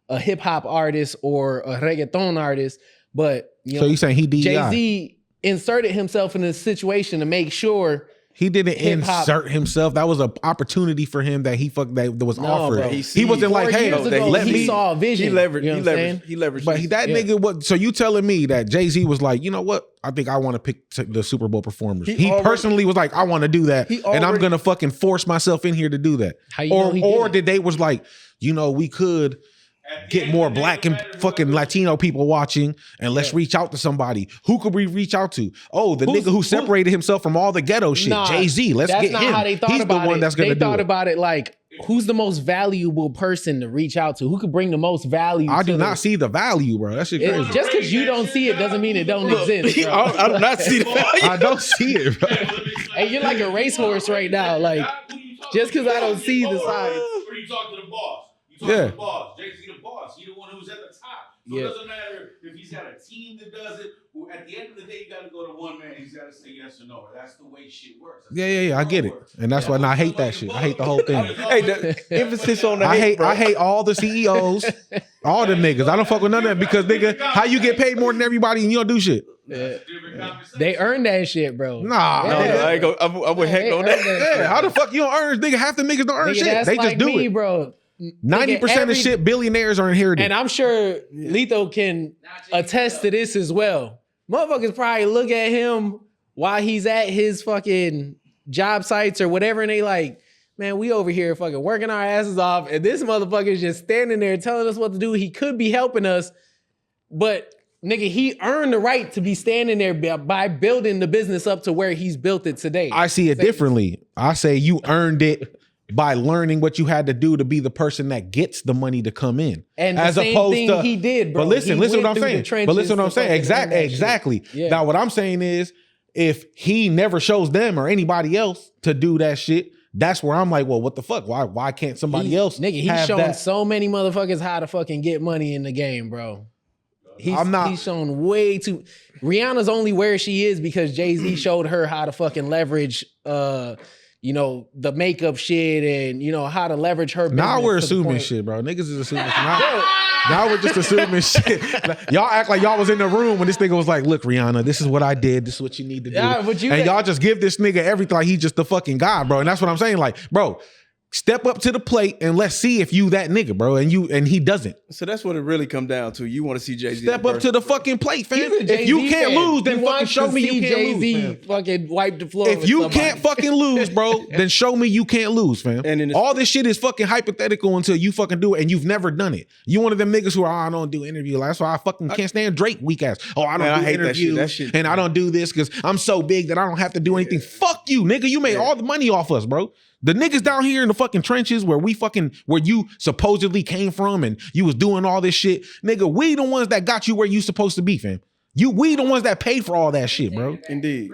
a hip hop artist or a reggaeton artist. But you know, you saying he DEI? Jay-Z inserted himself in a situation to make sure He didn't hip-hop. insert himself. That was an opportunity for him that that was offered. bro. He wasn't like, 4 hey, years ago, let he me. saw a vision. He leveraged. You know what I'm saying? He leveraged. But that nigga, what? So you telling me that Jay-Z was like, you know what? I think I want to pick the Super Bowl performers. He personally was like, I want to do that, and I'm gonna fucking force myself in here to do that. How you know he did it? did they was like, you know, we could get more black and fucking Latino people watching, and let's reach out to somebody. Who could we reach out to? Oh, the nigga who separated himself from all the ghetto shit, Nah, Jay-Z. Let's that's get not him. how they thought He's about the one it. that's gonna They do thought it. about it like, who's the most valuable person to reach out to? Who could bring the most value? I to do not see the value, bro. That shit crazy. Just because you don't see it doesn't mean it don't exist. Bro. I do not see the value. I don't see it, bro. Hey, you're like a racehorse right now. Like, just because I don't see the signs. Or you talk to the boss. You talk to the boss. Jay-Z the boss. He the one who's at the top. So it doesn't matter if he's got a team that does it. At the end of the day, you got to go to one man. He's got to say yes or no. That's the way shit works. Yeah. I get it, and that's why. And I hate that shit. I hate the whole thing. Hey, the emphasis on the hate, I hate all the CEOs, all the niggas. I don't fuck with none of that because nigga, how you get paid more than everybody and you don't do shit? They earn that shit, bro. Nah, No, I ain't go. I would heck on that. Yeah, how the fuck you don't earn? Nigga, half the niggas don't earn Nigga, shit. that's They like just do me, it. bro. 90% of shit billionaires are inherited. And I'm sure Letho can attest to this as well. Motherfuckers probably look at him while he's at his fucking job sites or whatever, and they like, man, we over here fucking working our asses off, and this motherfucker's just standing there telling us what to do. He could be helping us, but nigga, he earned the right to be standing there by building the business up to where he's built it today. I see it differently. I say you earned it by learning what you had to do to be the person that gets the money to come in. And the same thing he did, bro. But listen He what went I'm through the saying. trenches But listen what I'm to saying. fucking earn that Exactly. shit. Yeah. Now what I'm saying is, if he never shows them or anybody else to do that shit, that's where I'm like, well, what the fuck? Why can't somebody else? Nigga, he's have shown that? so many motherfuckers how to fucking get money in the game, bro. He's shown way too. Rihanna's only where she is because Jay-Z showed her how to fucking leverage the makeup shit and how to leverage her business. Now we're to the assuming point- shit, bro. Niggas is assuming shit. Now we're just assuming shit. Y'all act like y'all was in the room when this nigga was like, look, Rihanna, this is what I did. This is what you need to do. Yeah, but and y'all just give this nigga everything like he's just the fucking guy, bro. And that's what I'm saying. Like, bro, step up to the plate and let's see if you that nigga, bro. And he doesn't. So that's what it really come down to. You want to see Jay-Z Step up to the fucking plate, fam. He's a If you Jay-Z can't fan. lose, then He fucking wants show to me you see can't Jay-Z lose, fam. fucking wipe the floor. If with you somebody. can't fucking lose, bro, then show me you can't lose, fam. And all this shit is fucking hypothetical until you fucking do it, and you've never done it. You one of them niggas who I don't do interview. Like, that's why I fucking can't stand Drake weak ass. Oh, I don't do hate interviews, that shit. and I don't do this because I'm so big that I don't have to do anything. Fuck you, nigga. You made all the money off us, bro. The niggas down here in the fucking trenches where you supposedly came from and you was doing all this shit, nigga, we the ones that got you where you supposed to be, fam. We the ones that paid for all that shit, bro. Indeed.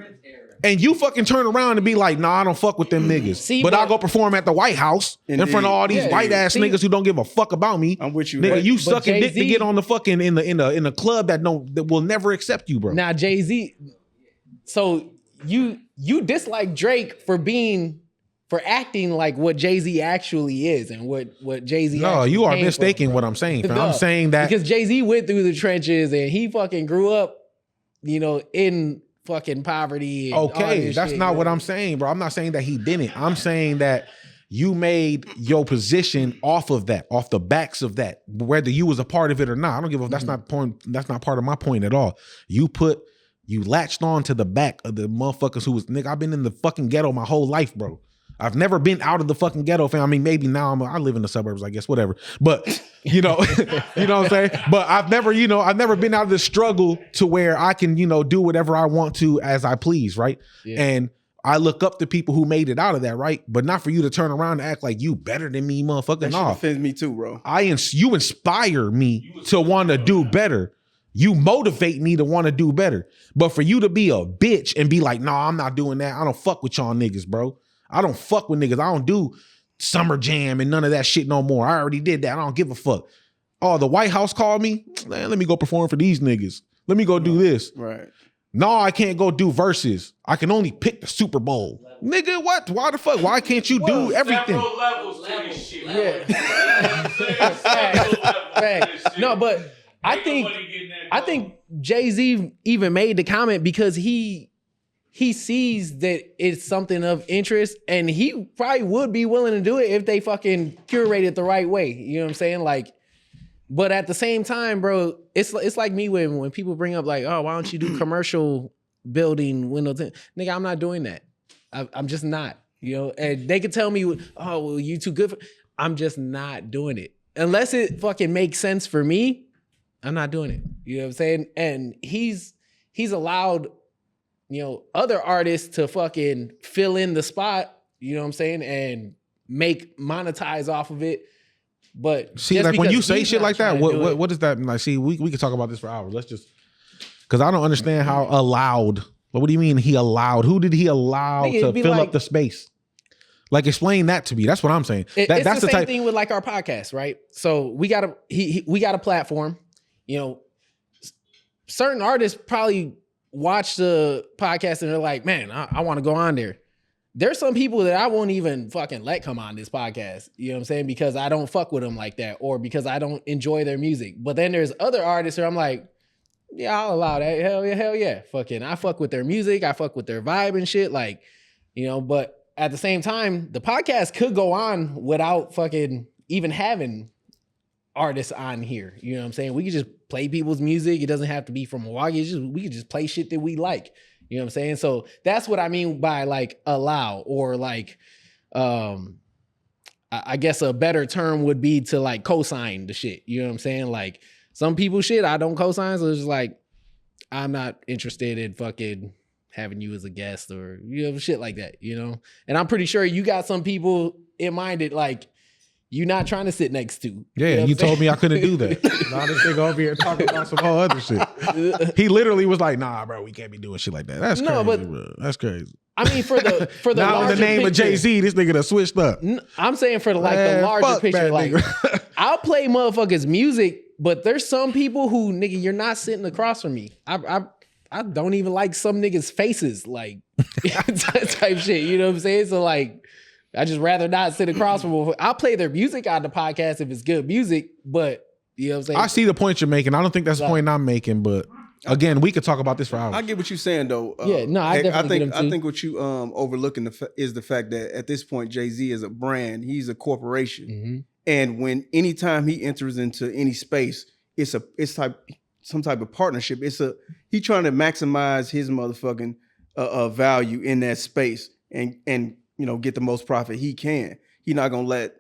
And you fucking turn around and be like, nah, I don't fuck with them niggas. See, but I'll go perform at the White House in front of all these white ass niggas who don't give a fuck about me. I'm with you. Nigga, right? you sucking dick to Jay-Z get on the fucking in the club that will never accept you, bro. Now Jay-Z, so you dislike Drake for acting like what Jay-Z actually is and what Jay-Z No, you are came mistaking from, what I'm saying, fam. No, I'm saying that because Jay-Z went through the trenches and he fucking grew up, in fucking poverty. And all okay, this that's shit, not you what know? I'm saying, bro. I'm not saying that he didn't. I'm saying that you made your position off of that, off the backs of that, whether you was a part of it or not. I don't give a that's not point. That's not part of my point at all. You latched on to the back of the motherfuckers who was, nigga, I've been in the fucking ghetto my whole life, bro. I've never been out of the fucking ghetto, fam. I mean, maybe now I live in the suburbs, I guess, whatever. But, you know what I'm saying? But I've never been out of the struggle to where I can, do whatever I want to as I please, right? Yeah. And I look up to people who made it out of that, right? But not for you to turn around and act like you better than me, motherfucker. That shit offends me too, bro. You inspire me to want to do better. You motivate me to want to do better. But for you to be a bitch and be like, no, I'm not doing that. I don't fuck with y'all niggas, bro. I don't fuck with niggas. I don't do Summer Jam and none of that shit no more. I already did that. I don't give a fuck. Oh, the White House called me? Man, let me go perform for these niggas. Let me go do this. Right. No, I can't go do Verzuz. I can only pick the Super Bowl. Nigga, what? Why the fuck? Why can't you do everything? Several levels to this shit. No, but I think Jay-Z even made the comment because he sees that it's something of interest, and he probably would be willing to do it if they fucking curate it the right way. You know what I'm saying? Like, but at the same time, bro, it's like me when people bring up like, oh, why don't you do commercial building windows? Nigga, I'm not doing that. I'm just not. You know, and they could tell me, oh, well, you too good for. I'm just not doing it unless it fucking makes sense for me. I'm not doing it. You know what I'm saying? And he's allowed, you know, other artists to fucking fill in the spot. You know what I'm saying? And monetize off of it. But see, like when you say shit like that, what does that mean? Like, see, we could talk about this for hours. Let's just, because I don't understand how allowed. What do you mean he allowed? Who did he allow to fill up the space? Like, explain that to me. That's what I'm saying. That's the same thing with like our podcast, right? So we got a platform. You know, certain artists probably watch the podcast and they're like, man, I want to go on there. There's some people that I won't even fucking let come on this podcast. You know what I'm saying? Because I don't fuck with them like that, or because I don't enjoy their music. But then there's other artists where I'm like, yeah, I'll allow that. Hell yeah. Fucking, I fuck with their music. I fuck with their vibe and shit. Like, you know, but at the same time, the podcast could go on without fucking even having artists on here. You know what I'm saying? We could just play people's music. It doesn't have to be from Milwaukee. We could just play shit that we like. You know what I'm saying? So that's what I mean by like allow, or like, I guess a better term would be to like co-sign the shit. You know what I'm saying? Like some people shit I don't co-sign. So it's just like, I'm not interested in fucking having you as a guest or, you know, shit like that, you know? And I'm pretty sure you got some people in mind that like, you're not trying to sit next to. Yeah, you told me I couldn't do that. Now this nigga over here talking about some whole other shit. He literally was like, nah, bro, we can't be doing shit like that. That's crazy, bro. That's crazy. I mean, for the now in the name picture, of Jay-Z, this nigga done switched up. I'm saying for the larger picture, like I'll play motherfuckers' music, but there's some people who, nigga, you're not sitting across from me. I don't even like some niggas' faces, like type shit. You know what I'm saying? So like, I just rather not sit across from them. I'll play their music on the podcast if it's good music, but you know what I'm saying? I see the point you're making. I don't think that's the point I'm making, but again, we could talk about this for hours. I get what you're saying though. Yeah, no, I definitely get him too. I think what you overlooking is the fact that at this point, Jay-Z is a brand. He's a corporation. Mm-hmm. And anytime he enters into any space, it's some type of partnership. He trying to maximize his motherfucking value in that space and you know, get the most profit he can. He's not gonna let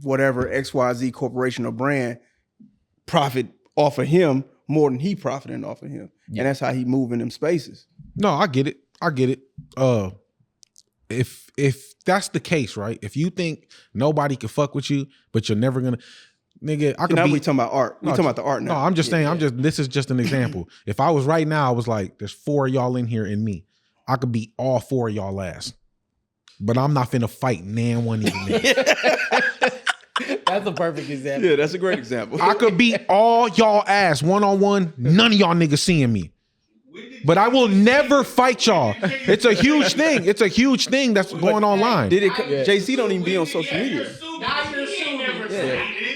whatever XYZ corporation or brand profit off of him more than he profiting off of him. Yeah. And that's how he move in them spaces. No, I get it. If that's the case, right? If you think nobody can fuck with you, but you're never gonna, nigga, I could now we talking about art. We talking about the art now. No, I'm just saying, this is just an example. If I was right now, I was like, there's 4 of y'all in here and me. I could beat all 4 of y'all ass. But I'm not finna fight nan one even. That's a perfect example. Yeah, that's a great example. I could beat all y'all ass one-on-one. None of y'all niggas seeing me. But I will never fight y'all. It's a huge thing. It's a huge thing that's going online. Jay-Z don't even be on social media.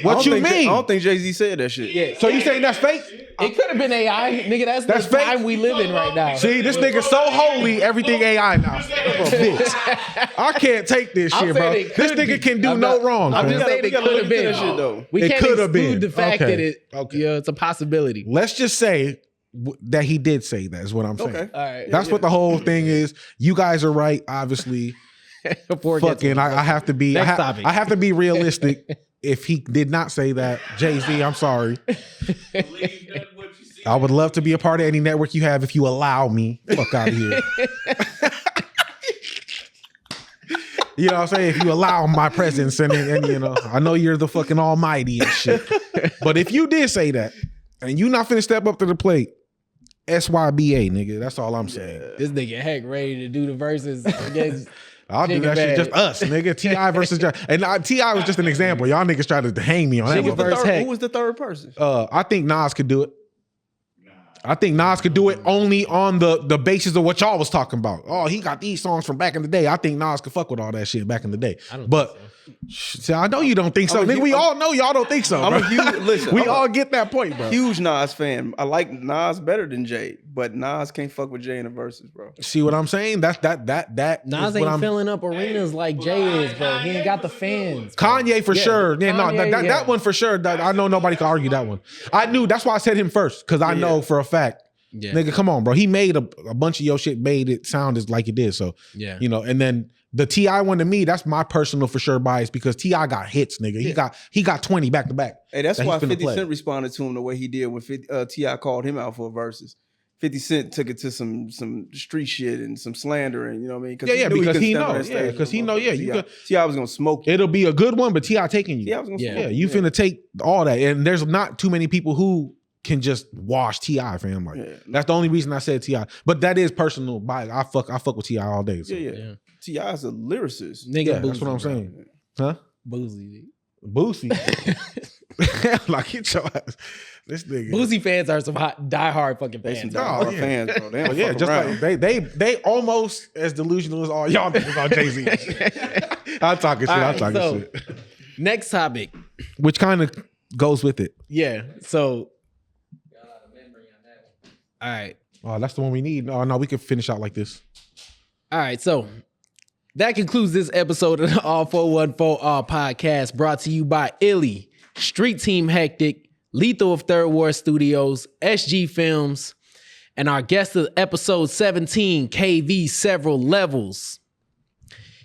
What you mean? I don't think Jay-Z said that shit. Yeah. So you saying that's fake? It could have been AI. Nigga, that's the fake. time we live in right now. See, this nigga so holy, everything AI now. Bitch. I can't take this shit, bro. This nigga can do no wrong. I'm just saying it could have been. Shit, though. We can't exclude the fact that it's a possibility. Let's just say that he did say that is what I'm saying. Okay. All right. That's what the whole thing is. You guys are right, obviously. Fucking, I have to be. I have to be realistic. If he did not say that, Jay-Z, I'm sorry. I would love to be a part of any network you have if you allow me. Fuck out of here. You know what I'm saying? If you allow my presence and you know, I know you're the fucking almighty and shit. But if you did say that and you not finna step up to the plate, SYBA, nigga. That's all I'm saying. This nigga Heck ready to do the verses against I'll do that shit. Just us, nigga. T.I. versus John. And T.I. was just an example. Y'all niggas tried to hang me on that one. Who was the third person? I think Nas could do it. I think Nas could do it only on the basis of what y'all was talking about. Oh, he got these songs from back in the day. I think Nas could fuck with all that shit back in the day. But see, I know you don't think so. Nigga, we all know y'all don't think so, bro. We all get that point, bro. Huge Nas fan. I like Nas better than Jay, but Nas can't fuck with Jay in the verses, bro. See what I'm saying? That Nas ain't filling up arenas like Jay is, bro. He ain't got the fans. Bro. Kanye for sure. Yeah, Kanye, no, that one for sure. I know nobody can argue that one. I knew that's why I said him first, because I know for a fact. Yeah. Nigga, come on, bro. He made a bunch of your shit, made it sound as like it did. So you know, and then the T.I. one to me, that's my personal for sure bias because T.I. got hits, nigga. He got 20 back to back. Hey, that's why 50 Cent responded to him the way he did when T.I. called him out for verses. 50 Cent took it to some street shit and some slander, and you know what I mean? Because he knows. T.I. was gonna smoke you. It'll be a good one, but T.I. taking you. T.I. was gonna smoke you. You finna take all that, and there's not too many people who can just wash T.I. fam. Like that's the only reason I said T.I. But that is personal bias. I fuck with T.I. all day. So. Yeah. T.I.'s a lyricist. Nigga, that's what I'm saying. Huh? Boozy. Like get your ass. This nigga. Boozy fans are some diehard fucking fans. Fans, bro. They don't fuck just around. like they almost as delusional as all y'all niggas about Jay-Z. I'm talking shit. Next topic. Which kind of goes with it. Yeah. So all right. Oh, that's the one we need. Oh, no, we can finish out like this. All right. So that concludes this episode of the All 414 All podcast brought to you by Illy, Street Team Hectic, Lethal of Third Ward Studios, SG Films, and our guest of episode 17, KV Severallevels.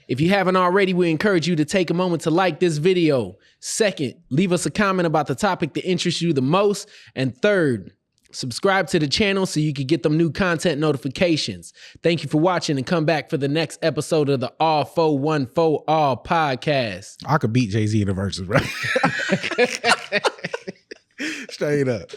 If you haven't already, we encourage you to take a moment to like this video. Second, leave us a comment about the topic that interests you the most. And third, subscribe to the channel so you can get them new content notifications. Thank you for watching and come back for the next episode of the All 414 All podcast. I could beat Jay-Z in the verses, right? Straight up.